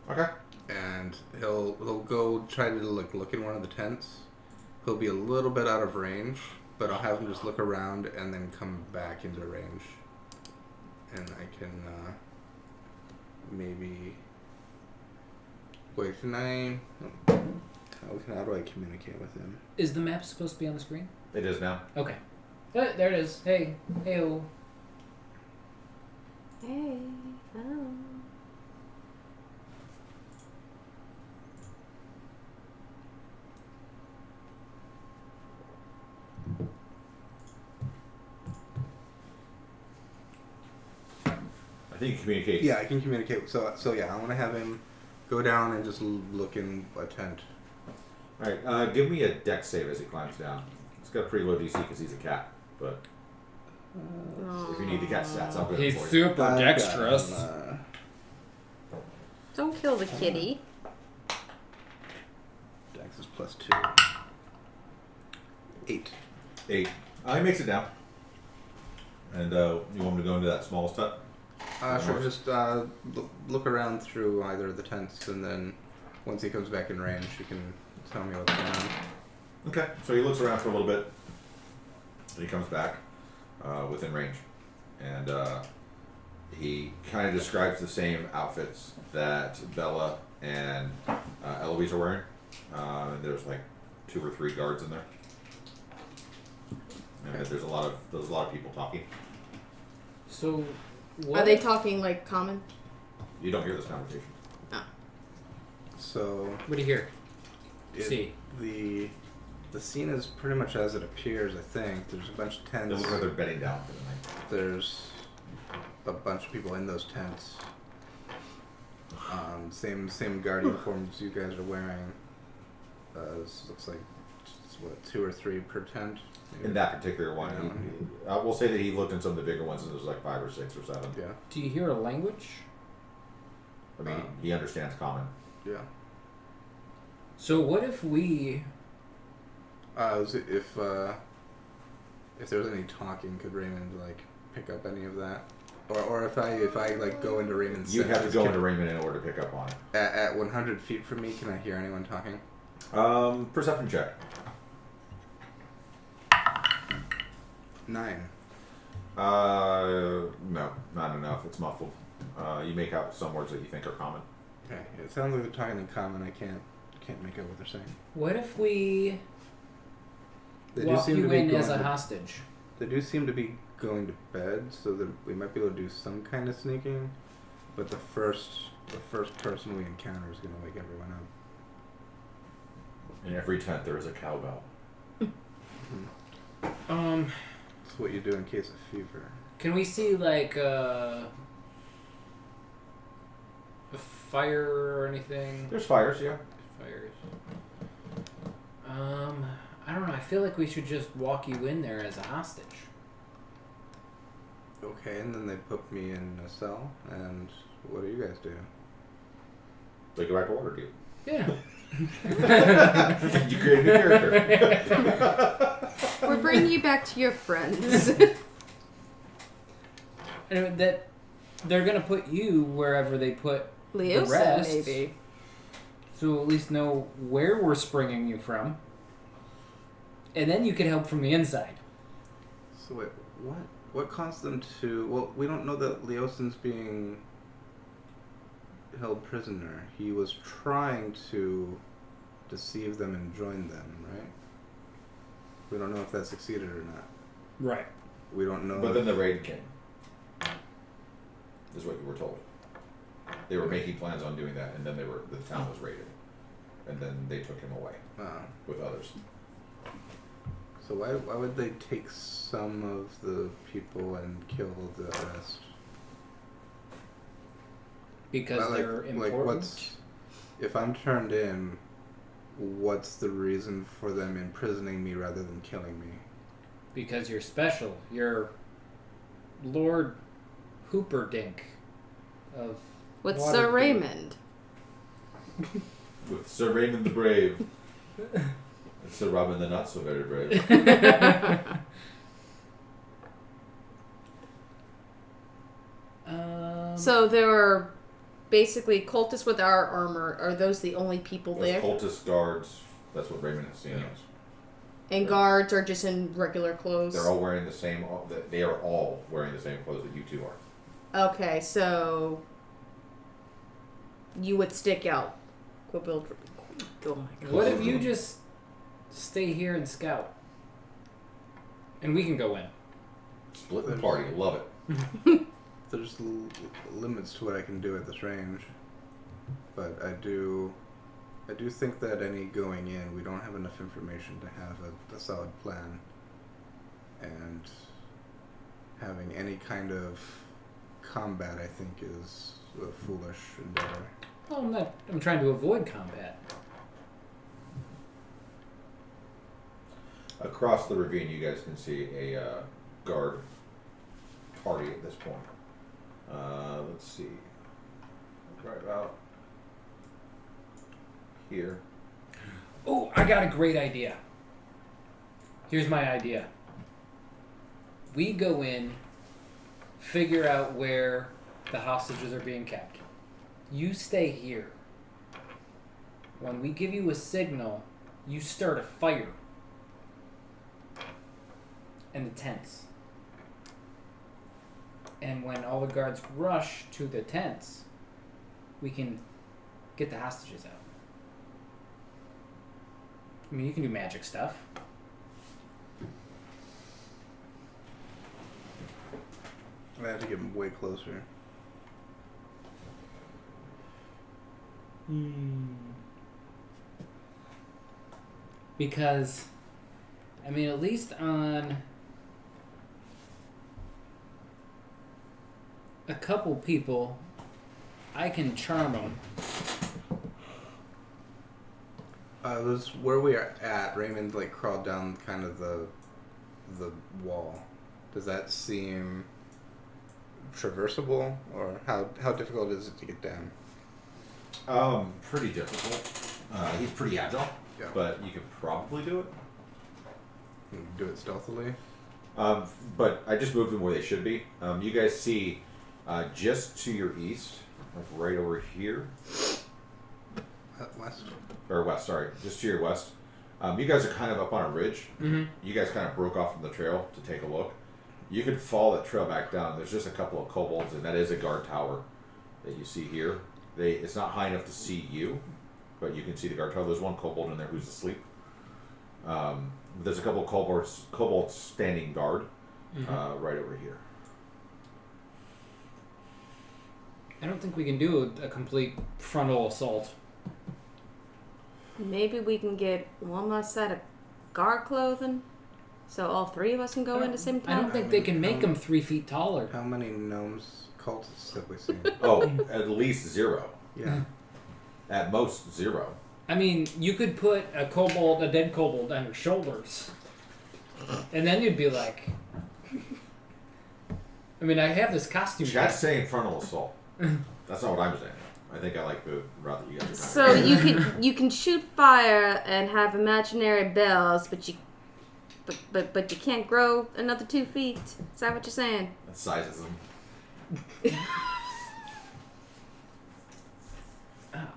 Okay. and he'll go try to look in one of the tents. He'll be a little bit out of range, but I'll have him just look around and then come back into range, and I can maybe. Wait, can I? How do I communicate with him? Is the map supposed to be on the screen? It is now. Okay. There it is. Hey. Hey-o. Hey. Oh. I think you communicate. Yeah, I can communicate. So yeah, I want to have him go down and just look in a tent. All right. Give me a dex save as he climbs down. He's got a pretty low DC because he's a cat. But if you need the cat stats, I'll get it He's for you. super dexterous. Don't kill the kitty. Dex is +2. 8. 8. He makes it down. And you want me to go into that smallest hut? Sure. Just look around through either of the tents, and then once he comes back in range, you can tell me what's going on. Okay. So he looks around for a little bit. And he comes back within range. And he kind of describes the same outfits that Bella and Eloise are wearing. And there's like 2 or 3 guards in there. And there's a lot of people talking. So, what Are they talking like common? You don't hear this conversation. So What do you hear? See. the scene is pretty much as it appears. I think there's a bunch of It tents. looks like they're bedding down for the night. There's a bunch of people in those tents. Same guard uniforms you guys are wearing. This looks like what 2 or 3 per tent. In that particular one, we'll say that he looked in some of the bigger ones, and there's like 5 or 6 or 7. Yeah. Do you hear a language? I mean, he understands common. Yeah. So what if we... If there's any talking, could Raymond like pick up any of that? Or if I like go into Raymond's You'd have to senses, go into Raymond in order to pick up on it. at 100 feet from me, can I hear anyone talking? Perception check. 9. No, not enough. It's muffled. You make out some words that you think are common. Okay. It sounds like they're talking in common. I can't make out what they're saying. What if we They do walk seem you to be in as going a to- hostage? They do seem to be going to bed, so that we might be able to do some kind of sneaking. But the first person we encounter is going to wake everyone up. In every tent, there is a cowbell. It's what you do in case of fever. Can we see like a fire or anything? There's fires, yeah. Fires. I don't know. I feel like we should just walk you in there as a hostage. Okay, and then they put me in a cell, and what do you guys do? They go back to order, dude. Yeah. You create a new character. We're bringing you back to your friends. Anyway, that they're gonna put you wherever they put Leo the said rest, maybe. so we'll at least know where we're springing you from, and then you can help from the inside. So wait, what caused them to... Well, we don't know that Leosin's being held prisoner. He was trying to deceive them and join them, right? We don't know if that succeeded or not. Right. We don't know But if... then the raid came. Is what you were told. They were making plans on doing that, and then the town was raided, and then they took him away with others. So why would they take some of the people and kill the rest? Because they're important. If I'm turned in, what's the reason for them imprisoning me rather than killing me? Because you're special. You're Lord Hooperdink of With Waterdeep. Sir Raymond. With Sir Raymond the Brave. And Sir Robin the Not So Very Brave. So there are basically cultists with our armor. Are those the only people there? Cultist guards. That's what Raymond has seen us. And guards are just in regular clothes? They're all wearing the same. They are all wearing the same clothes that you two are. Okay, so you would stick out. Oh my God. What if you just stay here and scout? And we can go in. Split the party. Love it. There's limits to what I can do at this range, but I do think that any going in, we don't have enough information to have a solid plan, and having any kind of combat, I think, is a foolish endeavor. Well, I'm trying to avoid combat. Across the ravine, you guys can see a guard party at this point. Let's see. Right about here. Oh, I got a great idea. Here's my idea. We go in, figure out where the hostages are being kept. You stay here. When we give you a signal, you start a fire in the tents. And when all the guards rush to the tents, we can get the hostages out. I mean, you can do magic stuff. I have to get way closer. Because, I mean, at least on a couple people, I can charm them. Was where we are at. Raymond like crawled down kind of the wall. Does that seem traversable, or how difficult is it to get down? Pretty difficult. He's pretty agile, Yeah. but you could probably do it. You can do it stealthily. But I just moved them where they should be. You guys see just to your east, like right over here, West. or west, sorry, just to your west. You guys are kind of up on a ridge. Mm-hmm. You guys kind of broke off from the trail to take a look. You could follow that trail back down. There's just a couple of kobolds, and that is a guard tower that you see here. It's not high enough to see you, but you can see the guard tower. There's one kobold in there who's asleep. There's a couple of kobolds standing guard right over here. I don't think we can do a complete frontal assault. Maybe we can get one last set of guard clothing, so all three of us can go in at the same I don't time. think they can make them 3 feet taller. How many gnomes cultists have we seen? Oh, at least 0. Yeah. At most 0. I mean, you could put a dead kobold on your shoulders, and then you'd be like, I mean, I have this costume. Chat's saying frontal assault. That's not what I'm saying. I think I like the route that you guys are So you can shoot fire and have imaginary bells, but you can't grow another 2 feet. Is that what you're saying? That sizes them.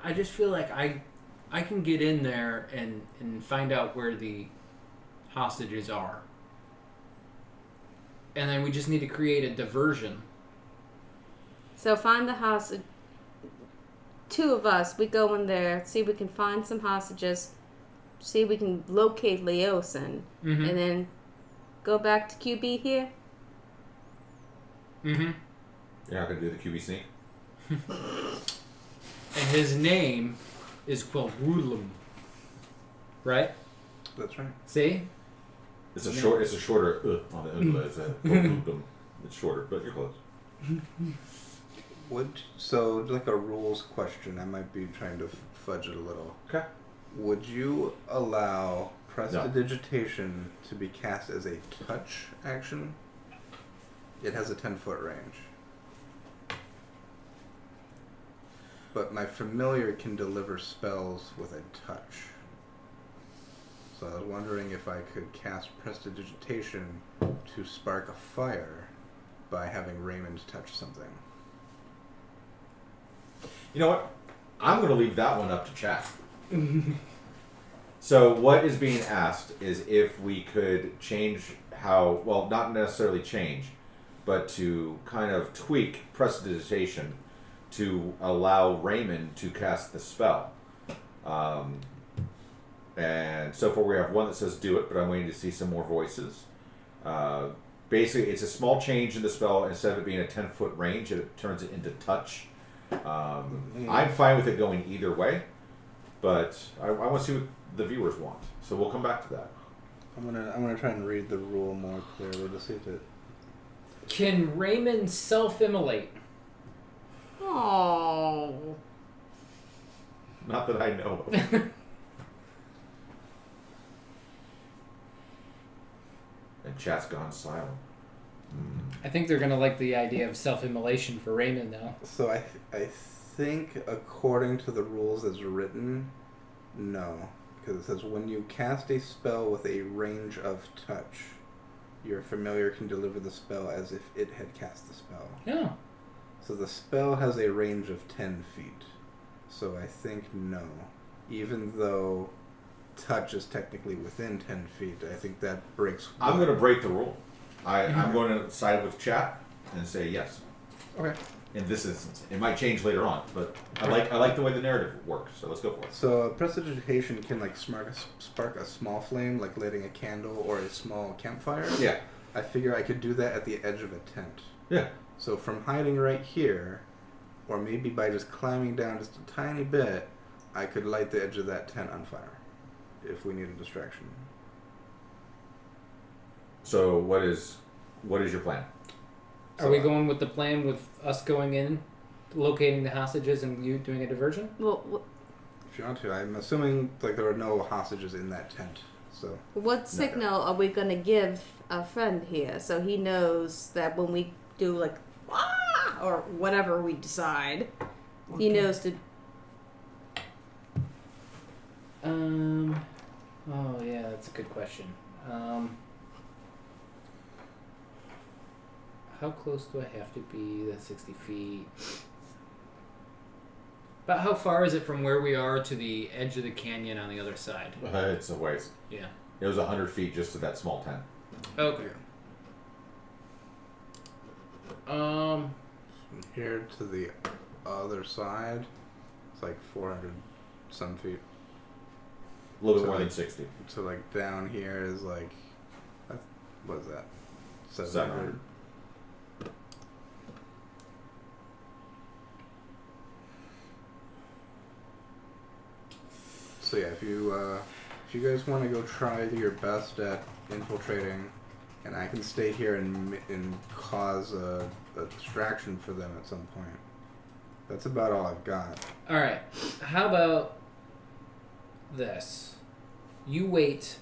I just feel like I can get in there and find out where the hostages are. And then we just need to create a diversion. So find the hostage. 2 of us, we go in there, see if we can find some hostages, see if we can locate Leosin, Mm-hmm. and then go back to QB here. Mm-hmm. You're not going to do the QB sneak? And his name is Quelrulum. Right? That's right. See? It's a shorter on the end. It's shorter, but you're close. So like a rules question, I might be trying to fudge it a little. Okay. Would you allow prestidigitation to be cast as a touch action? It has a 10-foot range. But my familiar can deliver spells with a touch. So I was wondering if I could cast prestidigitation to spark a fire by having Raymond touch something. You know what? I'm going to leave that one up to chat. So what is being asked is if we could change how, well, not necessarily change, but to kind of tweak prestidigitation to allow Raymond to cast the spell. And so far we have one that says do it, but I'm waiting to see some more voices. Basically, it's a small change in the spell. Instead of it being a 10-foot range, it turns it into touch. I'm fine with it going either way, but I want to see what the viewers want. So we'll come back to that. I'm gonna try and read the rule more clearly to see if it. Can Raymond self-immolate? Oh. Not that I know of. And chat's gone silent. I think they're going to like the idea of self-immolation for Raymond, though. So I think according to the rules as written, no, because it says when you cast a spell with a range of touch, your familiar can deliver the spell as if it had cast the spell. Yeah. So the spell has a range of 10 feet. So I think no. Even though touch is technically within 10 feet, I think that breaks... I'm going to break the rule. I'm going to side with chat and say yes. Okay. In this instance, it might change later on, but I like the way the narrative works. So let's go for it. So prestidigitation can like spark a small flame, like lighting a candle or a small campfire. Yeah. I figure I could do that at the edge of a tent. Yeah. So from hiding right here, or maybe by just climbing down just a tiny bit, I could light the edge of that tent on fire if we need a distraction. So what is your plan? Are we going with the plan with us going in, locating the hostages, and you doing a diversion? Well, If you want to, I'm assuming like there are no hostages in that tent. So what signal are we gonna give our friend here so he knows that when we do like or whatever we decide, he knows to. Oh yeah, that's a good question. How close do I have to be? That's 60 feet. About how far is it from where we are to the edge of the canyon on the other side? It's a ways. Yeah. It was 100 feet just to that small tent. Okay. from here to the other side, it's like 400 some feet. A little bit So more like- than 60. So like down here is like, what is that? 700. So yeah, if you guys want to go try your best at infiltrating, and I can stay here and cause a distraction for them at some point. That's about all I've got. All right. How about this? You wait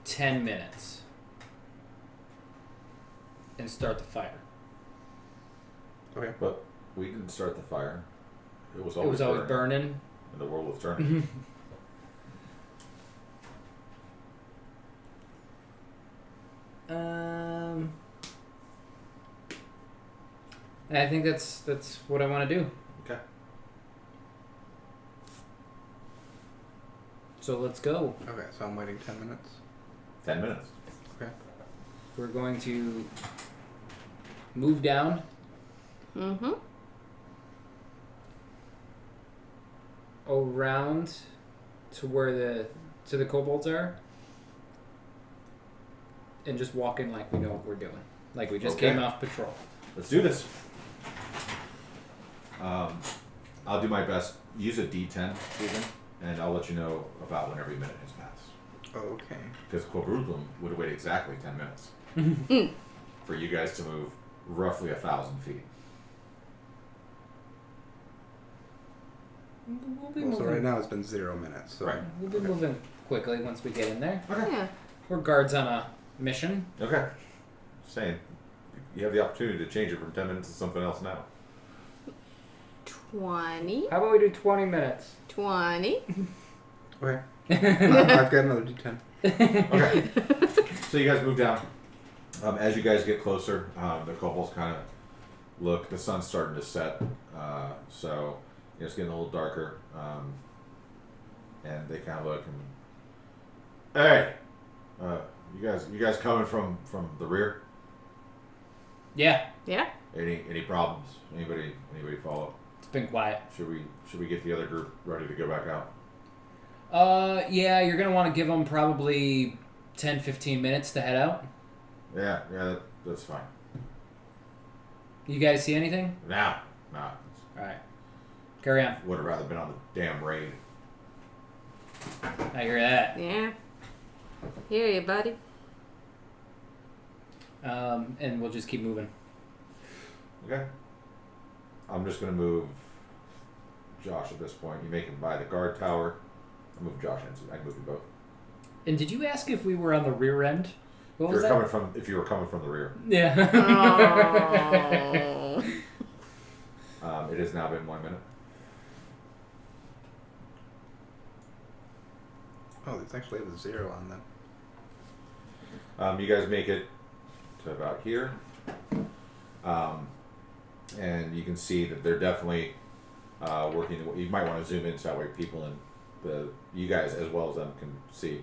10 minutes and start the fire. Okay. But we didn't start the fire. It was It always, was always burning. And the world was turning. I think that's what I want to do. Okay. So let's go. Okay, so I'm waiting 10 minutes. 10 minutes. Okay. We're going to move down Mm-hmm. around to where the kobolds are, and just walk in like we know what we're doing, like we just Okay. came off patrol. Let's do this. I'll do my best. Use a D10, Stephen, and I'll let you know about when every minute has passed. Okay. Because Quadruplum would wait exactly 10 minutes for you guys to move roughly 1,000 feet. We'll be Well, so moving. right now it's been 0 minutes. So Right. We'll be moving quickly once we get in there. Okay. Yeah. We're guards on a mission. Okay. Just saying. You have the opportunity to change it from 10 minutes to something else now. 20. How about we do 20 minutes? 20. Okay. I've got another D10. Okay. So you guys move down. As you guys get closer, the kobolds kind of look. The sun's starting to set, so it's getting a little darker. And they kind of look and, hey, you guys coming from the rear? Yeah, Yeah. Any problems? Anybody follow? it's been quiet. Should we get the other group ready to go back out? Yeah, you're gonna want to give them probably 10-15 minutes to head out. Yeah, that's fine. You guys see anything? Nah. All right, carry on. Would have rather been on the damn raid. I hear that. Yeah. Hear you, buddy. And we'll just keep moving. Okay. I'm just gonna move Josh at this point. You make him by the guard tower. I'll move Josh in, so I can move you both. And did you ask if we were on the rear end? What was that? If you were coming from the rear. Yeah. Oh. It has now been 1 minute. Oh, it's actually a 0 on them. You guys make it to about here. And you can see that they're definitely working. You might want to zoom in so that way people and you guys as well as them can see.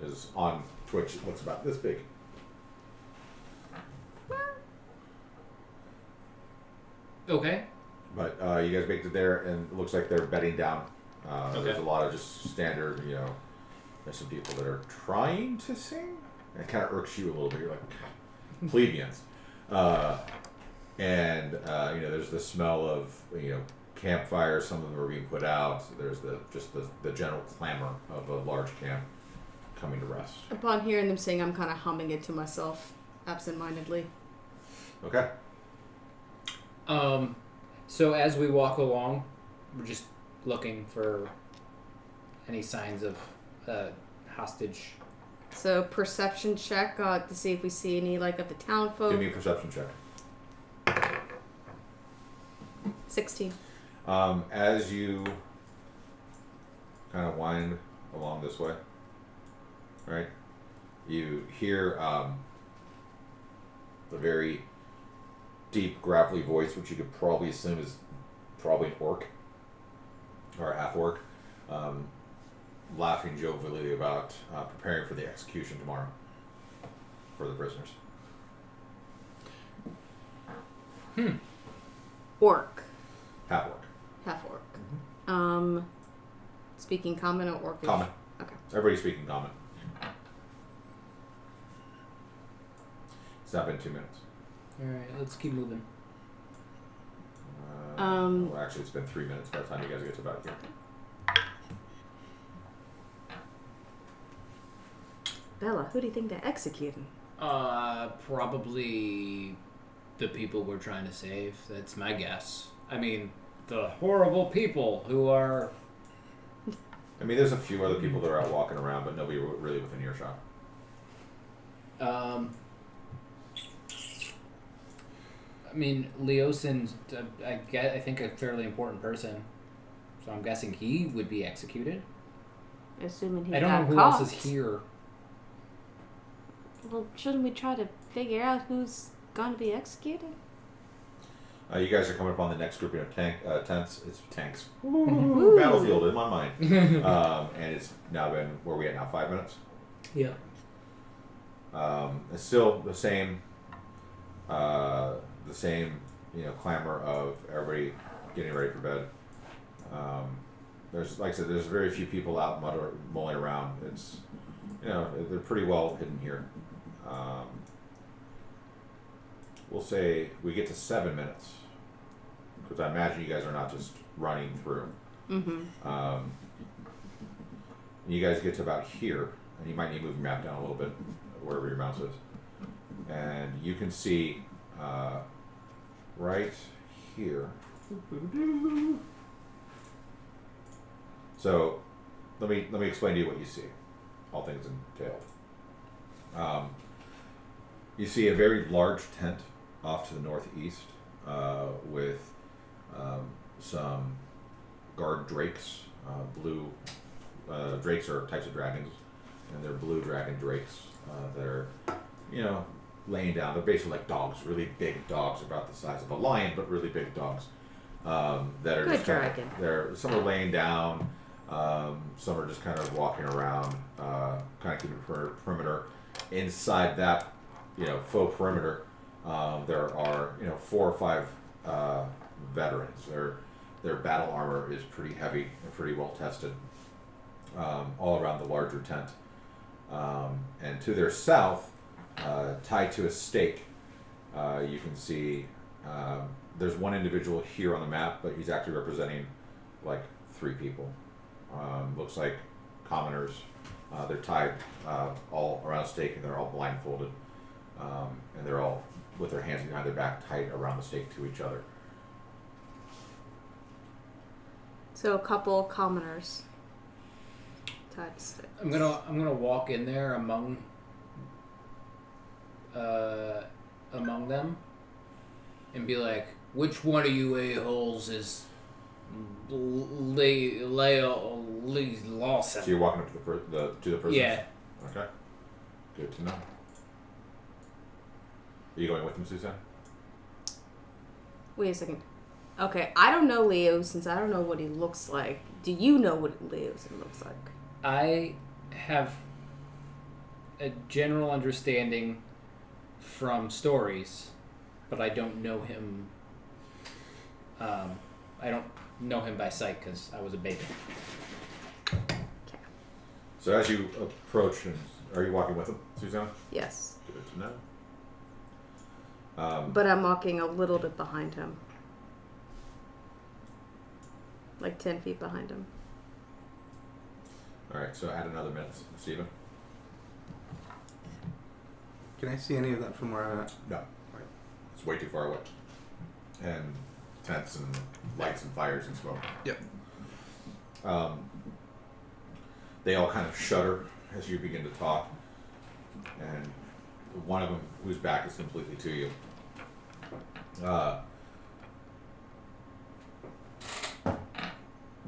Is on Twitch. It looks about this big. Okay. But you guys make it there, and it looks like they're bedding down. Okay. There's a lot of just standard, there's some people that are trying to sing. And it kind of irks you a little bit. You're like, plebeians. There's the smell of campfires. Some of them are being put out. There's the general clamor of a large camp coming to rest. Upon hearing them sing, I'm kind of humming it to myself, absentmindedly. Okay. So as we walk along, we're just looking for any signs of hostage. So perception check to see if we see any of the town folk. Give me a perception check. 16. As you kind of wind along this way, right, you hear a very deep, gravelly voice, which you could probably assume is probably an orc or a half-orc, laughing jovially about preparing for the execution tomorrow for the prisoners. Orc. Half-orc. Half-orc. Mm-hmm. Speaking common or orcish? Common. Okay. Everybody's speaking common. It's not been 2 minutes. Alright, let's keep moving. Well, actually, it's been 3 minutes by the time you guys get to about here. Bella, who do you think they're executing? Probably the people we're trying to save. That's my guess. I mean, the horrible people who are... I mean, there's a few other people that are out walking around, but nobody really within earshot. I mean, Leosin's, I think, a fairly important person. So I'm guessing he would be executed. Assuming he I don't got know who caught. else is here. Well, shouldn't we try to figure out who's going to be executed? You guys are coming up on the next grouping of tents. It's tanks. Ooh. Battlefield in my mind. And it's now been, where are we at now, 5 minutes? Yeah. It's still the same, clamor of everybody getting ready for bed. There's, like I said, there's very few people out mulling around. It's, they're pretty well hidden here. We'll say we get to 7 minutes, because I imagine you guys are not just running through. Mm-hmm. You guys get to about here, and you might need to move your map down a little bit, wherever your mouse is, and you can see right here. So let me explain to you what you see, all things entailed. You see a very large tent off to the northeast with some guard drakes. Blue drakes are types of dragons, and they're blue dragon drakes that are, laying down. They're basically like dogs, really big dogs, about the size of a lion, but really big dogs. That are Good just dragon. Some are laying down. Some are just kind of walking around, kind of keeping a perimeter. Inside that, faux perimeter, there are 4 or 5 veterans. Their battle armor is pretty heavy and pretty well tested, all around the larger tent. And to their south, tied to a stake, you can see there's one individual here on the map, but he's actually representing like 3 people. Looks like commoners. They're tied all around a stake, and they're all blindfolded, and they're all with their hands behind their back, tight around the stake to each other. So a couple commoners tied to sticks. I'm gonna walk in there among them and be like, which one of you a-holes is Lee Lawson? So you're walking up to the prisoners? Yeah. Okay. Good to know. Are you going with them, Suzanne? Wait a second. Okay, I don't know Leo since I don't know what he looks like. Do you know what Leo looks like? I have a general understanding from stories, but I don't know him. I don't know him by sight because I was a baby. So as you approach, are you walking with them, Suzanne? Yes. Good to know. But I'm walking a little bit behind him. Like 10 feet behind him. All right, so add another minute, Steven. Can I see any of that from where I'm at? No. It's way too far away. And tents and lights and fires and smoke. Yep. They all kind of shudder as you begin to talk. And one of them, whose back is completely to you,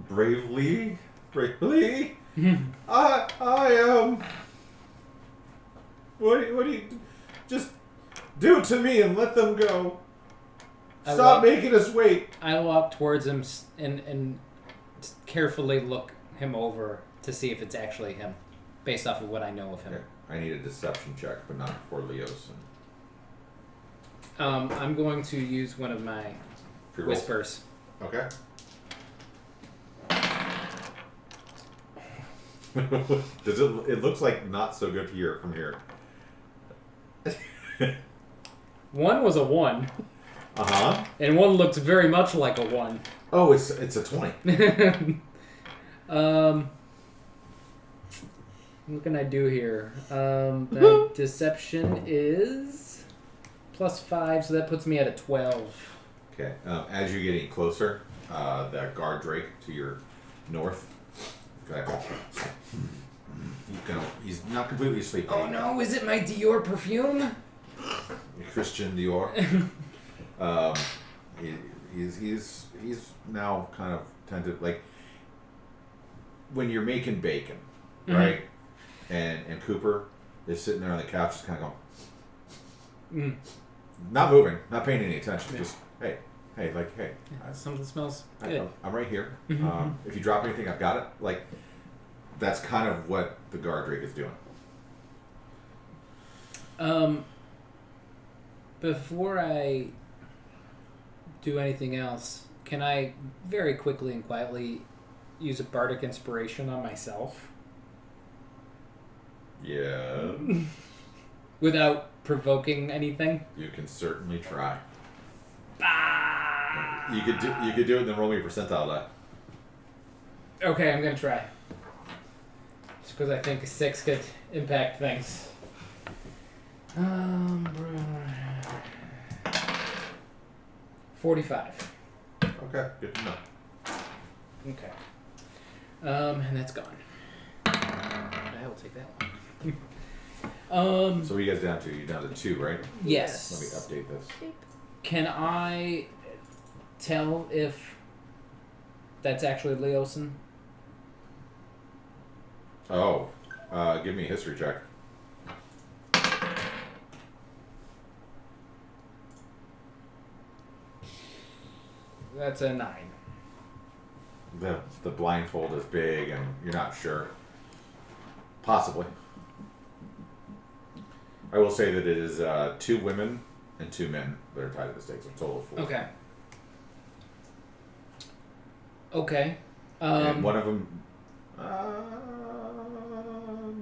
bravely, what do you, just do it to me and let them go. Stop making us wait. I walk towards him and carefully look him over to see if it's actually him, based off of what I know of him. Okay. I need a deception check, but not for Leos. I'm going to use one of my Pre-roll. whispers. Okay. Does it? It looks like not so good here from here. One was a 1, and one looked very much like a 1. Oh, it's a 20. What can I do here? The deception is +5, so that puts me at a 12. Okay. As you're getting closer, that guard drake to your north. Okay. He's not completely asleep. Oh no! Is it my Dior perfume? Christian Dior. He's now kind of tended, like when you're making bacon, right? And Cooper is sitting there on the couch, just kind of going, not moving, not paying any attention. Just hey, Something smells good. I'm right here. If you drop anything, I've got it. Like that's kind of what the guard drake is doing. Before I do anything else, can I very quickly and quietly use a bardic inspiration on myself? Yeah. Without provoking anything? You can certainly try. You could do it and then roll me a percentile die. Okay, I'm gonna try. Just because I think a 6 could impact things. 45. Okay, good to know. Okay. And that's gone. I will take that one. So what are you guys down to? You're down to 2, right? Yes. Let me update this. Can I tell if that's actually Leosin? Oh, give me a history check. That's a 9. The blindfold is big and you're not sure. Possibly. I will say that it is 2 women and 2 men that are tied to the stakes. A total of 4. Okay. Okay. And one of them,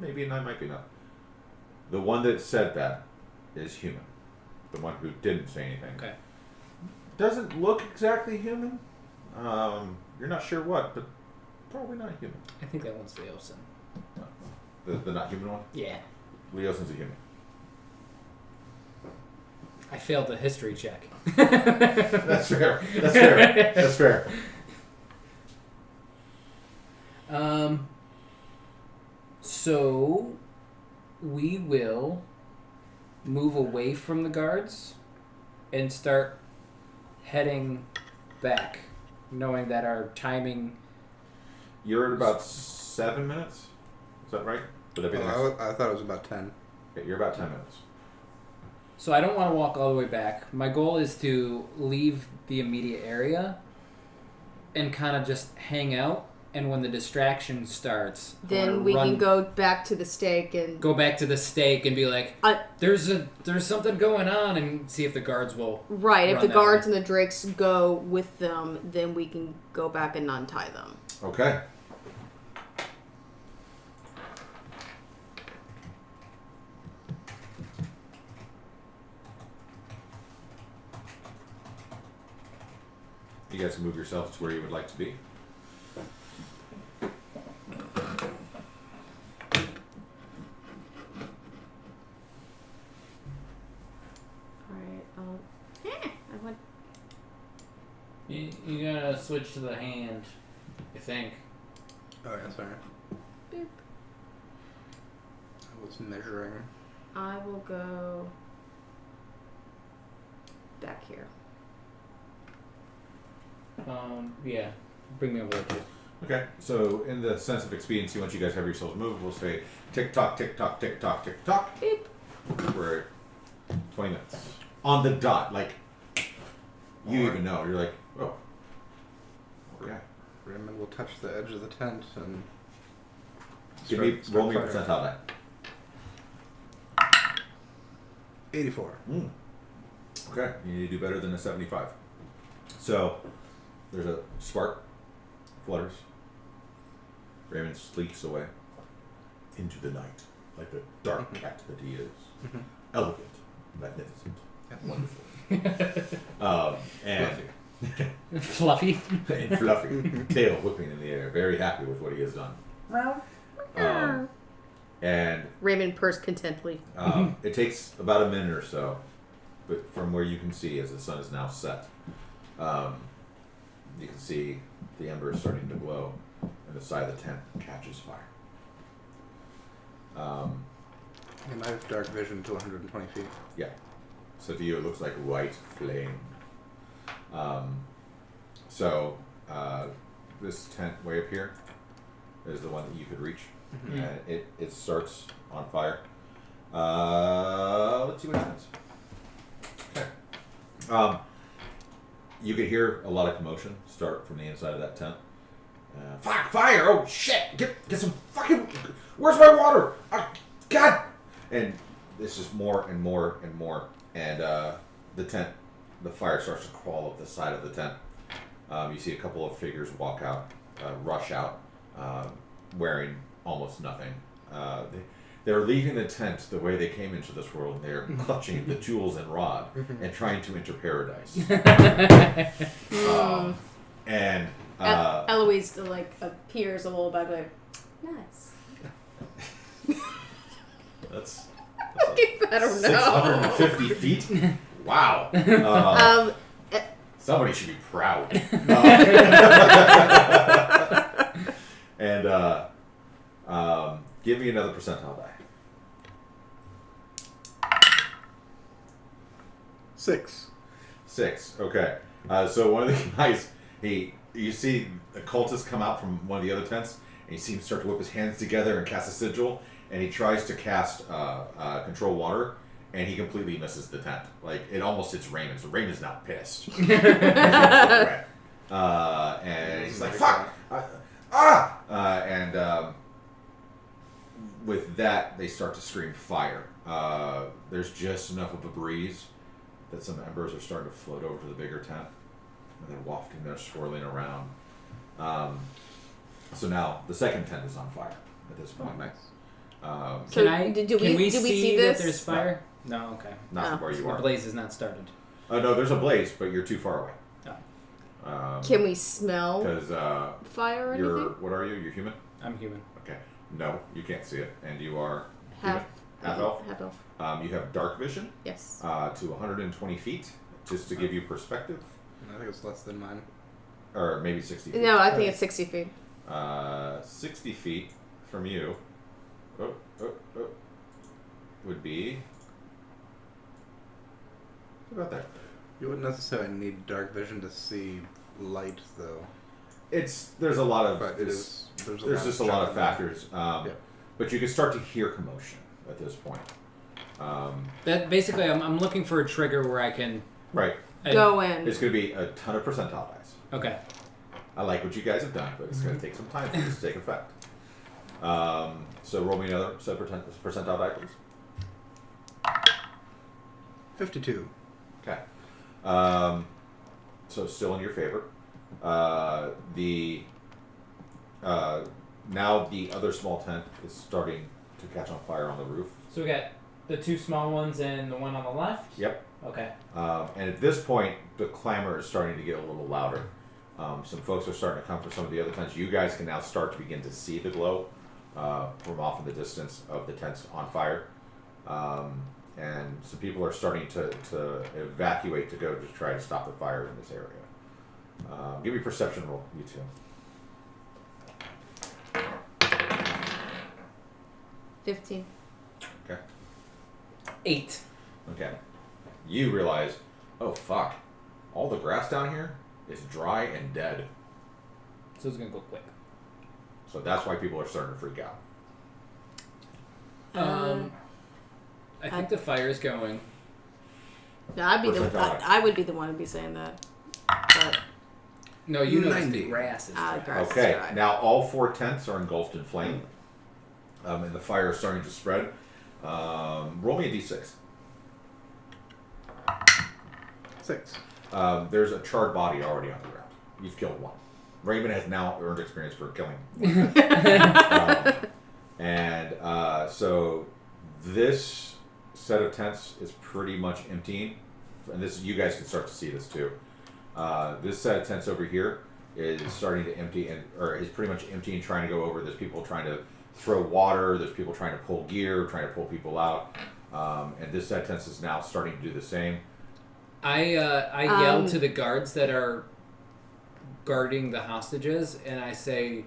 maybe a 9 might be enough. The one that said that is human. The one who didn't say anything. Okay. Doesn't look exactly human. You're not sure what, but probably not human. I think that one's Leosin. The not human one? Yeah. Leosin's a human. I failed the history check. That's fair. That's fair. That's fair. So we will move away from the guards and start heading back, knowing that our timing. You're at about 7 minutes. Is that right? Would that be the next? I thought it was about 10. Okay, you're about 10 minutes. So I don't want to walk all the way back. My goal is to leave the immediate area and kind of just hang out. And when the distraction starts, Then we can go back to the stake and go back to the stake and be like, "There's something going on," and see if the guards will. right. If run the that guards way. and the drakes go with them, then we can go back and untie them. Okay. you guys can move yourselves to where you would like to be. Alright, I went. You gotta switch to the hand, I think. Oh, yeah, sorry. Boop. I was measuring. I will go back here. Yeah. Bring me over there too. Okay, so in the sense of expediency, once you guys have yourselves moved, we'll say tick tock, tick tock, tick tock, tick tock. Beep. We're at 20 minutes. On the dot, like, you even know. You're like, oh. Yeah. Raymond will touch the edge of the tent and Roll me a fire. percentile die. 84. Okay, you need to do better than a 75. So, there's a spark, flutters. Raymond sleeps away into the night, like the dark cat that he is. Elegant, magnificent, wonderful. And Fluffy. and fluffy, tail whipping in the air, very happy with what he has done. And Raymond pursed contently. it takes about a minute or so, but from where you can see, as the sun is now set, you can see the embers starting to glow, and the side of the tent catches fire. And I have dark vision to 120 feet. Yeah. So to you, it looks like white flame. This tent way up here is the one that you could reach. And it starts on fire. Let's see what happens. Okay. You could hear a lot of commotion start from the inside of that tent. Fuck! Fire! Oh shit! Get some fucking... Where's my water? God! And this is more and more and more. And the fire starts to crawl up the side of the tent. You see a couple of figures walk out, rush out, wearing almost nothing. They're leaving the tent the way they came into this world. They're clutching the jewels and rod and trying to enter paradise. And Eloise appears a little bit like, nice. that's I don't know. 650 feet. Wow. Somebody should be proud. And give me another percentile die. 6. 6. Okay. So one of the guys, you see a cultist come out from one of the other tents, and you see him start to whip his hands together and cast a sigil, and he tries to cast control water, and he completely misses the tent. Like, it almost hits Raymond, so Raymond's now pissed. And he's like, fuck! With that, they start to scream fire. There's just enough of a breeze that some embers are starting to float over to the bigger tent, and they're wafting, they're swirling around. So now the second tent is on fire at this point. Nice. So Can we see this? that there's fire? No, okay. Not from where you The are. blaze is not started. Oh no, there's a blaze, but you're too far away. Can we smell Because fire or you're, anything? what are you? You're human? I'm human. Okay. No, you can't see it. And you are Half elf? Half elf. You have dark vision Yes. to 120 feet, just to give you perspective. I think it's less than mine. Or maybe 60 feet. No, I think it's 60 feet. 60 feet from you would be... What about that? You wouldn't necessarily need dark vision to see light, though. There's a lot of... But there's just a lot of factors. Yeah. But you can start to hear commotion at this point. That basically, I'm looking for a trigger where I can Right. Go in. It's going to be a ton of percentile dice. Okay. I like what you guys have done, but it's going to take some time for this to take effect. So roll me another set of percentile die, please. 52. Okay. So still in your favor. Now the other small tent is starting to catch on fire on the roof. So we got the two small ones and the one on the left? Yep. Okay. And at this point, the clamor is starting to get a little louder. Some folks are starting to come from some of the other tents. You guys can now start to begin to see the glow from off in the distance of the tents on fire. And some people are starting to evacuate to go to try to stop the fire in this area. Give me a perception roll, you two. 15. Okay. 8. Okay. You realize, oh fuck, all the grass down here is dry and dead. So it's gonna go quick. So that's why people are starting to freak out. I think the fire's going. No, I would be the one to be saying that. But No, you notice 90. the grass is dry. grass Okay, is dry. now all 4 tents are engulfed in flame, and the fire is starting to spread. Roll me a d6. 6. There's a charred body already on the ground. You've killed one. Raymond has now earned experience for killing. So this set of tents is pretty much emptying, and this you guys can start to see this too. This set of tents over here is starting to empty, or is pretty much emptying, trying to go over. There's people trying to throw water. There's people trying to pull gear, trying to pull people out, and this set of tents is now starting to do the same. I yell to the guards that are guarding the hostages, and I say,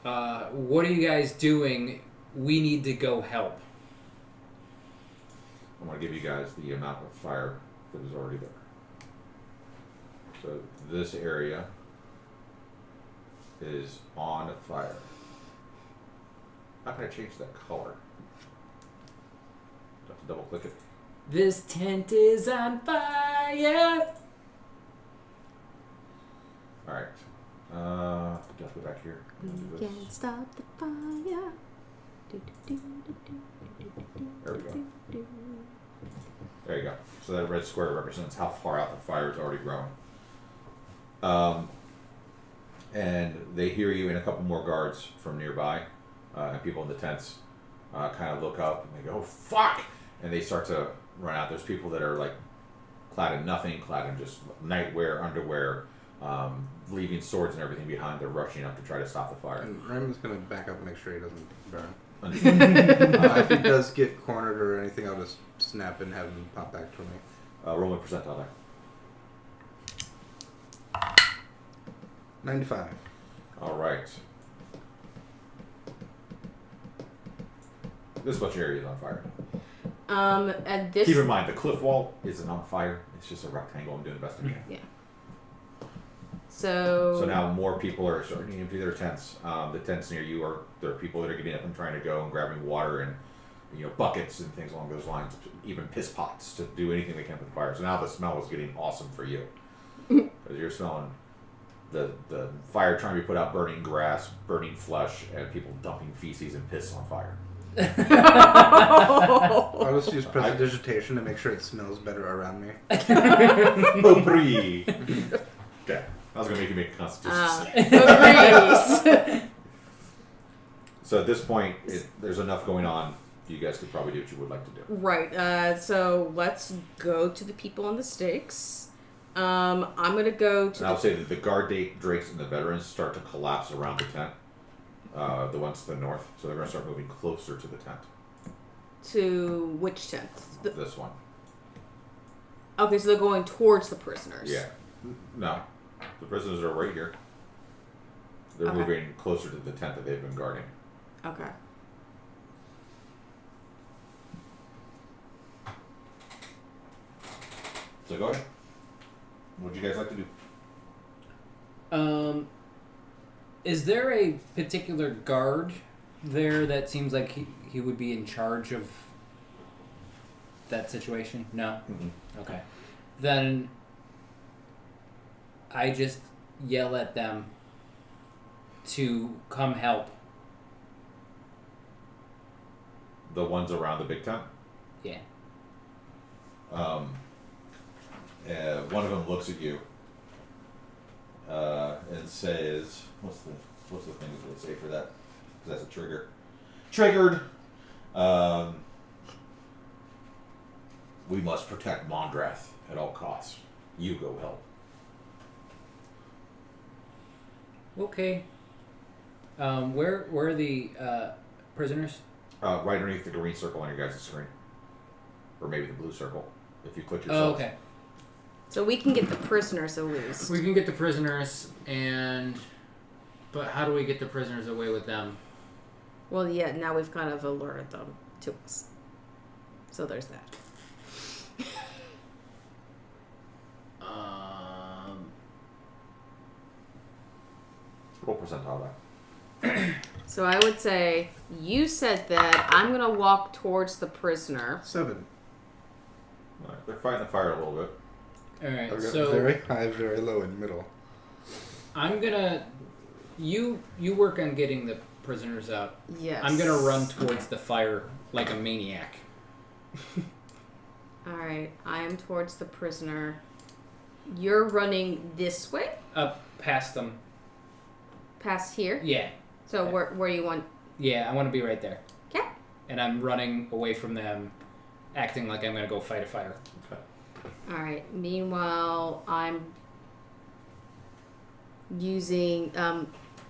what are you guys doing? We need to go help. I'm going to give you guys the amount of fire that is already there. So this area is on fire. How can I change that color? Do I have to double click it? This tent is on fire. Alright. Just go back here. We can't stop the fire. There we go. There you go. So that red square represents how far out the fire is already growing. And they hear you and a couple more guards from nearby, and people in the tents kind of look up and they go, "Oh, fuck!" And they start to run out. There's people that are like clad in nothing, clad in just nightwear, underwear, leaving swords and everything behind. They're rushing up to try to stop the fire. And Raymond's going to back up and make sure he doesn't burn. If he does get cornered or anything, I'll just snap and have him pop back to me. Roll my percentile there. 95. All right. This bunch of area is on fire. At this. Keep in mind, the cliff wall isn't on fire. It's just a rectangle. I'm doing the best I can. Yeah. So now more people are starting to empty their tents. The tents near you there are people that are getting up and trying to go and grabbing water and buckets and things along those lines, even piss pots to do anything they can with the fire. So now the smell is getting awesome for you because you're smelling the fire trying to be put out, burning grass, burning flesh, and people dumping feces and piss on fire. I'll just use prestidigitation to make sure it smells better around me. Potpourri. Okay. I was going to make a constitution save. So at this point, there's enough going on. You guys could probably do what you would like to do. Right. So let's go to the people on the stakes. I'm going to go to. And I'll say that the guard drakes and the veterans start to collapse around the tent. The ones to the north. So they're going to start moving closer to the tent. To which tent? This one. Okay, so they're going towards the prisoners. Yeah. No. The prisoners are right here. They're moving closer to the tent that they've been guarding. Okay. So go ahead. What would you guys like to do? Is there a particular guard there that seems like he would be in charge of that situation? No? Mm-hmm. Okay. Then I just yell at them to come help. The ones around the big tent? Yeah. One of them looks at you and says, "What's the thing that they say for that? 'Cause that's a trigger. Triggered. We must protect Mondrath at all costs. You go help." Okay. Where are the prisoners? Right underneath the green circle on your guys' screen. Or maybe the blue circle, if you click Oh, yourself. okay. So we can get the prisoners at least. We can get the prisoners, but how do we get the prisoners away with them? Well, yeah, now we've kind of alerted them to us. So there's that. Roll percentile that. So I would say you said that. I'm going to walk towards the prisoner. 7. Alright, they're fighting the fire a little bit. Alright, I've got so very high, very low, and middle. I'm gonna... You work on getting the prisoners out. Yes. I'm gonna run towards the fire like a maniac. Alright, I am towards the prisoner. You're running this way? Up past them. Past here? Yeah. So where you want... Yeah, I want to be right there. Okay. And I'm running away from them, acting like I'm gonna go fight a fire. Okay. Alright, meanwhile, I'm using...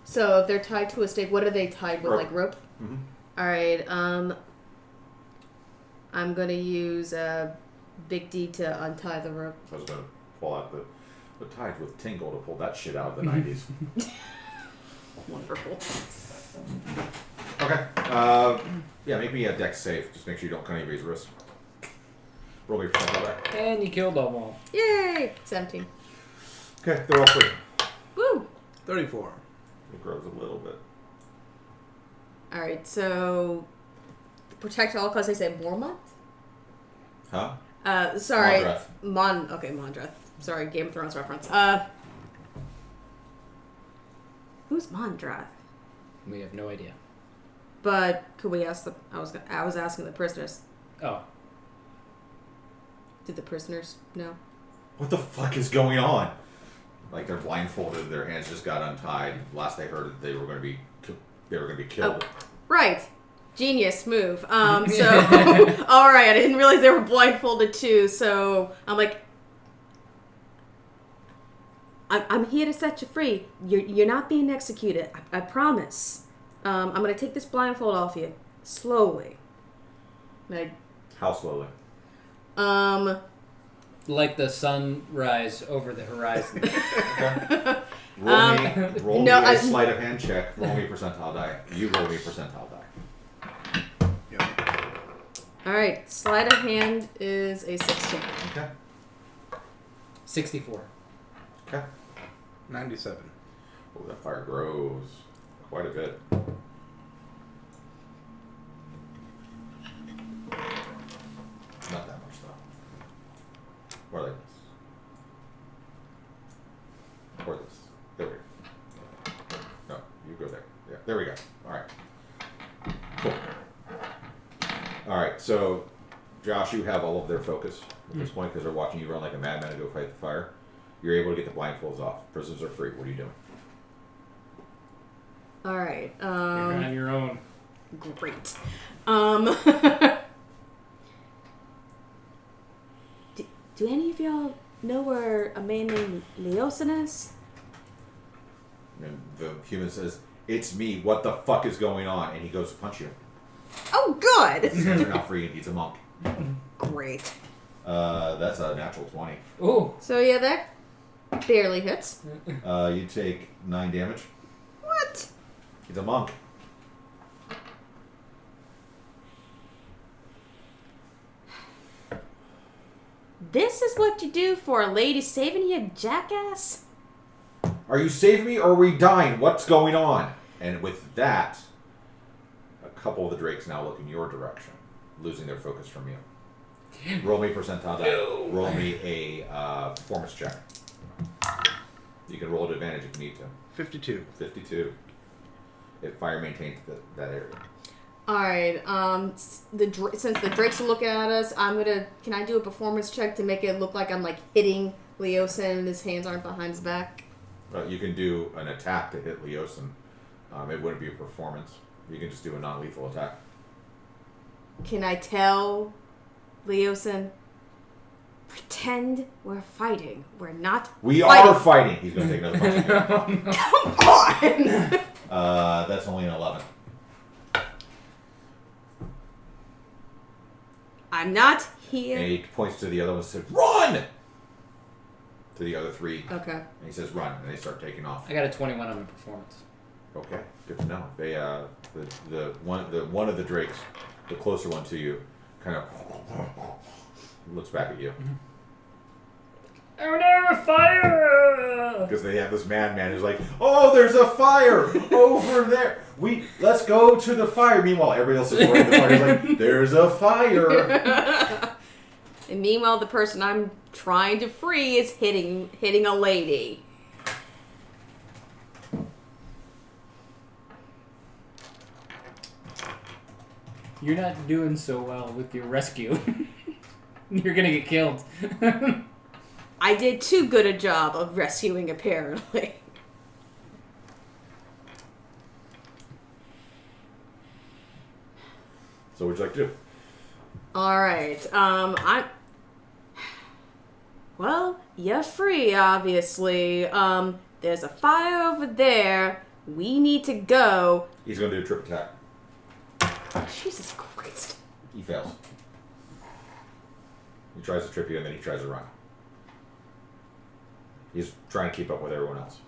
so if they're tied to a stake, what are they tied with? Rope. Like rope? Mm-hmm. Alright, I'm gonna use Big D to untie the rope. I was going to pull out the tied with Tingle to pull that shit out of the 90s. Wonderful. Okay. Yeah, make me a dex save. Just make sure you don't cut anybody's wrist. Roll me percentile back. And you killed all of them. Yay! 17. Okay, they're all free. Woo! 34. It grows a little bit. Alright, so... Protect all cause I said Mormont? Huh? Sorry. Mondreth. Okay, Mondreth. Sorry, Game of Thrones reference. Who's Mondreth? We have no idea. But could we ask the... I was asking the prisoners. Oh. Did the prisoners know? What the fuck is going on? Like they're blindfolded, their hands just got untied. Last they heard, they were going to be killed. Oh, right. Genius move. So, all right. I didn't realize they were blindfolded too. So I'm like, I'm here to set you free. You're not being executed. I promise. I'm gonna take this blindfold off you slowly. How slowly? Like the sunrise over the horizon. Okay. Roll me a sleight of hand check. Roll me a percentile die. You roll me a percentile die. Yep. All right. Sleight of hand is a 16. Okay. 64. Okay. 97. Oh, that fire grows quite a bit. Not that much though. More like this. Or this. There we go. No, you go there. Yeah, there we go. Alright. Cool. Alright, so Josh, you have all of their focus at this point because they're watching you run like a madman to go fight the fire. You're able to get the blindfolds off. Prisoners are free. What are you doing? All right. You're on your own. Great. Do any of y'all know where a man named Leosin is? And the human says, "It's me. What the fuck is going on?" And he goes to punch you. Oh, good. His hands are now free and he's a monk. Great. That's a natural 20. Ooh. So yeah, that barely hits. You take 9 damage. What? He's a monk. This is what you do for a lady saving you, jackass? Are you saving me or are we dying? What's going on? And with that, a couple of the drakes now look in your direction, losing their focus from you. Roll me percentile die. No. Roll me a performance check. You can roll at advantage if you need to. 52. 52. If fire maintains that area. All right. Since the drakes are looking at us, Can I do a performance check to make it look like I'm like hitting Leosin and his hands aren't behind his back? You can do an attack to hit Leosin. It wouldn't be a performance. You can just do a non-lethal attack. Can I tell Leosin, protect pretend we're fighting. We're not We fighting. are fighting. He's going to take another punch. Come on! That's only an 11. I'm not here. And he points to the other one and says, "Run!" To the other 3. Okay. And he says, "Run," and they start taking off. I got a 21 on my performance. Okay, good to know. They the one of the drakes, the closer one to you, kind of looks back at you Oh no, fire! because they have this madman who's like, "Oh, there's a fire over there. Let's go to the fire." Meanwhile, everybody else is running the fire. He's like, "There's a fire." And meanwhile, the person I'm trying to free is hitting a lady. You're not doing so well with your rescue. You're gonna get killed. I did too good a job of rescuing, apparently. So what'd you like to do? Alright, well, you're free, obviously. There's a fire over there. We need to go. He's going to do a trip attack. Jesus Christ. He fails. He tries to trip you and then he tries to run. He's trying to keep up with everyone else.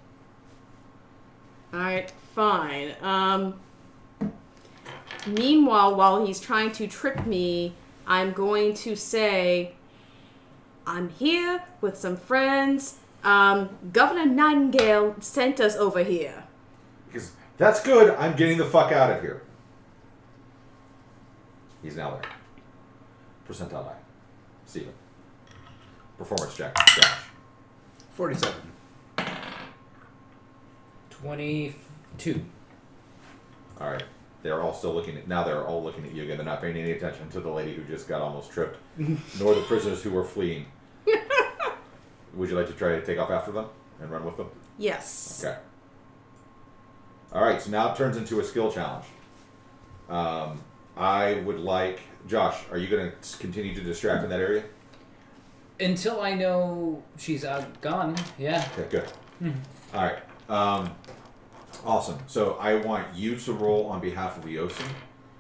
Alright, fine. Meanwhile, while he's trying to trip me, I'm going to say, I'm here with some friends. Governor Nightingale sent us over here. Because that's good. I'm getting the fuck out of here. He's now there. Percentile die. Steven. Performance check. Josh. 47. 22. All right. They're all still looking at. Now they're all looking at you again. They're not paying any attention to the lady who just got almost tripped, nor the prisoners who were fleeing. Would you like to try to take off after them and run with them? Yes. Okay. All right. So now it turns into a skill challenge. I would like Josh. Are you going to continue to distract in that area? Until I know she's gone, yeah. Okay. Good. All right. Awesome. So I want you to roll on behalf of Eosin.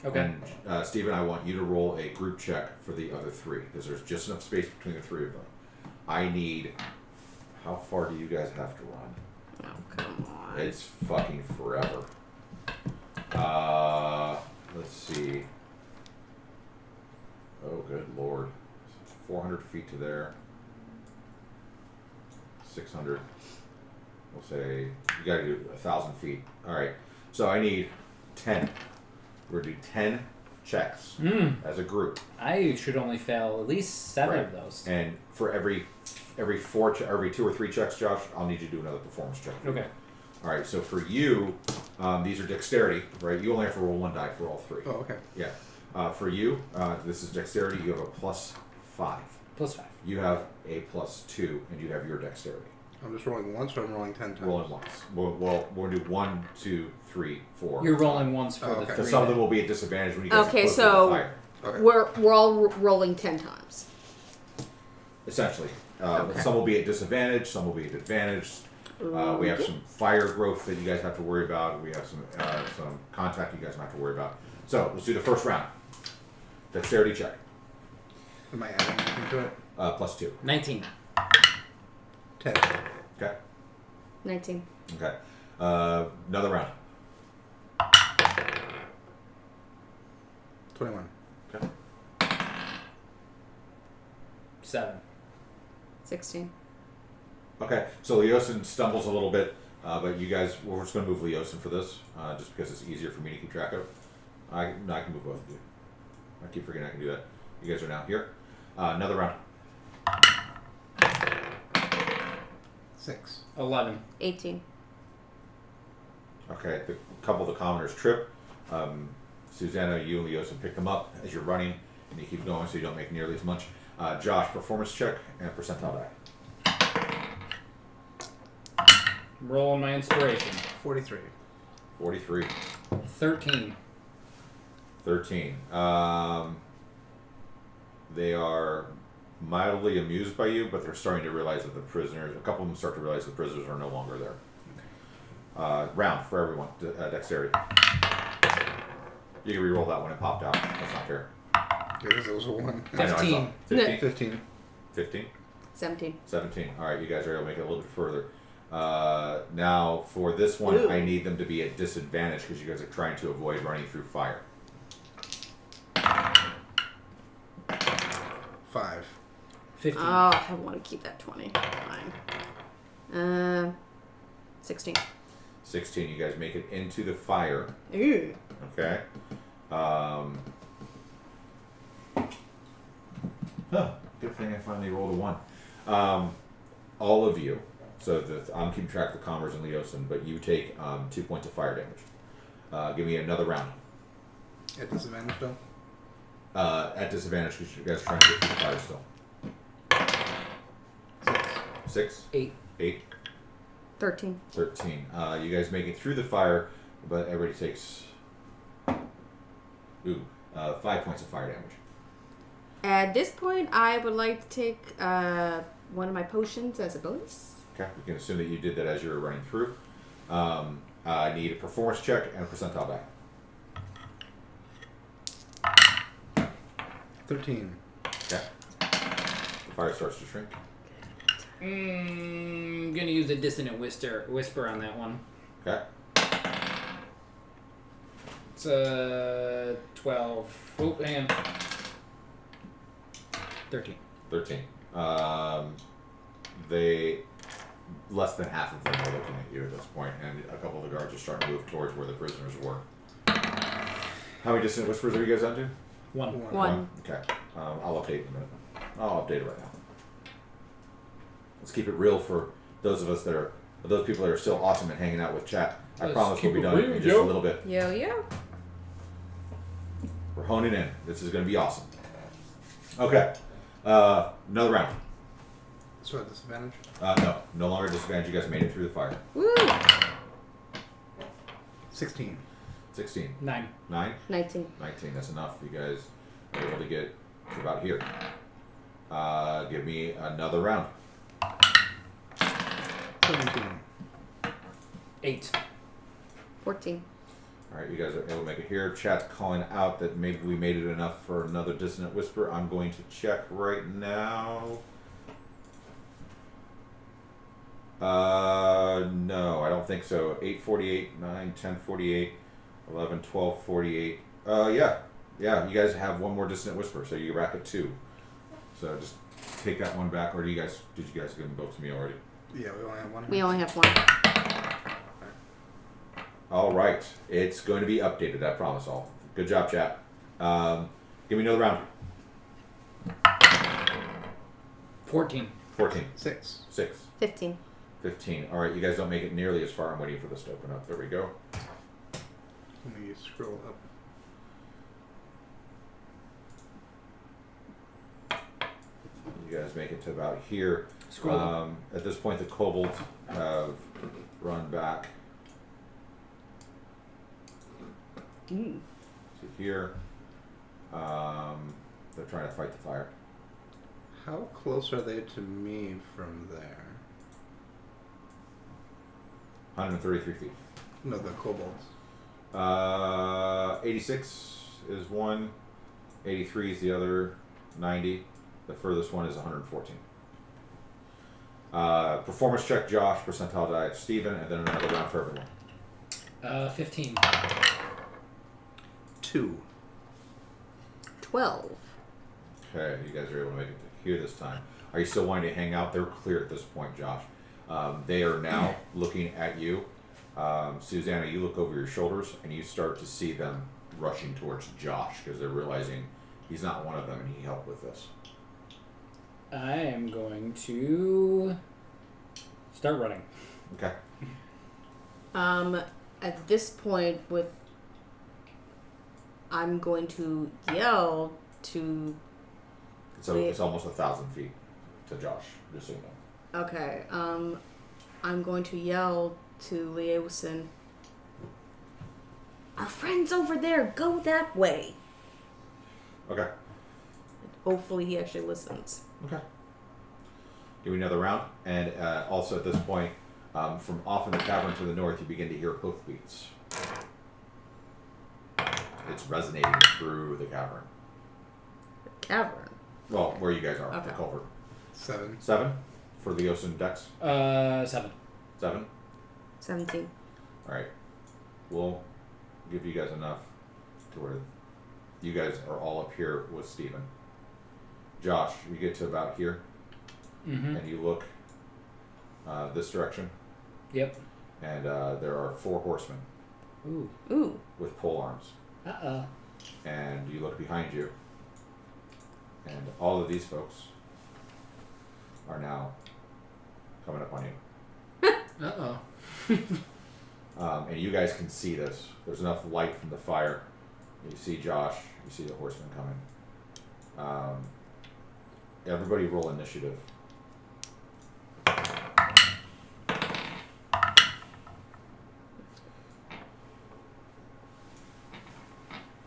Okay. And Steven, I want you to roll a group check for the other 3 because there's just enough space between the 3 of them. I need. How far do you guys have to run? Oh, come on. It's fucking forever. Let's see. Oh, good lord. 400 feet to there. 600. We'll say you gotta do 1,000 feet. All right. So I need 10. We're gonna do 10 checks as a group. I should only fail at least 7 of those. And for every 2 or 3 checks, Josh, I'll need you to do another performance check. Okay. All right. So for you, these are dexterity, right? You only have to roll 1 die for all 3. Oh, okay. Yeah. For you, this is dexterity. You have a +5. +5. You have a +2, and you have your dexterity. I'm just rolling once, or I'm rolling 10 times? Rolling once. We'll do 1, 2, 3, 4. You're rolling once for Oh, the okay. 3. Because some of them will be at disadvantage when you guys Okay, are close so- to the fire. Okay. We're all rolling 10 times. Essentially. Okay. Some will be at disadvantage, some will be at advantage. We have some fire growth that you guys have to worry about. We have some contact you guys don't have to worry about. So, let's do the first round. Dexterity check. Am I adding anything to it? +2. 19. 10. Okay. 19. Okay. Another round. 21. Okay. 7. 16. Okay, so Leosin stumbles a little bit, but you guys, we're just going to move Leosin for this, just because it's easier for me to keep track of. I can move both of you. I keep forgetting I can do that. You guys are now here. Another round. 6. 11. 18. Okay, the couple of the commoners trip. Susanna, you and Leosin pick them up as you're running, and you keep going so you don't make nearly as much. Josh, performance check and percentile die. Rolling my inspiration. 43. 43. 13. 13. They are mildly amused by you, but they're starting to realize that the prisoners, a couple of them start to realize the prisoners are no longer there. Round for everyone. Dexterity. You can re-roll that one. It popped out. That's not fair. Because it was a 1. I know, I saw. 15. 15. 15? 17. 17. Alright, you guys are able to make it a little bit further. Now, for this one, Ooh. I need them to be at disadvantage because you guys are trying to avoid running through fire. 5. 15. Oh, I want to keep that 20. Fine. 16. 16, you guys make it into the fire. Ooh. Okay. Good thing I finally rolled a 1. All of you, so I'm keeping track of the Commerce and Leosin, but you take 2 points of fire damage. Give me another round. At disadvantage, though? At disadvantage because you guys are trying to get through the fire still. 6? 8. 8? 13. 13. You guys make it through the fire, but everybody takes 5 points of fire damage. At this point, I would like to take one of my potions as a bonus. Okay, we can assume that you did that as you were running through. I need a performance check and a percentile die. 13. Okay. The fire starts to shrink. I'm gonna use a dissonant whisper on that one. Okay. It's 12. Oh, hang on. 13. 13. Less than half of them are looking at you at this point, and a couple of the guards are starting to move towards where the prisoners were. How many distant whispers are you guys onto? 1. One. Okay. I'll update in a minute. I'll update it right now. Let's keep it real for those of us that are, those people that are still awesome and hanging out with chat. I Let's promise we'll keep be it done real, in just a yo. little bit. Yo. We're honing in. This is going to be awesome. Okay. Another round. So at disadvantage? No longer disadvantage. You guys made it through the fire. Woo! 16. 16. 9. 9? 19. 19. That's enough. You guys are able to get to about here. Give me another round. 17. 8. 14. Alright, you guys are able to make it here. Chat's calling out that maybe we made it enough for another dissonant whisper. I'm going to check right now. No, I don't think so. 8:48, 9, 10:48, 11, 12:48. Yeah, you guys have one more dissonant whisper, so you're back at 2. So just take that one back, or did you guys give them both to me already? Yeah, we only have 1. We only have 1. All right, it's going to be updated. I promise. All. Good job, chat. Give me another round. 14. 14. 6. 6. 15. 15. All right, you guys don't make it nearly as far. I'm waiting for this to open up. There we go. Let me scroll up. You guys make it to about here. Scroll up. At this point, the kobolds have run back Ooh. to here. They're trying to fight the fire. How close are they to me from there? 133 feet. No, the kobolds. 86 is one. 83 is the other. 90. The furthest one is 114. Performance check, Josh. Percentile die, Steven, and then another round for everyone. 15. 2. 12. Okay, you guys are able to make it to here this time. Are you still wanting to hang out? They're clear at this point, Josh. They are now looking at you. Susanna, you look over your shoulders and you start to see them rushing towards Josh because they're realizing he's not one of them and he helped with this. I am going to start running. Okay. At this point, I'm going to yell to. So it's almost 1,000 feet to Josh, just so you know. Okay. I'm going to yell to Leosin. Our friends over there, go that way. Okay. Hopefully he actually listens. Okay. Give me another round. And also at this point, from off in the cavern to the north, you begin to hear hoofbeats. It's resonating through the cavern. Cavern. Well, where you guys are, Okay. the culvert. 7. 7 for Leos and Dex. 7. 7. 17. All right. We'll give you guys enough to where you guys are all up here with Steven. Josh, you get to about here, Mm-hmm. and you look this direction, Yep. and there are 4 horsemen Ooh. Ooh. with pole arms. Uh-oh. And you look behind you, and all of these folks are now coming up on you. Uh-oh. And you guys can see this. There's enough light from the fire. You see Josh. You see the horsemen coming. Everybody roll initiative.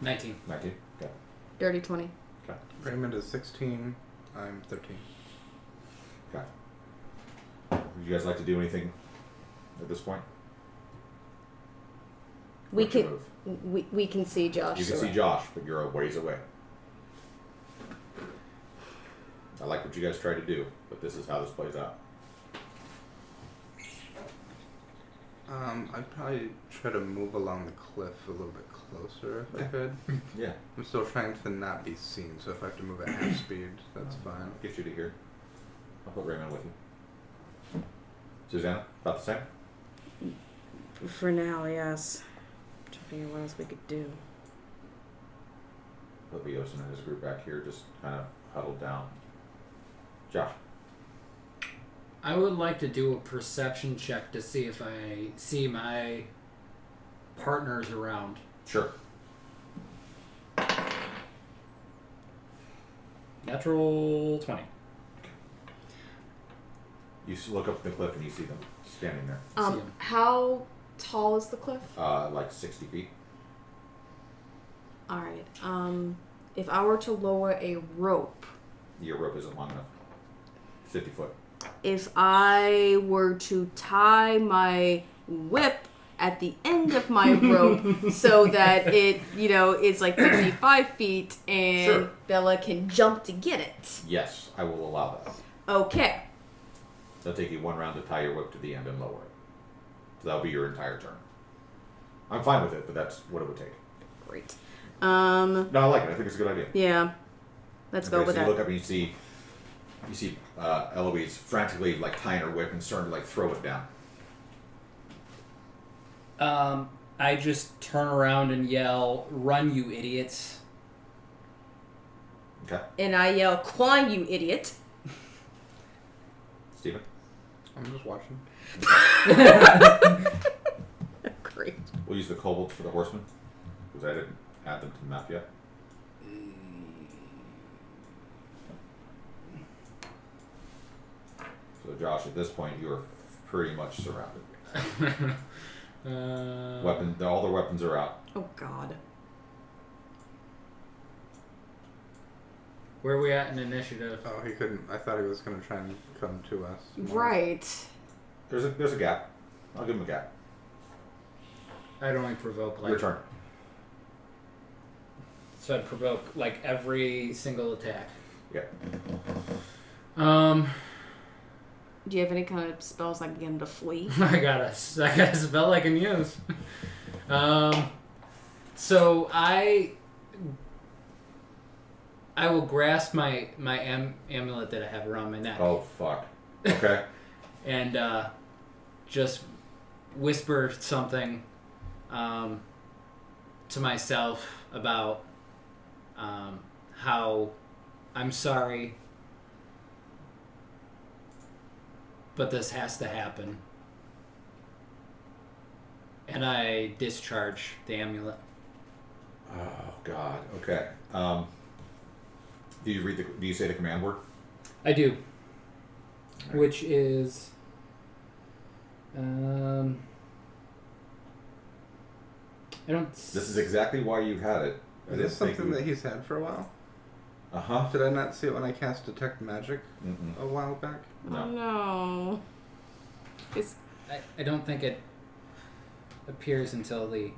19. 19. Okay. Dirty 20. Raymond is 16. I'm 13. Okay. Would you guys like to do anything at this point? We What's your can move? we can see Josh. You can see Josh, but you're a ways away. I like what you guys try to do, but this is how this plays out. I'd probably try to move along the cliff a little bit closer if I could. Yeah. I'm still trying to not be seen, so if I have to move at half speed, that's fine. I'll get you to here. I'll put Raymond with you. Susanna, about the same? For now, yes. I'm trying to figure out what else we could do. Put Leosin and his group back here, just kind of huddled down. Josh. I would like to do a perception check to see if I see my partners around. Sure. Natural 20. You look up the cliff and you see them standing there. See 'em. How tall is the cliff? Like 60 feet. All right. If I were to lower a rope, Your rope isn't long enough. 50 foot. if I were to tie my whip at the end of my rope so that it, is like 55 feet and Sure. Bella can jump to get it. Yes, I will allow that. Okay. It'll take you 1 round to tie your whip to the end and lower it. So that'll be your entire turn. I'm fine with it, but that's what it would take. Great. No, I like it. I think it's a good idea. Yeah. Let's go Okay, with so you that. look up and you see Eloise frantically like tying her whip and starting to like throw it down. I just turn around and yell, "Run, you idiots!" Okay, And I yell, "Quan, you idiot!" Steven? I'm just watching. Great. We'll use the kobolds for the horsemen because I didn't add them to the map yet. So Josh, at this point, you're pretty much surrounded. All the weapons are out. Oh God. Where are we at in initiative? Oh, he couldn't. I thought he was going to try and come to us. Right. There's a gap. I'll give him a gap. I'd only provoke Your like turn. so. I'd provoke like every single attack. Yeah. Do you have any kind of spells that can get him to flee? I got a spell I can use. So I will grasp my amulet that I have around my neck Oh fuck. Okay. and just whisper something to myself about how I'm sorry, but this has to happen. And I discharge the amulet. Oh god. Okay. Do you say the command word? I do. Alright. Which is I don't This is exactly why you had it. I Is didn't this think something you that he's had for a while? Uh-huh. Did I not see it when I cast Detect Magic Mm-mm. a while back? No. Oh no. I don't think it appears until the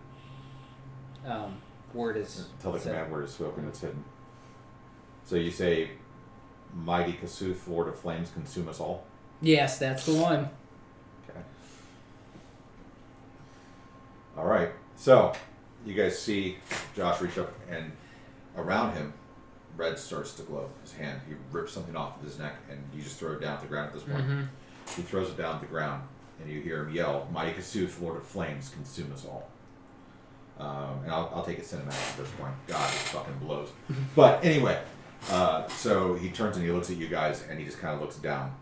word is Until the said. command word is spoken, it's hidden. So you say, Mighty Kasuth, Lord of Flames, consume us all? Yes, that's the one. Okay. Alright, so you guys see Josh reach up, and around him, red starts to glow. His hand, he rips something off of his neck, and you just throw it down to the ground at this point. Mm-hmm. He throws it down to the ground, and you hear him yell, Mighty Kasuth, Lord of Flames, consume us all. And I'll take it cinematic at this point. God, it fucking blows. But anyway, so he turns and he looks at you guys, and he just kind of looks down.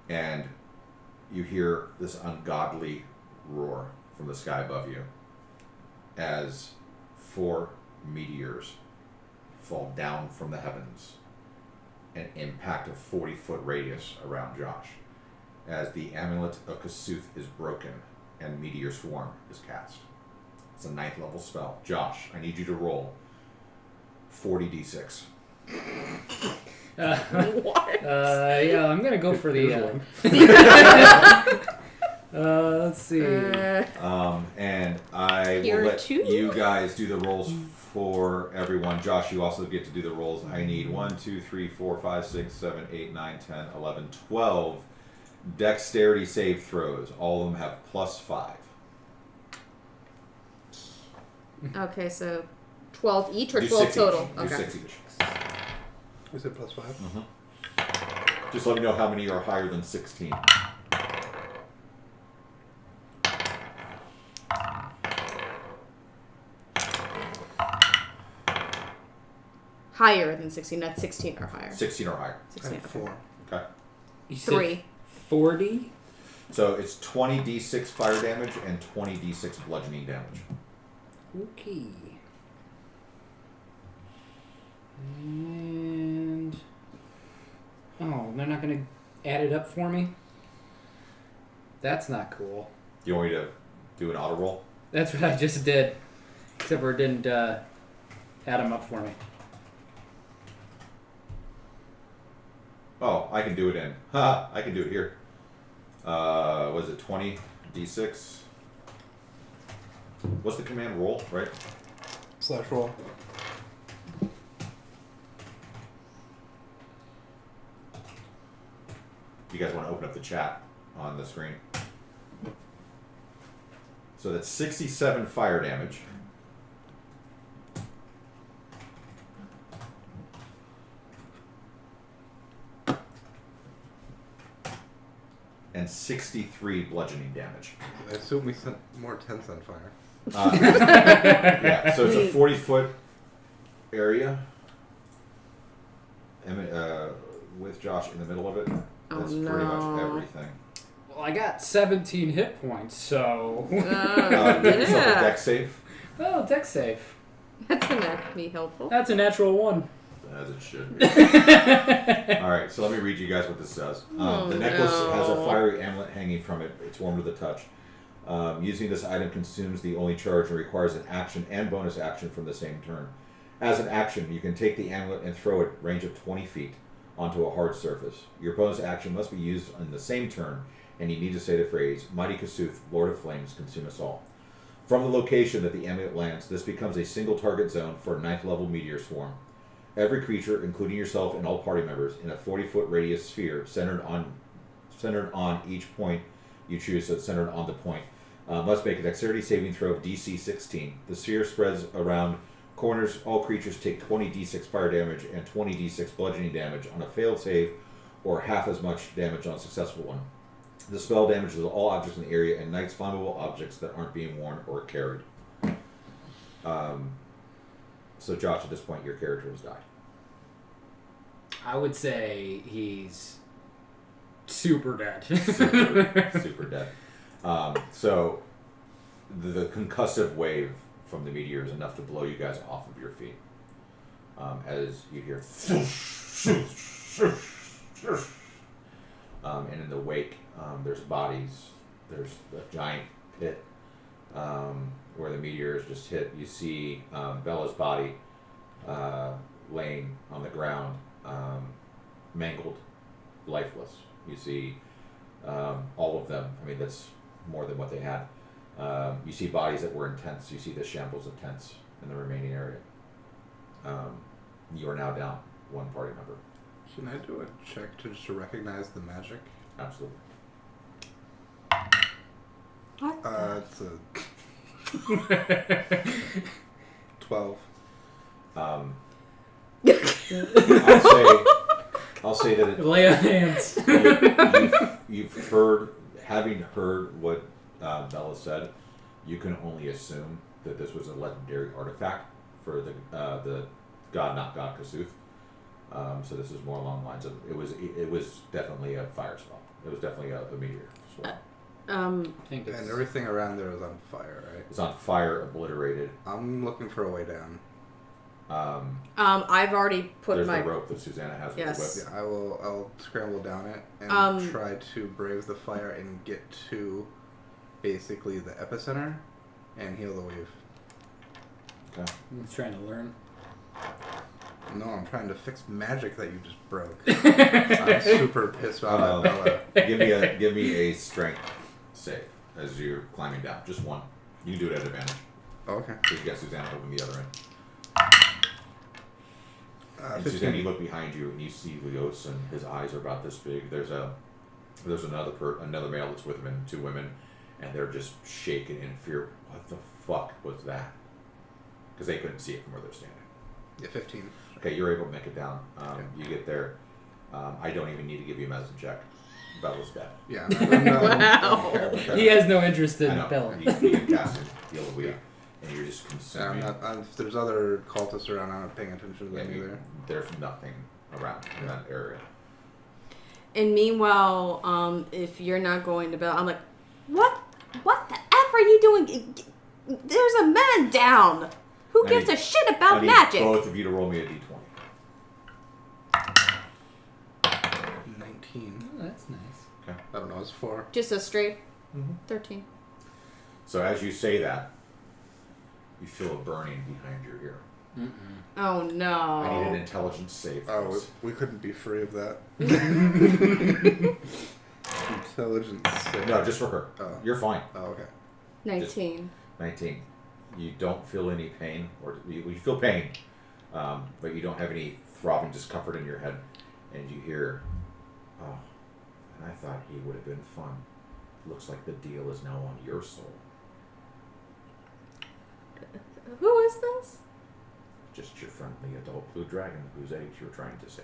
And you hear this ungodly roar from the sky above you as 4 meteors fall down from the heavens and impact a 40-foot radius around Josh as the amulet of Kasuth is broken and Meteor Swarm is cast. It's a 9th level spell. Josh, I need you to roll 40d6. What? Yeah, I'm gonna go for the. Let's see. And I will Here let too? you guys do the rolls for everyone. Josh, you also get to do the rolls. I need 1, 2, 3, 4, 5, 6, 7, 8, 9, 10, 11, 12 dexterity save throws. All of them have +5. Okay, so 12 each or Do 12 6 total? Each. Do Okay. 6 each. Is it +5? Just let me know how many are higher than 16. Higher than 16, not 16 or higher. 16 or higher. 16. And 4. Okay. You said 3. 40. So it's 20d6 fire damage and 20d6 bludgeoning damage. Okay. And they're not gonna add it up for me. That's not cool. You want me to do an auto roll? That's what I just did, except for it didn't add them up for me. Oh, I can do it in. I can do it here. Was it 20d6? What's the command roll, right? /roll. You guys want to open up the chat on the screen. So that's 67 fire damage. And 63 bludgeoning damage. I assume we sent more tents on fire. Yeah, so it's a 40-foot area. With Josh in the middle of it. That's pretty much everything. Well, I got 17 hit points, so. Give yourself a Yeah. dex save. Oh, deck safe. That's gonna be helpful. That's a natural 1. As it should be. Alright, so let me read you guys what this says. The necklace has a fiery amulet hanging from it. It's warm to the touch. Using this item consumes the only charge and requires an action and bonus action from the same turn. As an action, you can take the amulet and throw it range of 20 feet onto a hard surface. Your bonus action must be used in the same turn, and you need to say the phrase, Mighty Kasuth, Lord of Flames, consume us all. From the location that the amulet lands, this becomes a single target zone for a 9th level meteor swarm. Every creature, including yourself and all party members, in a 40-foot radius sphere centered on each point you choose, so it's centered on the point, must make a dexterity saving throw of DC 16. The sphere spreads around corners. All creatures take 20d6 fire damage and 20d6 bludgeoning damage on a failed save, or half as much damage on a successful one. The spell damages all objects in the area and ignites flammable objects that aren't being worn or carried. So Josh, at this point, your character has died. I would say he's super dead. Super dead. So the concussive wave from the meteor is enough to blow you guys off of your feet. As you hear and in the wake, there's bodies. There's a giant pit where the meteor has just hit. You see Bella's body laying on the ground, mangled, lifeless. You see all of them. I mean, that's more than what they had. You see bodies that were in tents. You see the shambles of tents in the remaining area. You are now down one party member. Can I do a check to just to recognize the magic? Absolutely. What? It's a 12. I'll say that Lay on hands. you've heard, having heard what Bella said, you can only assume that this was a legendary artifact for the god, not god Kasuth. So this is more along the lines of it was definitely a fire spell. It was definitely a meteor swirl. I think And it's, everything around there is on fire, right? It's on fire, obliterated. I'm looking for a way down. I've already put There's my the rope that Susanna has with Yes. the whip. Yeah, I'll scramble down it and try to brave the fire and get to basically the epicenter and heal the weave. Okay. I'm trying to learn. No, I'm trying to fix magic that you just broke. I'm super pissed off at Bella. Give me a strength save as you're climbing down. Just one. You can do it at advantage. Okay. So you got Susanna open the other end. And 15. Susanna, you look behind you and you see Leos, and his eyes are about this big. There's another male that's with him and two women, and they're just shaking in fear. What the fuck was that? Because they couldn't see it from where they're standing. Yeah, 15. Okay, you're able to make it down. You get there. I don't even need to give you a medicine check. Bella's dead. Yeah. I'm not, I don't care about that. He has no interest I in know. Bella. You can cast and heal the weed, and you're just Yeah, consuming. if there's other cultists around, I'm not paying attention to them and either. there's nothing around in that area. And meanwhile, if you're not going to Bella, I'm like, what the F are you doing? There's a man down. Who I gives need- a shit I about need magic? both of you to roll me a d20. 19. Oh, that's nice. I don't know, it's 4. Just a straight Mm-hmm. 13. So as you say that, you feel a burning behind your ear. Oh no. I need an intelligence save. Oh, please. we couldn't be free of that. Intelligence save. No, just for her. Oh. You're fine. Oh, okay. 19. 19. You don't feel any pain, or you feel pain, but you don't have any throbbing discomfort in your head, and you hear, "Oh, and I thought he would have been fun. Looks like the deal is now on your soul." Who is this? Just your friendly adult blue dragon whose eggs you're trying to save.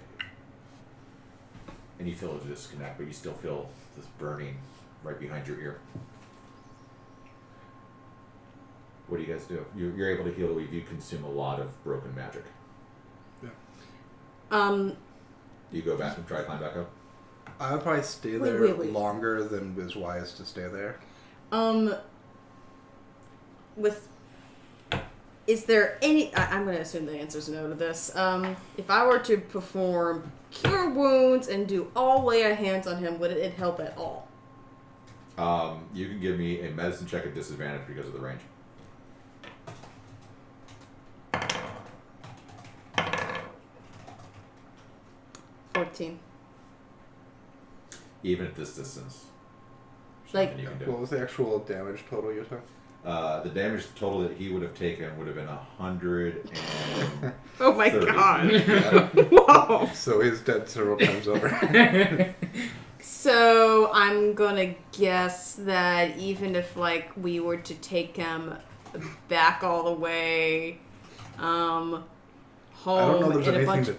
And you feel a disconnect, but you still feel this burning right behind your ear. What do you guys do? You're able to heal. You consume a lot of broken magic. Do you go back and try to climb back up? I would probably stay there Wait. longer than was wise to stay there. Is there any... I'm going to assume the answer's no to this. If I were to perform Cure Wounds and do all lay of hands on him, would it help at all? You can give me a medicine check at disadvantage because of the range. Even at this distance. Like- something you can do. What was the actual damage total you took? The damage total that he would have taken would have been 100 and... Oh my 30. god. Yeah. Whoa. So he's dead several times over. So I'm gonna guess that even if like we were to take him back all the way home I don't know there's in a anything bunch to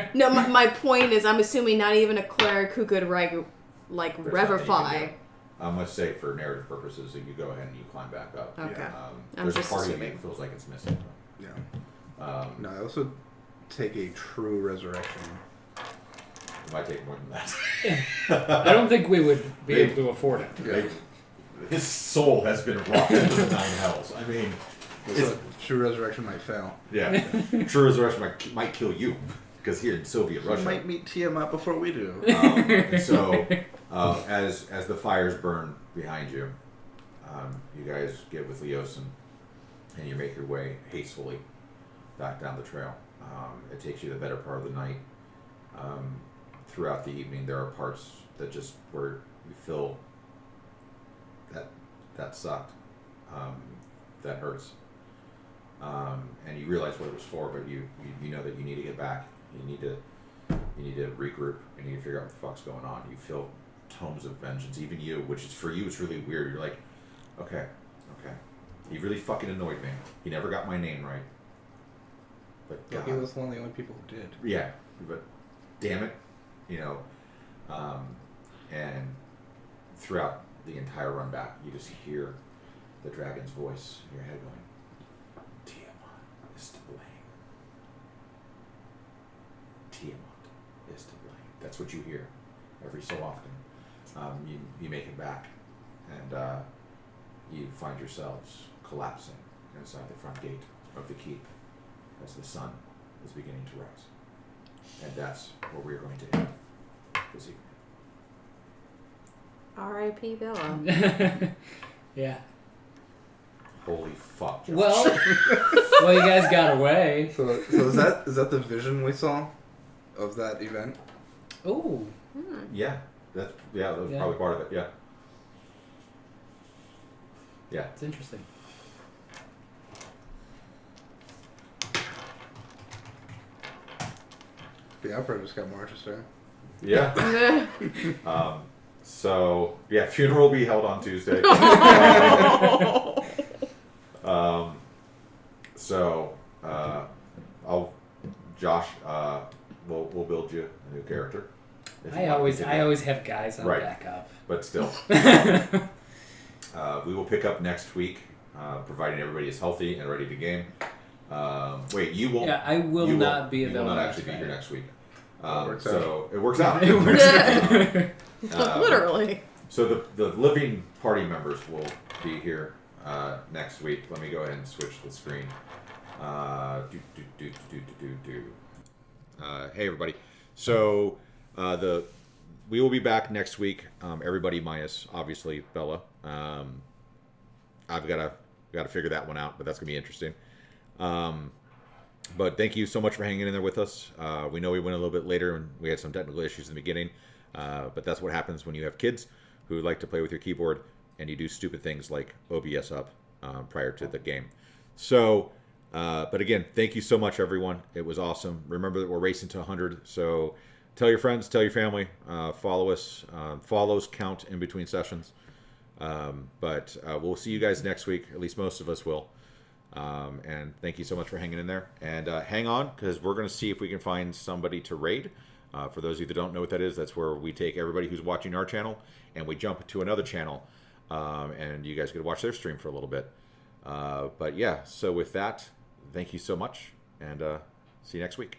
take. No, my point is I'm assuming not even a cleric who could like There's nothing you revivify. can do. I'm going to say for narrative purposes that you go ahead and you climb back up. Okay. I'm There's a just part of you assuming. that feels like it's missing. Yeah. Um, No, I also take a true resurrection. It might take more than that. I don't think we would be able to afford it. Yeah. His soul has been rocked into the nine hells. I mean, So true resurrection might fail. yeah. True resurrection might kill you because here in Soviet Russia. You might meet Tiamat before we do. And so, as the fires burn behind you, you guys get with Leosin, and you make your way hastily back down the trail. It takes you the better part of the night. Throughout the evening, there are parts that just where you feel that sucked, that hurts, and you realize what it was for, but you know that you need to get back. You need to regroup. You need to figure out what the fuck's going on. You feel tomes of vengeance, even you, which is for you, it's really weird. You're like, okay, he really fucking annoyed me. He never got my name right. But Yeah, he was one of the only people who did. yeah, but damn it, and throughout the entire run back, you just hear the dragon's voice in your head going, Tiamat is to blame. Tiamat is to blame. That's what you hear every so often. You make it back, and you find yourselves collapsing inside the front gate of the keep as the sun is beginning to rise. And that's where we're going to end this evening. R.I.P. Bella. Yeah. Holy fuck, Josh. Well, you guys got away. So is that the vision we saw of that event? Oh. Yeah, that was Yeah. probably part of it, yeah. Yeah. It's interesting. The opera just got more interesting. Yeah. So, yeah, funeral will be held on Tuesday. Josh, we'll build you a new character. if you I want to always continue. have guys on Right. backup. But still. We will pick up next week, providing everybody is healthy and ready to game. Wait, you won't. Yeah, I will you not won't- be You will available. not actually be here next week. Works So it works out. It works out. Literally. So the living party members will be here next week. Let me go ahead and switch the screen. Hey everybody. So we will be back next week. Everybody minus obviously Bella. I've got to figure that one out, but that's gonna be interesting. But thank you so much for hanging in there with us. We know we went a little bit later and we had some technical issues in the beginning, but that's what happens when you have kids who like to play with your keyboard and you do stupid things like OBS up prior to the game. So, but again, thank you so much, everyone. It was awesome. Remember that we're racing to 100. So tell your friends, tell your family, follow us. Follows count in between sessions. But we'll see you guys next week. At least most of us will. And thank you so much for hanging in there. And hang on, because we're going to see if we can find somebody to raid. For those of you that don't know what that is, that's where we take everybody who's watching our channel and we jump to another channel. And you guys get to watch their stream for a little bit. But yeah, so with that, thank you so much. And see you next week.